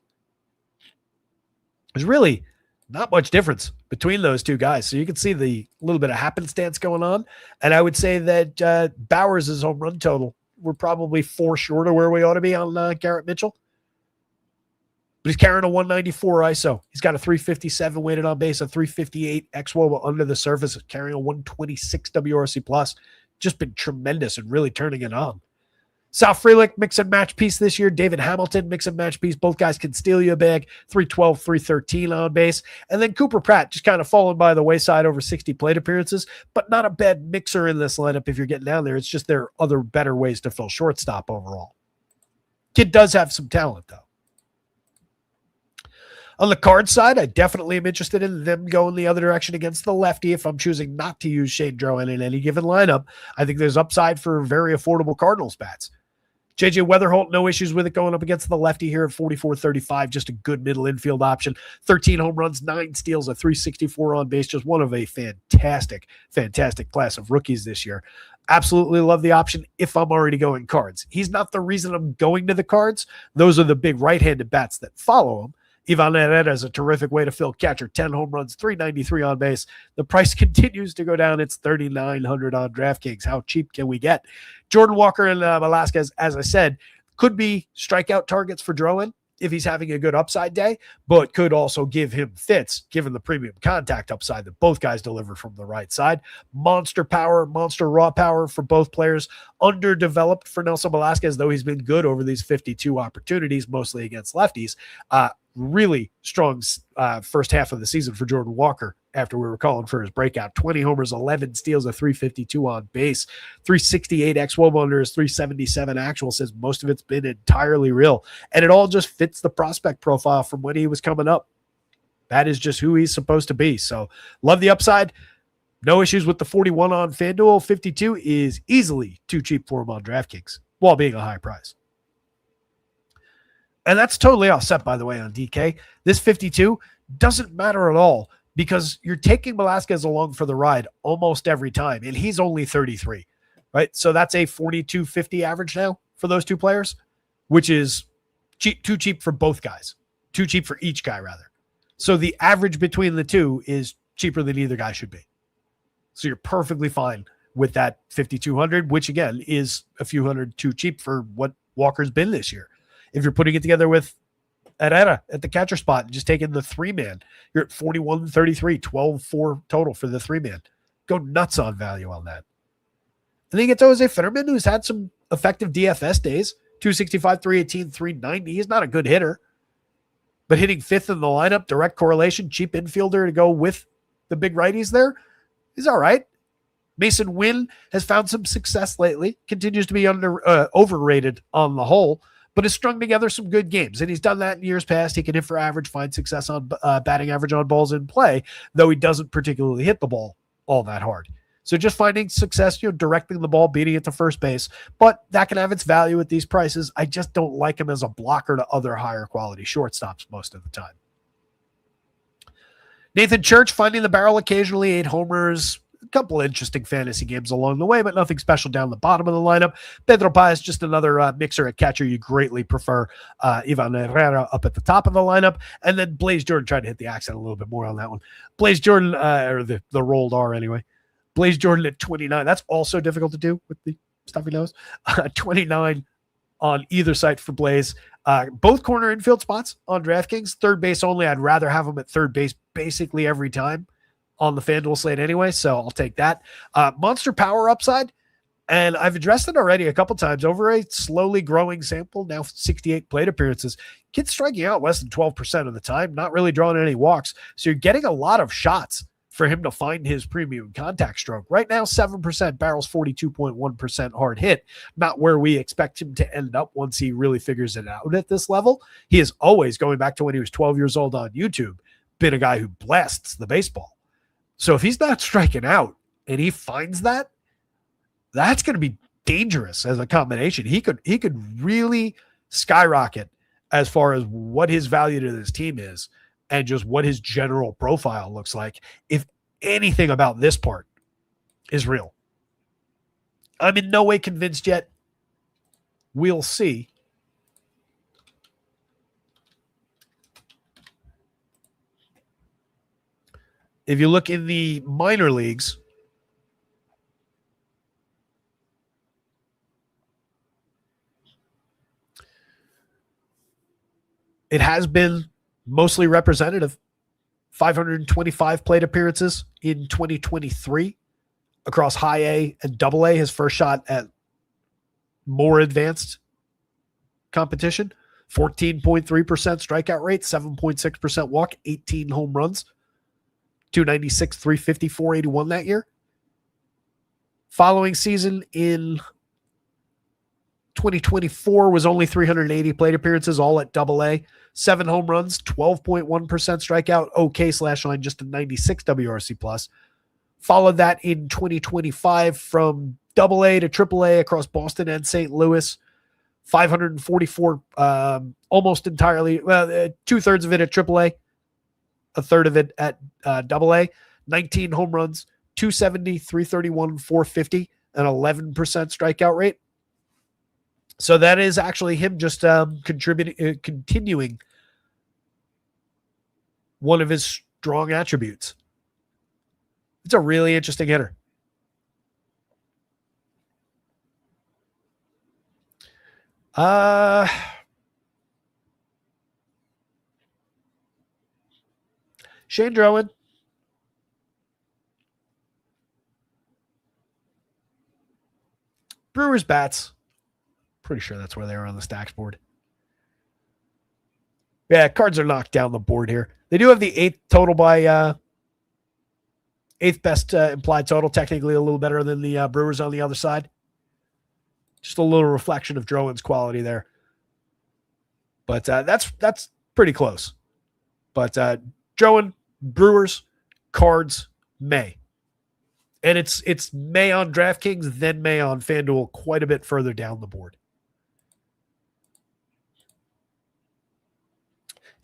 Speaker 1: There's really not much difference between those two guys. So you can see the little bit of happenstance going on. And I would say that Bowers' home run total, we're probably 4 short of where we ought to be on Garrett Mitchell. But he's carrying a 194 ISO. He's got a 357 weighted on base, a 358 XWOBA under the surface, carrying a 126 WRC plus. Just been tremendous and really turning it on. Sal Frelick, mix and match piece this year. David Hamilton, mix and match piece. Both guys can steal you a bag. 312, 313 on base. And then Cooper Pratt just kind of fallen by the wayside over 60 plate appearances, but not a bad mixer in this lineup if you're getting down there. It's just there are other better ways to fill shortstop overall. Kid does have some talent, though. On the card side, I definitely am interested in them going the other direction against the lefty if I'm choosing not to use Shane Drohan in any given lineup. I think there's upside for very affordable Cardinals bats. JJ Weatherholt, no issues with it going up against the lefty here at 44.35. Just a good middle infield option. 13 home runs, 9 steals, a 364 on base. Just one of a fantastic class of rookies this year. Absolutely love the option if I'm already going cards. He's not the reason I'm going to the cards. Those are the big right-handed bats that follow him. Ivan Herrera is a terrific way to fill catcher. 10 home runs, 393 on base. The price continues to go down. It's $3,900 on DraftKings. How cheap can we get? Jordan Walker and Velasquez, as I said, could be strikeout targets for Drowan if he's having a good upside day, but could also give him fits given the premium contact upside that both guys deliver from the right side. Monster power, monster raw power for both players. Underdeveloped for Nelson Velasquez, though he's been good over these 52 opportunities, mostly against lefties. Really strong first half of the season for Jordan Walker after we were calling for his breakout. 20 homers, 11 steals, a 352 on base, 368 xWOB unders, 377 actual. Says most of it's been entirely real. And it all just fits the prospect profile from when he was coming up. That is just who he's supposed to be. So love the upside. No issues with the 41 on FanDuel. 52 is easily too cheap for him on DraftKings while being a high price. And that's totally offset, by the way, on DK. This 52 doesn't matter at all because you're taking Velasquez along for the ride almost every time, and he's only 33, right? So that's a 42.50 average now for those two players, which is cheap, too cheap for both guys. Too cheap for each guy, rather. So the average between the two is cheaper than either guy should be. So you're perfectly fine with that 5,200, which, again, is a few hundred too cheap for what Walker's been this year. If you're putting it together with Herrera at the catcher spot and just taking the 3-man, you're at 41.33, 12.4 total for the 3-man. Go nuts on value on that. And then you get to Jose Fetterman, who's had some effective DFS days, 265, 318, 390. He's not a good hitter, but hitting fifth in the lineup, direct correlation, cheap infielder to go with the big righties there. He's all right. Mason Wynn has found some success lately, continues to be overrated on the whole, but has strung together some good games. And he's done that in years past. He can hit for average, find success on batting average on balls in play, though he doesn't particularly hit the ball all that hard. So just finding success, directing the ball, beating it to first base, but that can have its value at these prices. I just don't like him as a blocker to other higher quality shortstops most of the time. Nathan Church finding the barrel occasionally, 8 homers, a couple of interesting fantasy games along the way, but nothing special down the bottom of the lineup. Pedro Paez, just another mixer at catcher. You greatly prefer Ivan Herrera up at the top of the lineup. And then Blaze Jordan, tried to hit the accent a little bit more on that one. Blaze Jordan, or the rolled R anyway. Blaze Jordan at 29. That's also difficult to do with the stuff he knows. 29 on either side for Blaze. Both corner infield spots on DraftKings. Third base only. I'd rather have him at third base basically every time on the FanDuel slate anyway, so I'll take that. Monster power upside, and I've addressed it already a couple times over a slowly growing sample, now 68 plate appearances. Kid's striking out less than 12% of the time, not really drawing any walks, so you're getting a lot of shots for him to find his premium contact stroke. Right now, 7%, barrels 42.1% hard hit, not where we expect him to end up once he really figures it out at this level. He is always, going back to when he was 12 years old on YouTube, been a guy who blasts the baseball. So if he's not striking out and he finds that, that's going to be dangerous as a combination. He could really skyrocket as far as what his value to this team is and just what his general profile looks like if anything about this part is real. I'm in no way convinced yet. We'll see. If you look in the minor leagues, it has been mostly representative. 525 plate appearances in 2023 across high A and double A, his first shot at more advanced competition. 14.3% strikeout rate, 7.6% walk, 18 home runs. 296, 350, 481 that year. Following season in 2024 was only 380 plate appearances, all at double A. 7 home runs, 12.1% strikeout, OK/line, just a 96 WRC plus. Followed that in 2025 from double A to triple A across Boston and St. Louis. 544, almost entirely, well, 2/3 of it at triple A. A third of it at double A, 19 home runs, 270, 331, 450, an 11% strikeout rate. So that is actually him just continuing one of his strong attributes. It's a really interesting hitter. Shane Drowan. Brewers bats. Pretty sure that's where they are on the stacks board. Yeah, Cards are knocked down the board here. They do have the 8th total by 8th best implied total, technically a little better than the Brewers on the other side. Just a little reflection of Drowan's quality there. But that's pretty close. But Drowan, Brewers, Cards, May. And it's May on DraftKings, then May on FanDuel, quite a bit further down the board.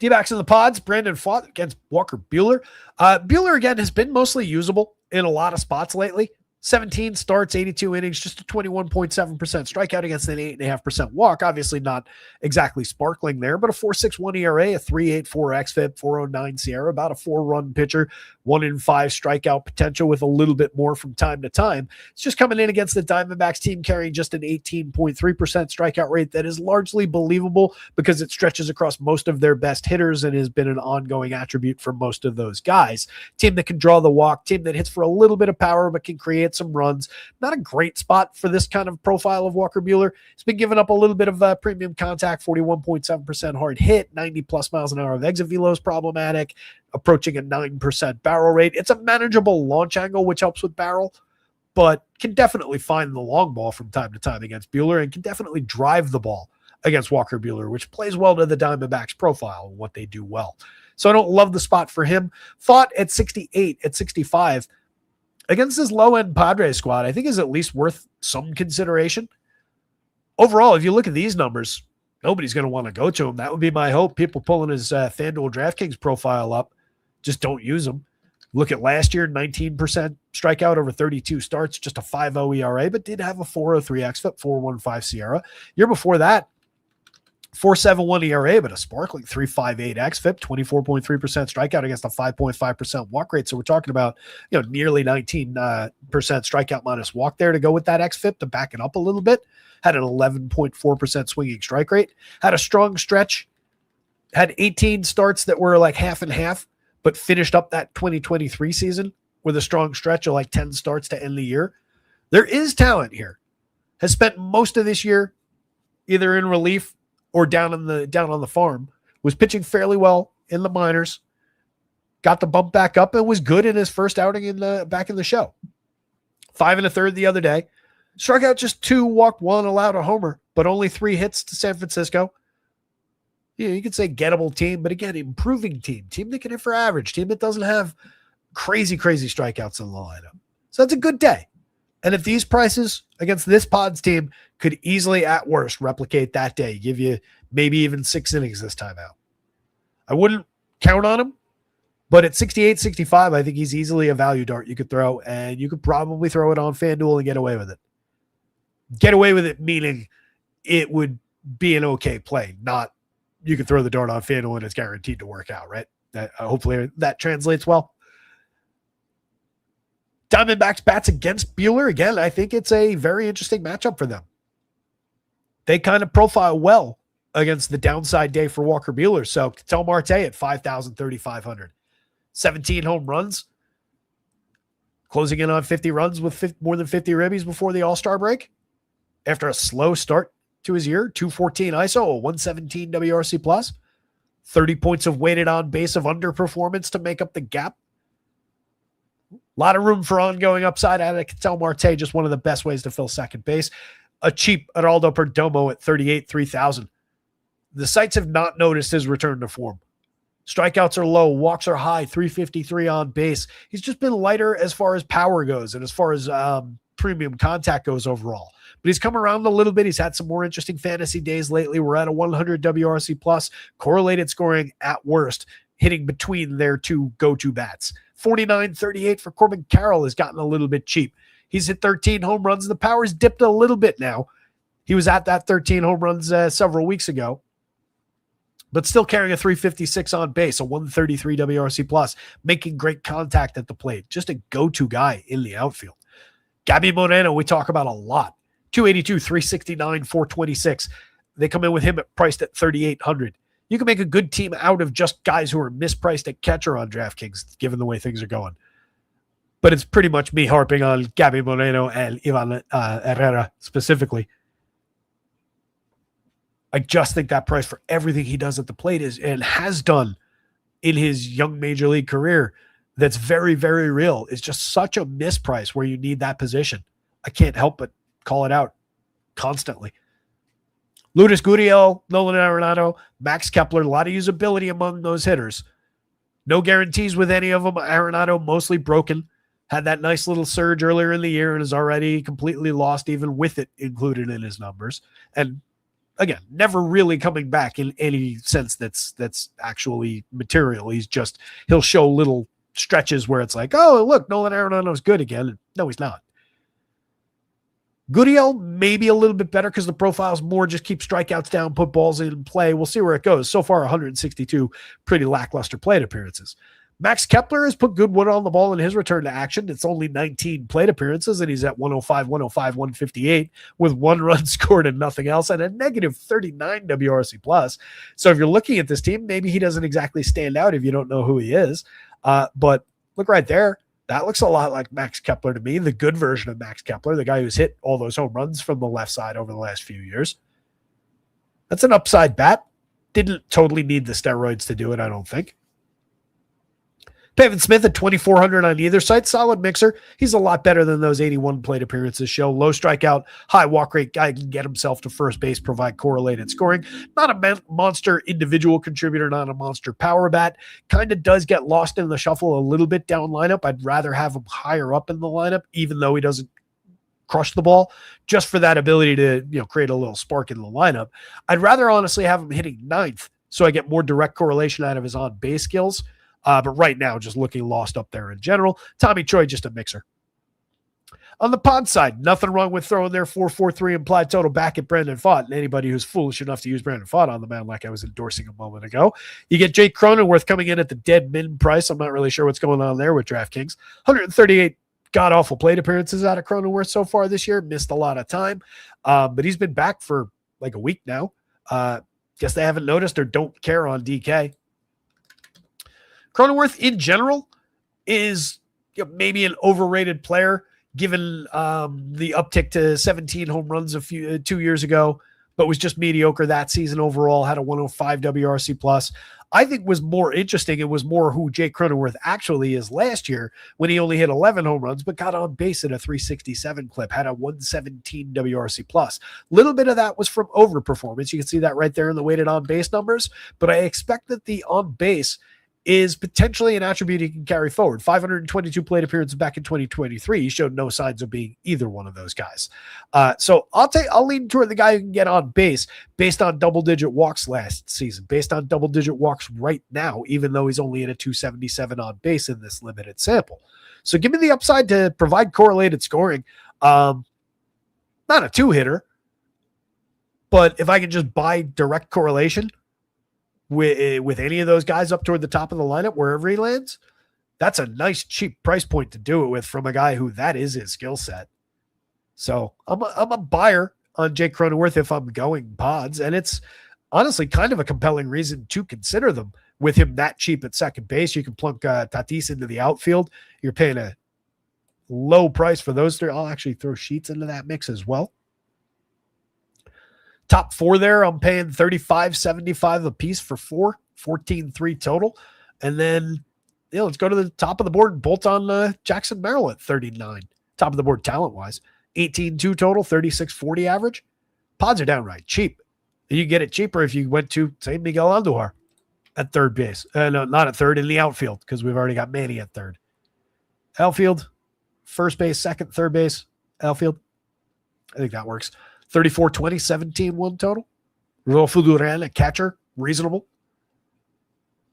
Speaker 1: D-backs in the pods, Brandon fought against Walker Buehler. Buehler, again, has been mostly usable in a lot of spots lately. 17 starts, 82 innings, just a 21.7% strikeout against an 8.5% walk. Obviously not exactly sparkling there, but a 4.61 ERA, a 3.84 xFIP, 4.09 Sierra, about a 4-run pitcher, 1 in 5 strikeout potential with a little bit more from time to time. It's just coming in against the Diamondbacks team carrying just an 18.3% strikeout rate that is largely believable because it stretches across most of their best hitters and has been an ongoing attribute for most of those guys. Team that can draw the walk, team that hits for a little bit of power but can create some runs. Not a great spot for this kind of profile of Walker Buehler. He's been giving up a little bit of premium contact, 41.7% hard hit, 90 plus miles an hour of exit velo is problematic, approaching a 9% barrel rate. It's a manageable launch angle, which helps with barrel, but can definitely find the long ball from time to time against Buehler and can definitely drive the ball against Walker Buehler, which plays well to the Diamondbacks profile and what they do well. So I don't love the spot for him. Fought at 68, at 65. Against this low-end Padres squad, I think is at least worth some consideration. Overall, if you look at these numbers, nobody's going to want to go to him. That would be my hope. People pulling his FanDuel DraftKings profile up just don't use him. Look at last year, 19% strikeout over 32 starts, just a 5.0 ERA, but did have a 4.03 xFIP, 4.15 Sierra. Year before that, 4.71 ERA, but a sparkling 3.58 xFIP, 24.3% strikeout against a 5.5% walk rate. So we're talking about, nearly 19% strikeout minus walk there to go with that xFIP to back it up a little bit. Had an 11.4% swinging strike rate. Had a strong stretch. Had 18 starts that were like half and half, but finished up that 2023 season with a strong stretch of like 10 starts to end the year. There is talent here. Has spent most of this year either in relief or down on the farm, was pitching fairly well in the minors, got the bump back up and was good in his first outing back in the show. 5 1/3 the other day. Struck out just 2, walked 1, allowed a homer, but only 3 hits to San Francisco. You could say gettable team, but again, improving team that can hit for average, team that doesn't have crazy strikeouts in the lineup. So that's a good day. And if these prices against this Pods team could easily, at worst, replicate that day, give you maybe even 6 innings this time out. I wouldn't count on him, but at 68, 65, I think he's easily a value dart you could throw, and you could probably throw it on FanDuel and get away with it. Get away with it meaning it would be an okay play, not you could throw the dart on FanDuel and it's guaranteed to work out, right? Hopefully that translates well. Diamondbacks bats against Buehler. Again, I think it's a very interesting matchup for them. They kind of profile well against the downside day for Walker Buehler. So Ketel Marte at 5,000, 3,500. 17 home runs. Closing in on 50 runs with more than 50 ribbies before the All-Star break. After a slow start to his year, 214 ISO, a 117 WRC plus. 30 points of weighted on base of underperformance to make up the gap. A lot of room for ongoing upside out of Ketel Marte, just one of the best ways to fill second base. A cheap Geraldo Perdomo at 38, 3,000. The sites have not noticed his return to form. Strikeouts are low, walks are high, 353 on base. He's just been lighter as far as power goes and as far as premium contact goes overall. But he's come around a little bit. He's had some more interesting fantasy days lately. We're at a 100 WRC plus, correlated scoring at worst, hitting between their two go-to bats. 49-38 for Corbin Carroll has gotten a little bit cheap. He's hit 13 home runs. The power's dipped a little bit now. He was at that 13 home runs several weeks ago, but still carrying a 356 on base, a 133 WRC plus, making great contact at the plate. Just a go-to guy in the outfield. Gabby Moreno, we talk about a lot. 282, 369, 426. They come in with him priced at 3,800. You can make a good team out of just guys who are mispriced at catcher on DraftKings, given the way things are going. But it's pretty much me harping on Gabby Moreno and Ivan Herrera specifically. I just think that price for everything he does at the plate is and has done in his young major league career that's very, very real. It's just such a misprice where you need that position. I can't help but call it out constantly. Lourdes Gurriel, Nolan Arenado, Max Kepler, a lot of usability among those hitters. No guarantees with any of them. Arenado mostly broken. Had that nice little surge earlier in the year and is already completely lost even with it included in his numbers. And again, never really coming back in any sense that's actually material. He'll show little stretches where it's like, oh, look, Nolan Arenado's good again. No, he's not. Gurriel maybe a little bit better because the profile's more just keep strikeouts down, put balls in play. We'll see where it goes. So far, 162 pretty lackluster plate appearances. Max Kepler has put good wood on the ball in his return to action. It's only 19 plate appearances, and he's at 105, 158 with 1 run scored and nothing else, and a negative 39 WRC plus. So if you're looking at this team, maybe he doesn't exactly stand out if you don't know who he is. But look right there. That looks a lot like Max Kepler to me, the good version of Max Kepler, the guy who's hit all those home runs from the left side over the last few years. That's an upside bat. Didn't totally need the steroids to do it, I don't think. Pavin Smith at 2,400 on either side. Solid mixer. He's a lot better than those 81 plate appearances show. Low strikeout, high walk rate guy, can get himself to first base, provide correlated scoring. Not a monster individual contributor, not a monster power bat. Kind of does get lost in the shuffle a little bit down lineup. I'd rather have him higher up in the lineup, even though he doesn't crush the ball, just for that ability to create a little spark in the lineup. I'd rather honestly have him hitting 9th so I get more direct correlation out of his on-base skills. But right now, just looking lost up there in general. Tommy Troy, just a mixer. On the pod side, nothing wrong with throwing their 4.43 implied total back at Brandon Pfaadt. And anybody who's foolish enough to use Brandon Pfaadt on the mound like I was endorsing a moment ago. You get Jake Cronenworth coming in at the dead min price. I'm not really sure what's going on there with DraftKings. 138 god-awful plate appearances out of Cronenworth so far this year. Missed a lot of time. But he's been back for like a week now. Guess they haven't noticed or don't care on DK. Cronenworth in general is maybe an overrated player given the uptick to 17 home runs 2 years ago, but was just mediocre that season overall, had a 105 WRC plus. I think was more interesting. It was more who Jake Cronenworth actually is last year when he only hit 11 home runs, but got on base at a 367 clip, had a 117 WRC plus. Little bit of that was from overperformance. You can see that right there in the weighted on base numbers, but I expect that the on base is potentially an attribute he can carry forward. 522 plate appearances back in 2023. He showed no signs of being either one of those guys. So I'll lean toward the guy who can get on base based on double-digit walks last season, based on double-digit walks right now, even though he's only at a 277 on base in this limited sample. So give me the upside to provide correlated scoring. Not a two-hitter, but if I can just buy direct correlation with any of those guys up toward the top of the lineup, wherever he lands, that's a nice cheap price point to do it with from a guy who that is his skill set. So I'm a buyer on Jake Cronenworth if I'm going pods, and it's honestly kind of a compelling reason to consider them with him that cheap at second base. You can plunk Tatis into the outfield. You're paying a low price for those three. I'll actually throw Sheets into that mix as well. Top 4 there, I'm paying $35.75 a piece for 4, 14.3 total. And then, let's go to the top of the board and bolt on Jackson Merrill at 39. Top of the board talent-wise. 18.2 total, 36.40 average. Pods are downright cheap. And you get it cheaper if you went to, say, Miguel Andujar at third base. No, not at third, in the outfield, because we've already got Manny at third. Outfield, first base, second, third base, outfield. I think that works. 34-20, 17-1 total. Rodolfo Duran at catcher, reasonable.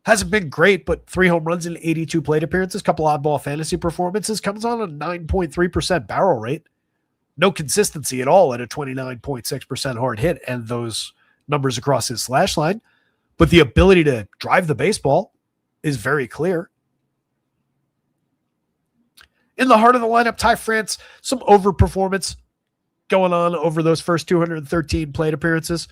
Speaker 1: Hasn't been great, but 3 home runs in 82 plate appearances, couple oddball fantasy performances, comes on a 9.3% barrel rate. No consistency at all at a 29.6% hard hit, and those numbers across his slash line. But the ability to drive the baseball is very clear. In the heart of the lineup, Ty France, some overperformance going on over those first 213 plate appearances.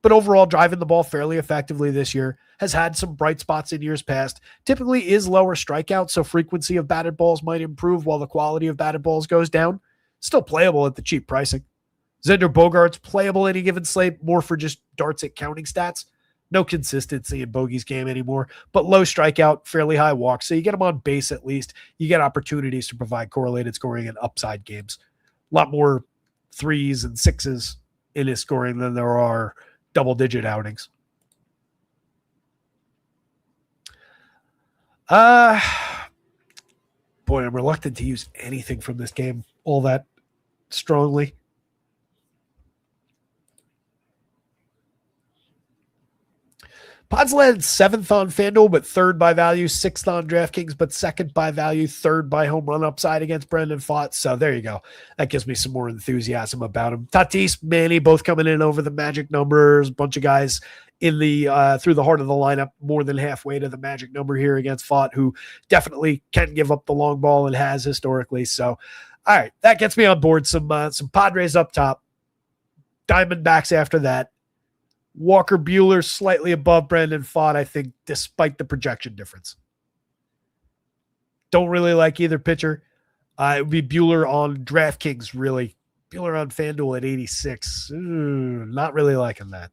Speaker 1: But overall, driving the ball fairly effectively this year. Has had some bright spots in years past. Typically is lower strikeout, so frequency of batted balls might improve while the quality of batted balls goes down. Still playable at the cheap pricing. Xander Bogaerts, playable any given slate, more for just darts at counting stats. No consistency in Bogey's game anymore, but low strikeout, fairly high walk. So you get him on base at least. You get opportunities to provide correlated scoring in upside games. A lot more 3s and 6s in his scoring than there are double-digit outings. Boy, I'm reluctant to use anything from this game all that strongly. Pods led 7th on FanDuel, but 3rd by value, 6th on DraftKings, but 2nd by value, 3rd by home run upside against Brendan Pfaadt. So there you go. That gives me some more enthusiasm about him. Tatis, Manny, both coming in over the magic numbers. Bunch of guys in the through the heart of the lineup, more than halfway to the magic number here against Pfaadt, who definitely can give up the long ball and has historically. So, all right, that gets me on board. Some Padres up top, Diamondbacks after that. Walker Buehler slightly above Brendan Pfaadt, I think, despite the projection difference. Don't really like either pitcher. It would be Buehler on DraftKings, really. Buehler on FanDuel at 86. Not really liking that.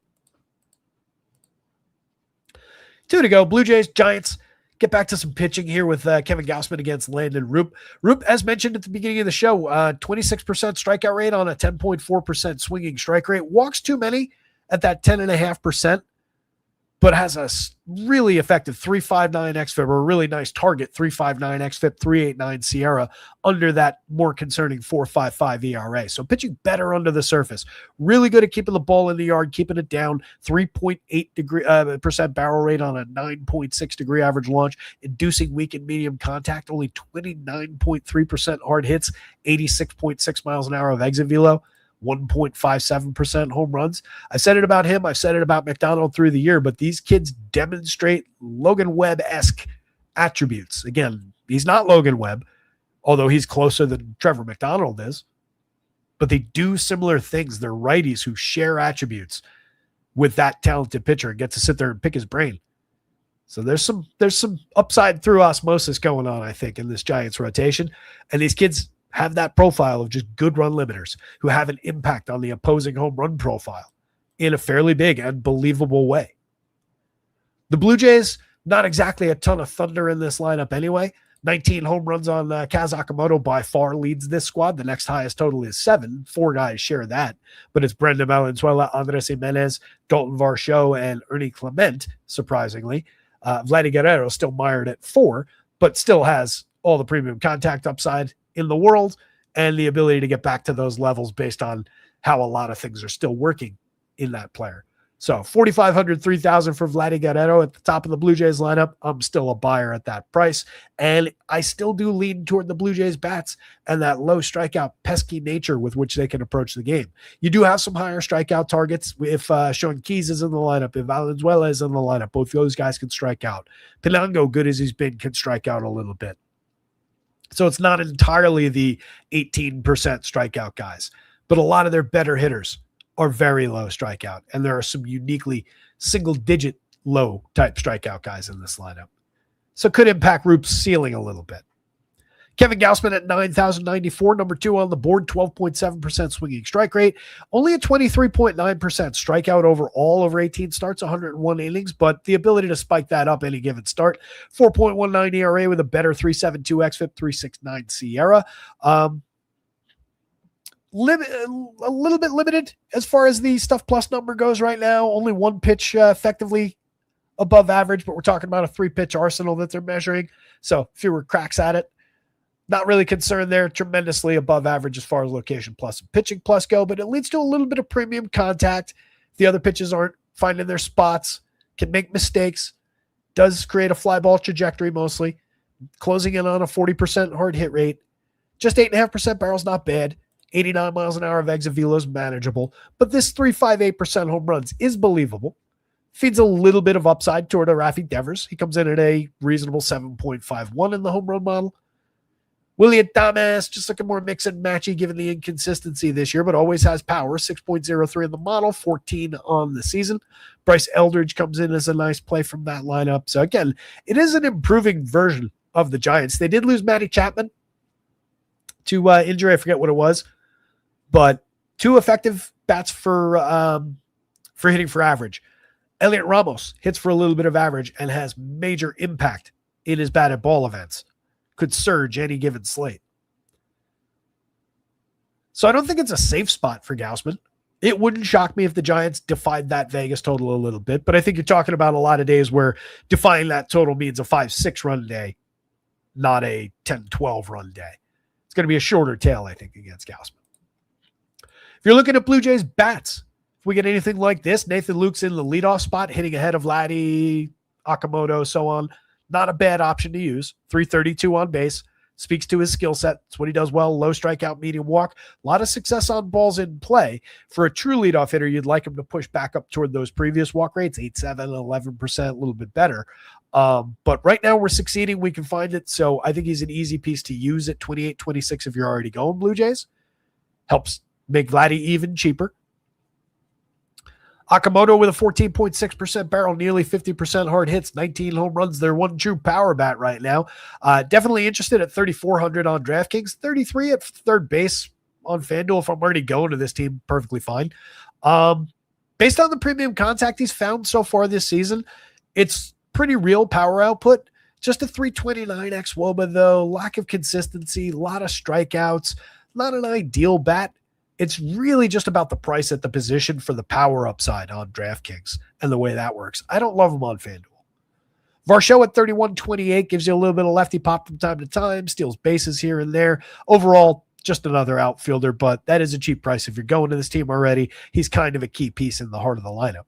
Speaker 1: 2 to go. Blue Jays, Giants. Get back to some pitching here with Kevin Gausman against Landon Roop. Roop, as mentioned at the beginning of the show, 26% strikeout rate on a 10.4% swinging strike rate. Walks too many at that 10.5%, but has a really effective 3.59 xFIP, or a really nice target 3.59 xFIP, 3.89 Sierra, under that more concerning 4.55 ERA. So pitching better under the surface. Really good at keeping the ball in the yard, keeping it down. 3.8% barrel rate on a 9.6 degree average launch, inducing weak and medium contact. Only 29.3% hard hits, 86.6 miles an hour of exit velo. 1.57% home runs. I said it about him. I've said it about McDonald through the year, but these kids demonstrate Logan Webb-esque attributes. Again, he's not Logan Webb, although he's closer than Trevor McDonald is, but they do similar things. They're righties who share attributes with that talented pitcher and get to sit there and pick his brain. So there's some upside through osmosis going on, I think, in this Giants rotation. And these kids have that profile of just good run limiters who have an impact on the opposing home run profile in a fairly big and believable way. The Blue Jays, not exactly a ton of thunder in this lineup anyway. 19 home runs on Kaz Akamoto by far leads this squad. The next highest total is 7. 4 guys share that, but it's Brendan Valenzuela, Andres Jimenez, Dalton Varsho, and Ernie Clement, surprisingly. Vladdy Guerrero still mired at 4, but still has all the premium contact upside in the world and the ability to get back to those levels based on how a lot of things are still working in that player. So 4,500, 3,000 for Vladdy Guerrero at the top of the Blue Jays lineup. I'm still a buyer at that price. And I still do lean toward the Blue Jays bats and that low strikeout pesky nature with which they can approach the game. You do have some higher strikeout targets. If Sean Keys is in the lineup, if Valenzuela is in the lineup, both those guys can strike out. Pinango, good as he's been, can strike out a little bit. So it's not entirely the 18% strikeout guys, but a lot of their better hitters are very low strikeout. And there are some uniquely single-digit low type strikeout guys in this lineup. So it could impact Roop's ceiling a little bit. Kevin Gausman at 9,094, number 2 on the board, 12.7% swinging strike rate, only a 23.9% strikeout overall over 18 starts, 101 innings, but the ability to spike that up any given start. 4.19 ERA with a better 3.72 xFIP, 3.69 Sierra. A little bit limited as far as the stuff plus number goes right now. Only 1 pitch effectively above average, but we're talking about a 3-pitch arsenal that they're measuring, so fewer cracks at it. Not really concerned there. Tremendously above average as far as location plus and pitching plus go, but it leads to a little bit of premium contact. The other pitches aren't finding their spots, can make mistakes. Does create a fly ball trajectory mostly. Closing in on a 40% hard hit rate. Just 8.5% barrels, not bad. 89 miles an hour of exit velo is manageable. But this 3.58% home runs is believable. Feeds a little bit of upside toward a Rafi Devers. He comes in at a reasonable 7.51 in the home run model. William Thomas, just looking more mix and matchy given the inconsistency this year, but always has power. 6.03 in the model, 14 on the season. Bryce Eldridge comes in as a nice play from that lineup. So again, it is an improving version of the Giants. They did lose Matty Chapman to injury. I forget what it was, but 2 effective bats for hitting for average. Elliot Ramos hits for a little bit of average and has major impact in his batted ball events. Could surge any given slate. So I don't think it's a safe spot for Gausman. It wouldn't shock me if the Giants defied that Vegas total a little bit, but I think you're talking about a lot of days where defying that total means a 5-6 run day, not a 10-12 run day. It's going to be a shorter tail, I think, against Gausman. If you're looking at Blue Jays bats, if we get anything like this, Nathan Luke's in the leadoff spot, hitting ahead of Laddie, Akamoto, so on. Not a bad option to use. 332 on base. Speaks to his skill set. It's what he does well. Low strikeout, medium walk. A lot of success on balls in play. For a true leadoff hitter, you'd like him to push back up toward those previous walk rates, 8-7, 11%, a little bit better. But right now we're succeeding. We can find it. So I think he's an easy piece to use at 28-26 if you're already going Blue Jays. Helps make Vladdy even cheaper. Akamoto with a 14.6% barrel, nearly 50% hard hits, 19 home runs. They're one true power bat right now. Definitely interested at 3,400 on DraftKings, 33 at third base on FanDuel. If I'm already going to this team, perfectly fine. Based on the premium contact he's found so far this season, it's pretty real power output. Just a 329 xWOBA though, lack of consistency, a lot of strikeouts, not an ideal bat. It's really just about the price at the position for the power upside on DraftKings and the way that works. I don't love him on FanDuel. Varsho at 31.28 gives you a little bit of lefty pop from time to time, steals bases here and there. Overall, just another outfielder, but that is a cheap price. If you're going to this team already, he's kind of a key piece in the heart of the lineup.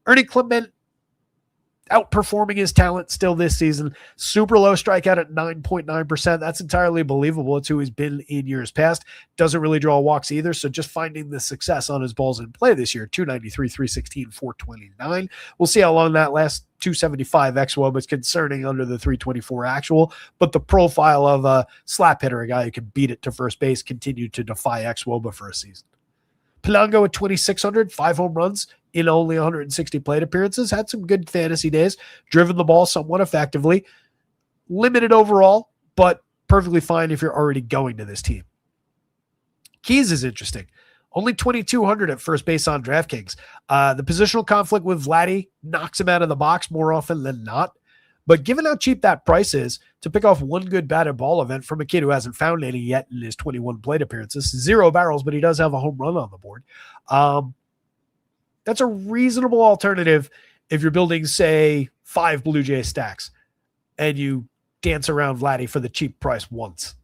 Speaker 1: Ernie Clement, outperforming his talent still this season. Super low strikeout at 9.9%. That's entirely believable. It's who he's been in years past. Doesn't really draw walks either. So just finding the success on his balls in play this year, 293, 316, 429. We'll see how long that lasts. 275 xWOBA is concerning under the 324 actual, but the profile of a slap hitter, a guy who can beat it to first base, continued to defy xWOBA for a season. Polanco at 2,600, 5 home runs in only 160 plate appearances. Had some good fantasy days. Driven the ball somewhat effectively. Limited overall, but perfectly fine if you're already going to this team. Keys is interesting. Only 2,200 at first base on DraftKings. The positional conflict with Vladdy knocks him out of the box more often than not. But given how cheap that price is, to pick off one good batted ball event from a kid who hasn't found any yet in his 21 plate appearances, 0 barrels, but he does have a home run on the board. That's a reasonable alternative if you're building, say, 5 Blue Jay stacks and you dance around Vladdy for the cheap price once.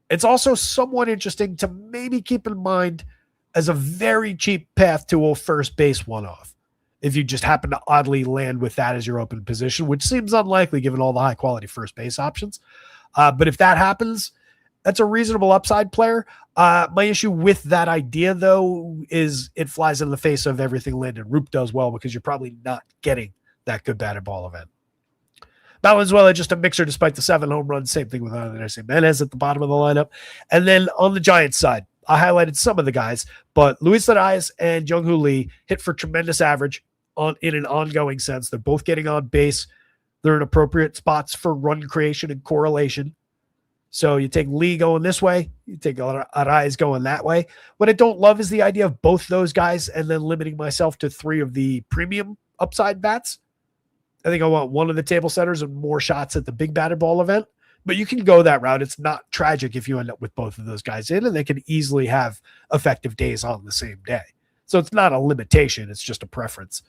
Speaker 1: It's also somewhat interesting to maybe keep in mind as a very cheap path to a first base one-off. If you just happen to oddly land with that as your open position, which seems unlikely given all the high-quality first base options. But if that happens, that's a reasonable upside player. My issue with that idea, though, is it flies in the face of everything Landon Roop does well because you're probably not getting that good batted ball event. Valenzuela, just a mixer despite the 7 home runs. Same thing with Andres Jimenez at the bottom of the lineup. And then on the Giants side, I highlighted some of the guys, but Luis Arias and Jung-Hoo Lee hit for tremendous average in an ongoing sense. They're both getting on base. They're in appropriate spots for run creation and correlation. So you take Lee going this way, you take Arias going that way. What I don't love is the idea of both those guys and then limiting myself to 3 of the premium upside bats. I think I want one of the table setters and more shots at the big batted ball event. But you can go that route. It's not tragic if you end up with both of those guys in, and they can easily have effective days on the same day. So it's not a limitation. It's just a preference.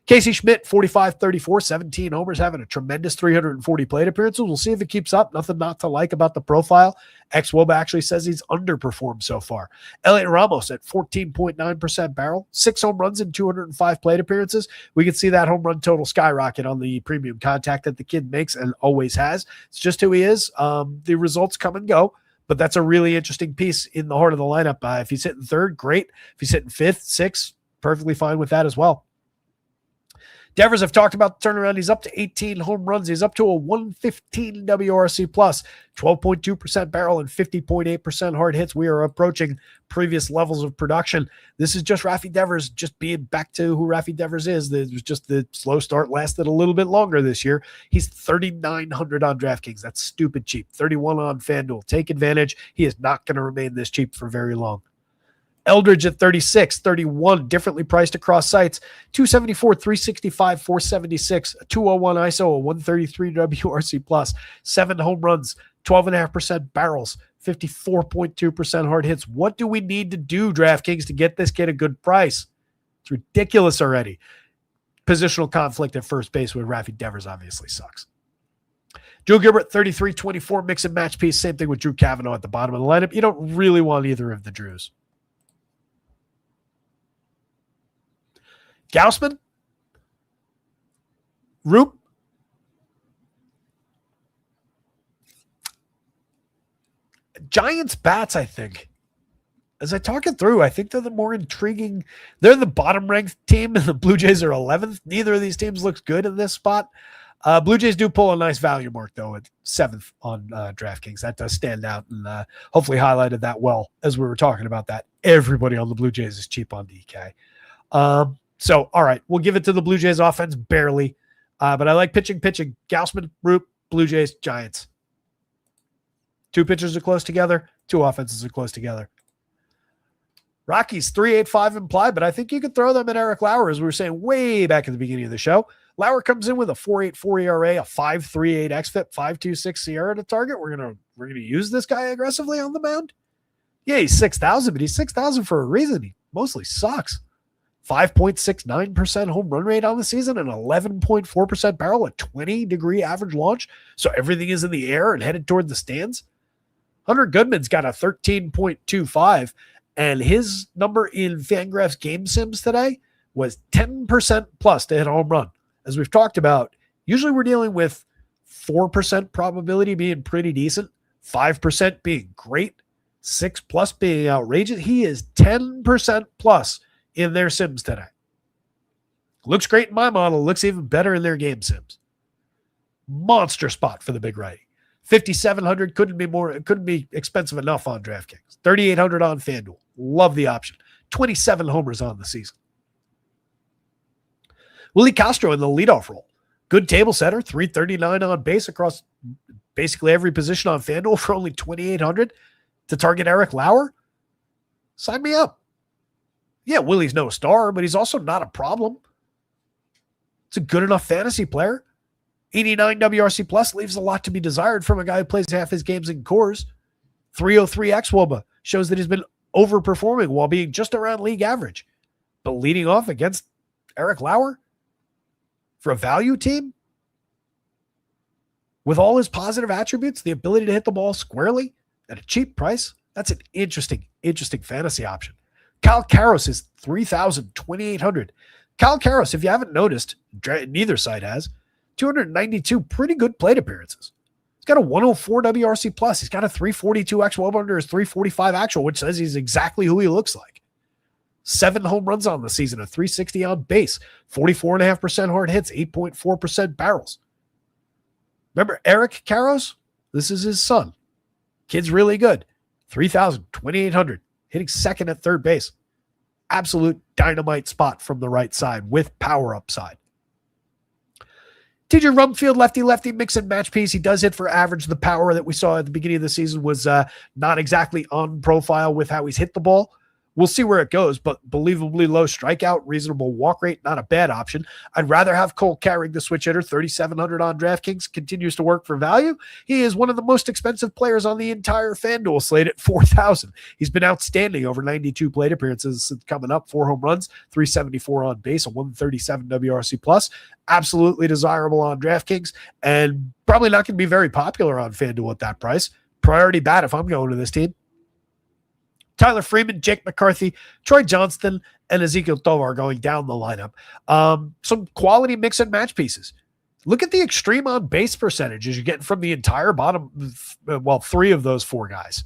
Speaker 1: Casey Schmidt, 45-34, 17 homers, having a tremendous 340 plate appearances. We'll see if it keeps up. Nothing not to like about the profile. X-Woba actually says he's underperformed so far. Elliot Ramos at 14.9% barrel, 6 home runs in 205 plate appearances. We can see that home run total skyrocket on the premium contact that the kid makes and always has. It's just who he is. The results come and go, but that's a really interesting piece in the heart of the lineup. If he's hitting third, great. If he's hitting fifth, sixth, perfectly fine with that as well. Devers, I've talked about the turnaround. He's up to 18 home runs. He's up to a 115 WRC plus, 12.2% barrel and 50.8% hard hits. We are approaching previous levels of production. This is just Rafi Devers just being back to who Rafi Devers is. It was just the slow start lasted a little bit longer this year. He's 3,900 on DraftKings. That's stupid cheap. 31 on FanDuel. Take advantage. He is not going to remain this cheap for very long. Eldridge at 36, 31, differently priced across sites. 274, 365, 476, a 201 ISO, a 133 WRC plus, 7 home runs, 12.5% barrels, 54.2% hard hits. What do we need to do, DraftKings, to get this kid a good price? It's ridiculous already. Positional conflict at first base with Rafi Devers obviously sucks. Drew Gilbert, 33-24, mix and match piece. Same thing with Drew Cavanaugh at the bottom of the lineup. You don't really want either of the Drews. Gaussman, Roop, Giants bats, I think. As I talk it through, I think they're the more intriguing. They're the bottom-ranked team, and the Blue Jays are 11th. Neither of these teams looks good in this spot. Blue Jays do pull a nice value mark, though, at 7th on DraftKings. That does stand out, and hopefully highlighted that well as we were talking about that. Everybody on the Blue Jays is cheap on DK. So, all right, we'll give it to the Blue Jays offense, barely. But I like pitching. Gaussman, Roop, Blue Jays, Giants. 2 pitchers are close together. 2 offenses are close together. Rockies, 3.85 implied, but I think you could throw them at Eric Lauer, as we were saying way back at the beginning of the show. Lauer comes in with a 4.84 ERA, a 5.38 xFIP, 5.26 SIERA to target. We're gonna use this guy aggressively on the mound. Yeah, he's 6,000, but he's 6,000 for a reason. He mostly sucks. 5.69% home run rate on the season, and 11.4% barrel, a 20-degree average launch. So everything is in the air and headed toward the stands. Hunter Goodman's got a 13.25, and his number in Fangraphs Game Sims today was 10% plus to hit a home run. As we've talked about, usually we're dealing with 4% probability being pretty decent, 5% being great, 6 plus being outrageous. He is 10% plus in their sims today. Looks great in my model. Looks even better in their game sims. Monster spot for the big righty. 5,700 couldn't be expensive enough on DraftKings. 3,800 on FanDuel. Love the option. 27 homers on the season. Willie Castro in the leadoff role. Good table setter. 339 on base across basically every position on FanDuel for only 2,800 to target Eric Lauer. Sign me up. Yeah, Willie's no star, but he's also not a problem. It's a good enough fantasy player. 89 WRC plus leaves a lot to be desired from a guy who plays half his games in cores. 303 X-Woba shows that he's been overperforming while being just around league average. But leading off against Eric Lauer for a value team with all his positive attributes, the ability to hit the ball squarely at a cheap price, that's an interesting fantasy option. Kyle Karros is 3,000, 2,800. Kyle Karros, if you haven't noticed, neither side has, 292 pretty good plate appearances. He's got a 104 WRC plus. He's got a 342 X-Woba under his 345 actual, which says he's exactly who he looks like. 7 home runs on the season, a 360 on base, 44.5% hard hits, 8.4% barrels. Remember Eric Karros? This is his son. Kid's really good. 3,000, 2,800. Hitting second at third base. Absolute dynamite spot from the right side with power upside. TJ Rumfield, lefty mix and match piece. He does hit for average. The power that we saw at the beginning of the season was not exactly on profile with how he's hit the ball. We'll see where it goes, but believably low strikeout, reasonable walk rate, not a bad option. I'd rather have Cole carrying the switch hitter, 3,700 on DraftKings, continues to work for value. He is one of the most expensive players on the entire FanDuel slate at 4,000. He's been outstanding over 92 plate appearances coming up, 4 home runs, 374 on base, a 137 WRC plus. Absolutely desirable on DraftKings, and probably not going to be very popular on FanDuel at that price. Priority bat if I'm going to this team. Tyler Freeman, Jake McCarthy, Troy Johnston, and Ezekiel Tovar going down the lineup. Some quality mix and match pieces. Look at the extreme on base percentages you're getting from the entire bottom, 3 of those 4 guys.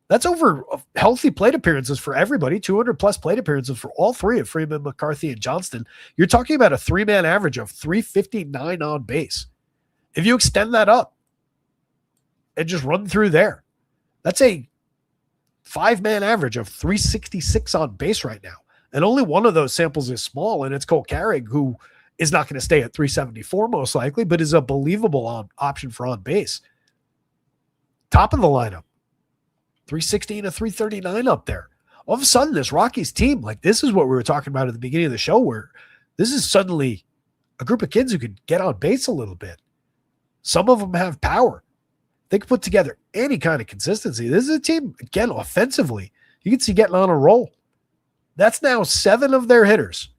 Speaker 1: That's over healthy plate appearances for everybody, 200 plus plate appearances for all 3 of Freeman, McCarthy, and Johnston. You're talking about a 3-man average of 359 on base. If you extend that up and just run through there, that's a 5-man average of 366 on base right now. And only one of those samples is small, and it's Cole Carrig, who is not going to stay at 374 most likely, but is a believable option for on base. Top of the lineup, 316 to 339 up there. All of a sudden, this Rockies team, like this is what we were talking about at the beginning of the show, where this is suddenly a group of kids who could get on base a little bit. Some of them have power. They can put together any kind of consistency. This is a team, again, offensively, you can see getting on a roll. That's now 7 of their hitters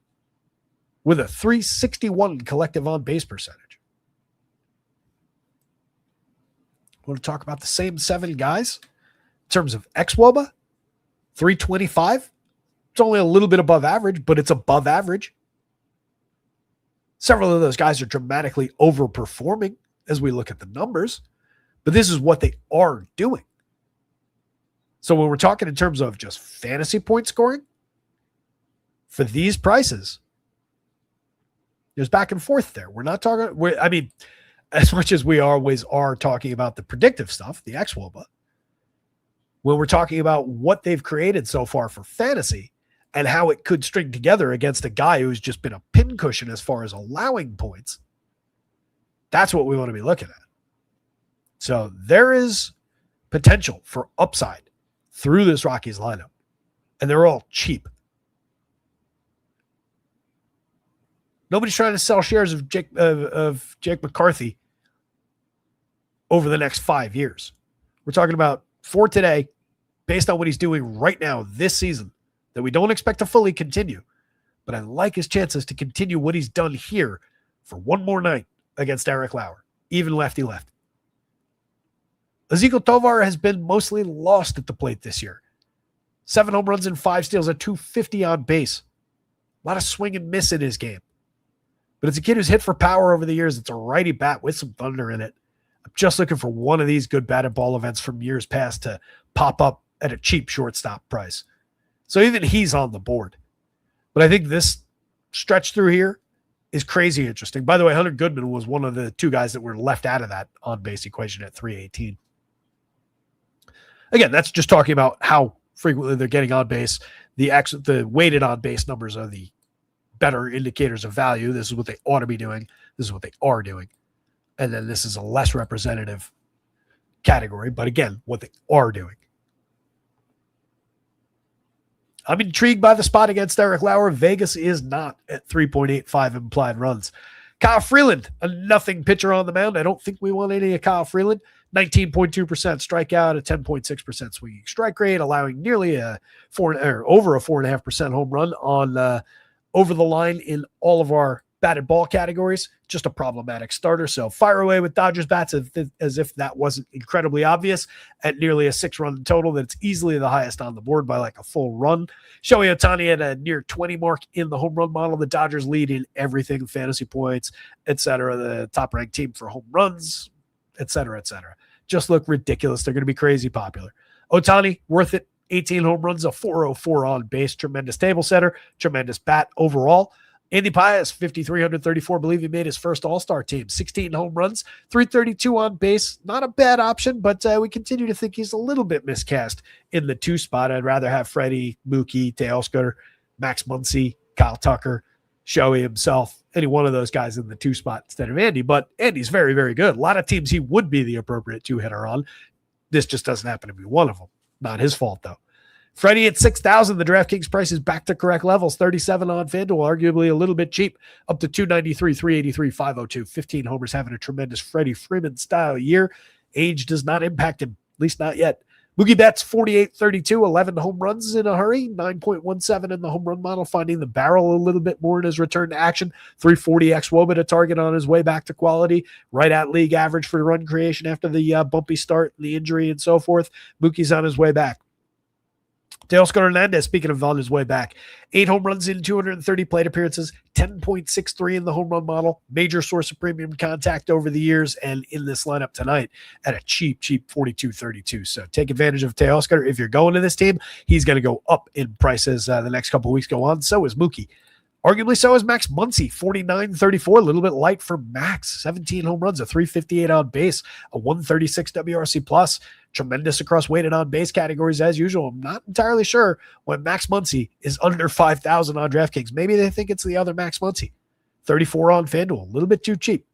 Speaker 1: with a 361 collective on-base percentage. Want to talk about the same 7 guys? In terms of xWOBA, 325. It's only a little bit above average, but it's above average. Several of those guys are dramatically overperforming as we look at the numbers. But this is what they are doing. So when we're talking in terms of just fantasy point scoring, for these prices, there's back and forth there. We're not talking, as much as we always are talking about the predictive stuff, the xWOBA, when we're talking about what they've created so far for fantasy and how it could string together against a guy who's just been a pincushion as far as allowing points, that's what we want to be looking at. So there is potential for upside through this Rockies lineup, and they're all cheap. Nobody's trying to sell shares of Jake McCarthy over the next 5 years. We're talking about for today, based on what he's doing right now this season, that we don't expect to fully continue, but I like his chances to continue what he's done here for one more night against Eric Lauer, even lefty-lefty. Ezekiel Tovar has been mostly lost at the plate this year. 7 home runs and 5 steals at 250 on base. A lot of swing and miss in his game. But it's a kid who's hit for power over the years. It's a righty bat with some thunder in it. I'm just looking for one of these good batted ball events from years past to pop up at a cheap shortstop price. So even he's on the board. But I think this stretch through here is crazy interesting. By the way, Hunter Goodman was one of the 2 guys that were left out of that on-base equation at 318. Again, that's just talking about how frequently they're getting on base. The weighted on base numbers are the better indicators of value. This is what they ought to be doing. This is what they are doing. And then this is a less representative category, but again, what they are doing. I'm intrigued by the spot against Eric Lauer. Vegas is not at 3.85 implied runs. Kyle Freeland, a nothing pitcher on the mound. I don't think we want any of Kyle Freeland. 19.2% strikeout, a 10.6% swinging strike rate, allowing nearly over a 4.5% home run on over the line in all of our batted ball categories. Just a problematic starter. So fire away with Dodgers bats as if that wasn't incredibly obvious at nearly a 6-run total. That's easily the highest on the board by like a full run. Shohei Ohtani at a near 20 mark in the home run model. The Dodgers lead in everything, fantasy points, etc. The top ranked team for home runs, etc., etc. Just look ridiculous. They're going to be crazy popular. Ohtani, worth it. 18 home runs, a 404 on base, tremendous table setter, tremendous bat overall. Andy Pias, 5,334, believe he made his first All-Star team. 16 home runs, 332 on base. Not a bad option, but we continue to think he's a little bit miscast in the 2 spot. I'd rather have Freddie, Mookie, Teoscar, Max Muncy, Kyle Tucker, Shohei himself, any one of those guys in the 2 spot instead of Andy. But Andy's very, very good. A lot of teams he would be the appropriate 2-hitter on. This just doesn't happen to be one of them. Not his fault, though. Freddie at 6,000. The DraftKings price is back to correct levels. 37 on FanDuel, arguably a little bit cheap, up to 293, 383, 502. 15 homers, having a tremendous Freddie Freeman style year. Age does not impact him, at least not yet. Mookie Betts, 48-32, 11 home runs in a hurry, 9.17 in the home run model, finding the barrel a little bit more in his return to action. 340 xWOBA, a target on his way back to quality, right at league average for run creation after the bumpy start, the injury, and so forth. Mookie's on his way back. Teoscar Hernandez, speaking of on his way back, 8 home runs in 230 plate appearances, 10.63 in the home run model, major source of premium contact over the years, and in this lineup tonight at a cheap 42.32. So take advantage of Teoscar. If you're going to this team, he's going to go up in prices the next couple of weeks go on. So is Mookie. Arguably so is Max Muncy, 49-34, a little bit light for Max. 17 home runs, a 358 on base, a 136 WRC plus. Tremendous across weighted on base categories as usual. I'm not entirely sure when Max Muncy is under 5,000 on DraftKings. Maybe they think it's the other Max Muncy. 34 on FanDuel, a little bit too cheap.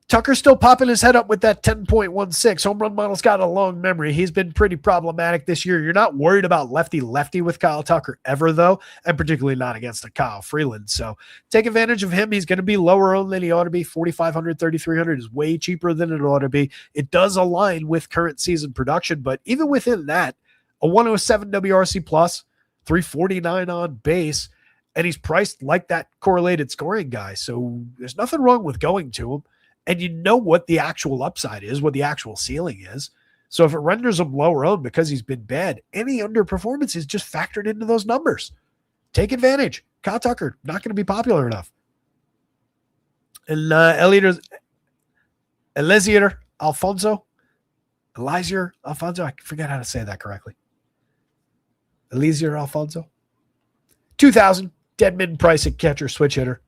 Speaker 1: Tucker's still popping his head up with that 10.16. Home run model's got a long memory. He's been pretty problematic this year. You're not worried about lefty-lefty with Kyle Tucker ever, though, and particularly not against a Kyle Freeland. So take advantage of him. He's going to be lower owned than he ought to be. 4,500, 3,300 is way cheaper than it ought to be. It does align with current season production, but even within that, a 107 WRC plus, 349 on base, and he's priced like that correlated scoring guy. So there's nothing wrong with going to him. And you know what the actual upside is, what the actual ceiling is. So if it renders him lower owned because he's been bad, any underperformance is just factored into those numbers. Take advantage. Kyle Tucker, not going to be popular enough. And Eliezer Alfonso, I forget how to say that correctly. Eliezer Alfonso. 2,000, dead mid price at catcher, switch hitter.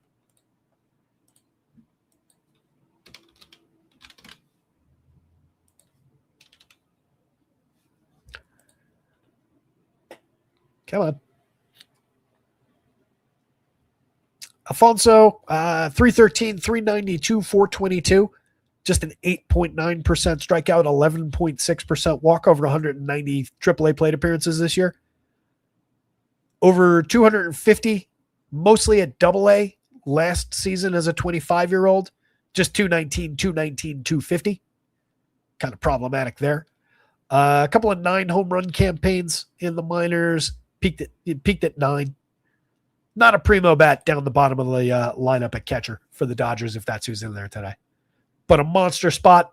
Speaker 1: Come on. Alfonso, 313, 392, 422. Just an 8.9% strikeout, 11.6% walk, over 190 AAA plate appearances this year. Over 250, mostly at AA last season as a 25-year-old. Just 219, 219, 250. Kind of problematic there. A couple of 9 home run campaigns in the minors. Peaked at 9. Not a primo bat down the bottom of the lineup at catcher for the Dodgers, if that's who's in there today. But a monster spot,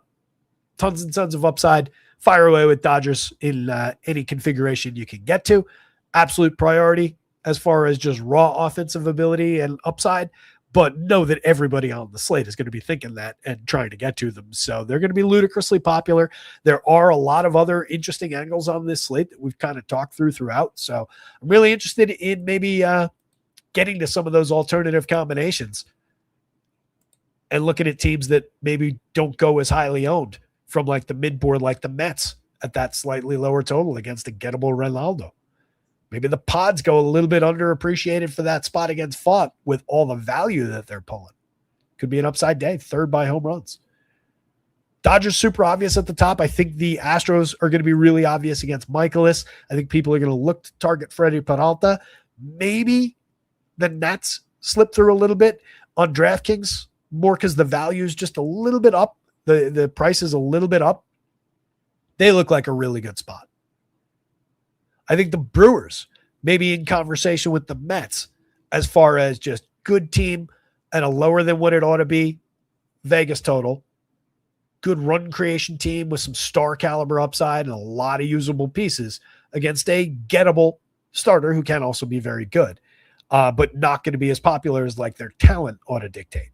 Speaker 1: tons and tons of upside. Fire away with Dodgers in any configuration you can get to. Absolute priority as far as just raw offensive ability and upside. But know that everybody on the slate is going to be thinking that and trying to get to them. So they're going to be ludicrously popular. There are a lot of other interesting angles on this slate that we've kind of talked throughout. So I'm really interested in maybe getting to some of those alternative combinations and looking at teams that maybe don't go as highly owned from like the mid board, like the Mets at that slightly lower total against a gettable Ronaldo. Maybe the Pods go a little bit underappreciated for that spot against Font with all the value that they're pulling. Could be an upside day, third by home runs. Dodgers super obvious at the top. I think the Astros are going to be really obvious against Michaelis. I think people are going to look to target Freddie Peralta. Maybe the Nats slip through a little bit on DraftKings, more because the value is just a little bit up. The price is a little bit up. They look like a really good spot. I think the Brewers may be in conversation with the Mets as far as just good team and a lower than what it ought to be Vegas total. Good run creation team with some star caliber upside and a lot of usable pieces against a gettable starter who can also be very good, but not going to be as popular as like their talent ought to dictate.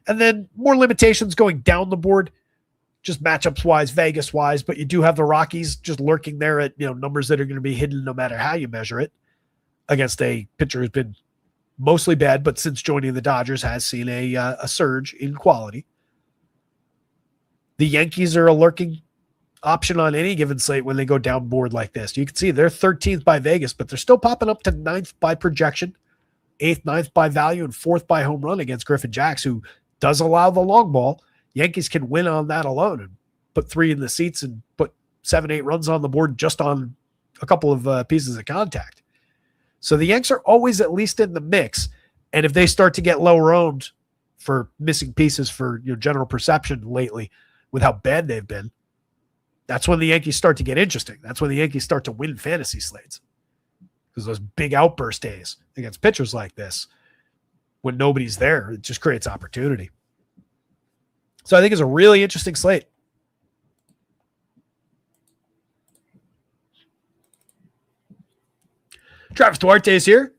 Speaker 1: And then more limitations going down the board. Just matchups wise, Vegas wise, but you do have the Rockies just lurking there at numbers that are going to be hidden no matter how you measure it against a pitcher who's been mostly bad, but since joining the Dodgers has seen a surge in quality. The Yankees are a lurking option on any given slate when they go down board like this. You can see they're 13th by Vegas, but they're still popping up to 9th by projection, 8th, 9th by value, and 4th by home run against Griffin Jacks, who does allow the long ball. Yankees can win on that alone and put 3 in the seats and put 7, 8 runs on the board just on a couple of pieces of contact. So the Yanks are always at least in the mix. And if they start to get lower owned for missing pieces for general perception lately with how bad they've been, that's when the Yankees start to get interesting. That's when the Yankees start to win fantasy slates. Because those big outburst days against pitchers like this, when nobody's there, it just creates opportunity. So I think it's a really interesting slate. Travis Duarte is here,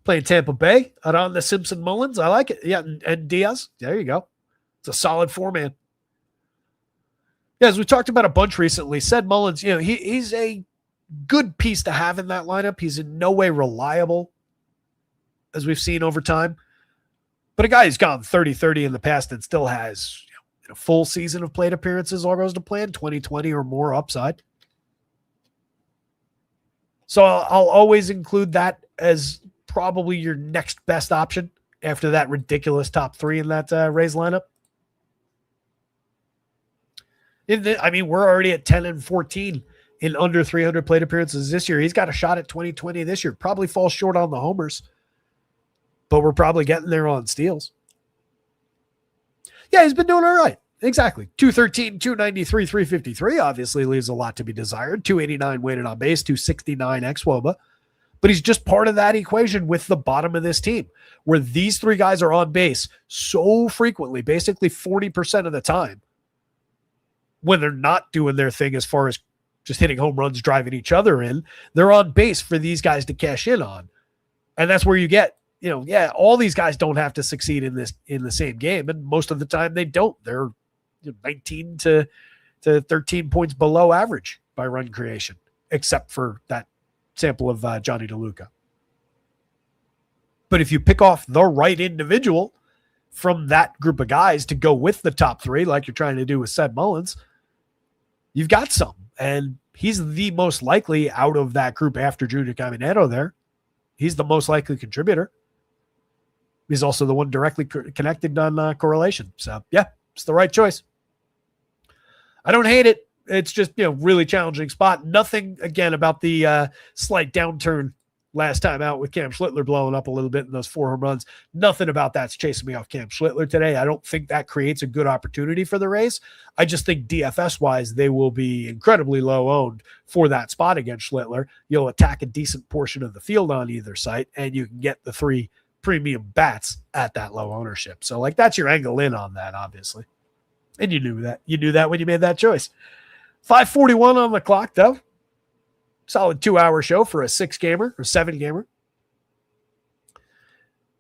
Speaker 1: playing Tampa Bay. On the Simpson Mullins. I like it. Yeah, and Diaz. There you go. It's a solid 4-man. Yeah, as we talked about a bunch recently, said Mullins, he's a good piece to have in that lineup. He's in no way reliable, as we've seen over time. But a guy who's gone 30-30 in the past and still has a full season of plate appearances, all goes to plan, 2020 or more upside. So I'll always include that as probably your next best option after that ridiculous top 3 in that Rays lineup. We're already at 10-14 in under 300 plate appearances this year. He's got a shot at 2020 this year. Probably falls short on the homers, but we're probably getting there on steals. Yeah, he's been doing all right. Exactly. 213, 293, 353 obviously leaves a lot to be desired. 289 weighted on base, 269 ex-WOBA. But he's just part of that equation with the bottom of this team, where these 3 guys are on base so frequently, basically 40% of the time, when they're not doing their thing as far as just hitting home runs, driving each other in. They're on base for these guys to cash in on. And that's where you get, all these guys don't have to succeed in the same game. And most of the time they don't. They're 19 to 13 points below average by run creation, except for that sample of Johnny DeLuca. But if you pick off the right individual from that group of guys to go with the top 3, like you're trying to do with Seth Mullins, you've got some. And he's the most likely out of that group after Junior Caminero there. He's the most likely contributor. He's also the one directly connected on correlation. So, yeah, it's the right choice. I don't hate it. It's just, really challenging spot. Nothing, again, about the slight downturn last time out with Cam Schlittler blowing up a little bit in those 4 home runs. Nothing about that's chasing me off Cam Schlittler today. I don't think that creates a good opportunity for the Rays. I just think DFS-wise, they will be incredibly low-owned for that spot against Schlittler. You'll attack a decent portion of the field on either site, and you can get the 3 premium bats at that low ownership. So, that's your angle in on that, obviously. And you knew that. You knew that when you made that choice. 5:41 on the clock, though. Solid 2-hour show for a 6-gamer or 7-gamer.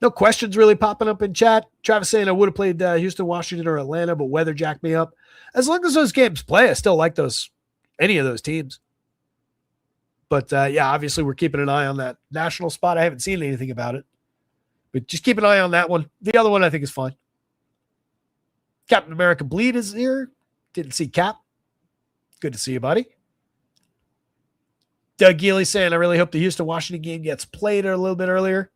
Speaker 1: No questions really popping up in chat. Travis saying I would have played Houston, Washington, or Atlanta, but weather jacked me up. As long as those games play, I still like any of those teams. But, yeah, obviously we're keeping an eye on that national spot. I haven't seen anything about it. But just keep an eye on that one. The other one I think is fine. Captain America Bleed is here. Didn't see Cap. Good to see you, buddy. Doug Geely saying, I really hope the Houston-Washington game gets played a little bit earlier.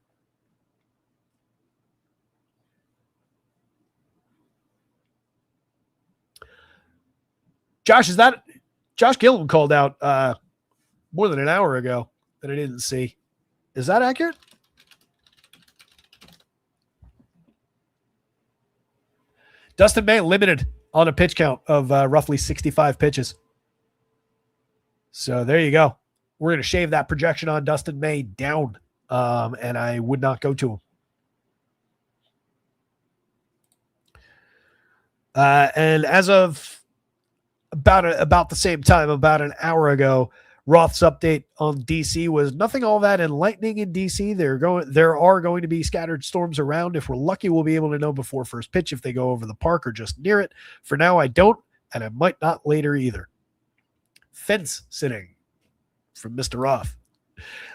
Speaker 1: Josh Gilliam called out more than an hour ago that I didn't see. Is that accurate? Dustin May limited on a pitch count of roughly 65 pitches. So there you go. We're going to shave that projection on Dustin May down, and I would not go to him. And as of about the same time, about an hour ago, Roth's update on DC was nothing all that enlightening in DC. There are going to be scattered storms around. If we're lucky, we'll be able to know before first pitch if they go over the park or just near it. For now, I don't, and I might not later either. Fence sitting from Mr. Roth.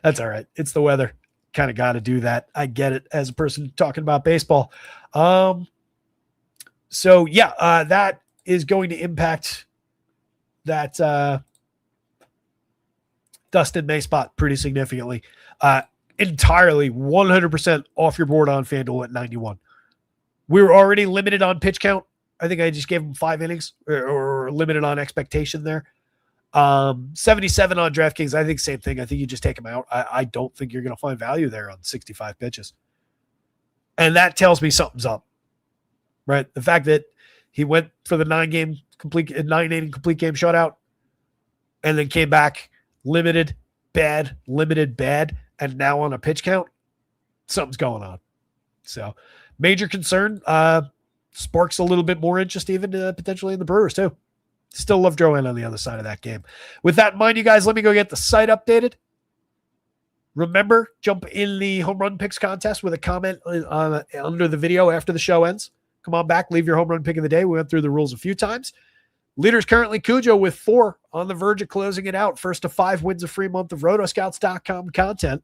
Speaker 1: That's all right. It's the weather. Kind of got to do that. I get it as a person talking about baseball. So yeah, that is going to impact that Dustin May spot pretty significantly. Entirely 100% off your board on FanDuel at 91. We were already limited on pitch count. I think I just gave him 5 innings or limited on expectation there. 77 on DraftKings. I think same thing. I think you just take him out. I don't think you're going to find value there on 65 pitches. And that tells me something's up, right? The fact that he went for the 9-inning complete game shutout and then came back limited, bad, and now on a pitch count, something's going on. So major concern, sparks a little bit more interest even potentially in the Brewers too. Still love Drouin on the other side of that game. With that in mind, you guys, let me go get the site updated. Remember, jump in the home run picks contest with a comment under the video after the show ends. Come on back, leave your home run pick of the day. We went through the rules a few times. Leaders currently Cujo with 4 on the verge of closing it out. First to 5 wins a free month of rotoscouts.com content.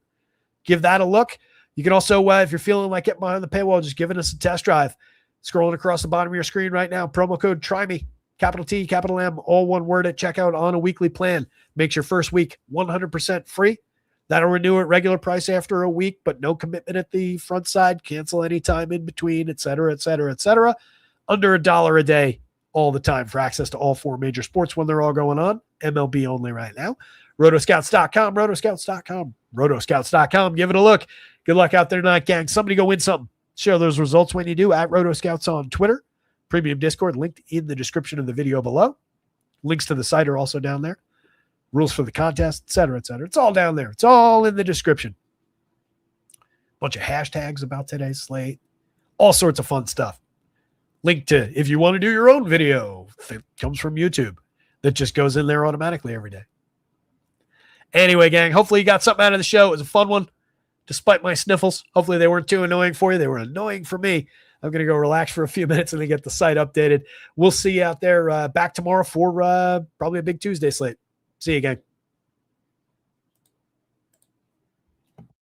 Speaker 1: Give that a look. You can also, if you're feeling like getting behind the paywall, just giving us a test drive. Scrolling across the bottom of your screen right now, promo code TRYME. Capital T, capital M, all one word at checkout on a weekly plan. Makes your first week 100% free. That'll renew at regular price after a week, but no commitment at the front side. Cancel anytime in between, et cetera, et cetera, et cetera. Under $1 a day all the time for access to all 4 major sports when they're all going on. MLB only right now. Rotoscouts.com, rotoscouts.com, rotoscouts.com. Give it a look. Good luck out there tonight, gang. Somebody go win something. Share those results when you do at Rotoscouts on Twitter. Premium Discord linked in the description of the video below. Links to the site are also down there. Rules for the contest, et cetera, et cetera. It's all down there. It's all in the description. Bunch of hashtags about today's slate. All sorts of fun stuff. Link to, if you want to do your own video, it comes from YouTube. That just goes in there automatically every day. Anyway, gang, hopefully you got something out of the show. It was a fun one, despite my sniffles. Hopefully they weren't too annoying for you. They were annoying for me. I'm going to go relax for a few minutes and then get the site updated. We'll see you out there back tomorrow for probably a big Tuesday slate. See you again.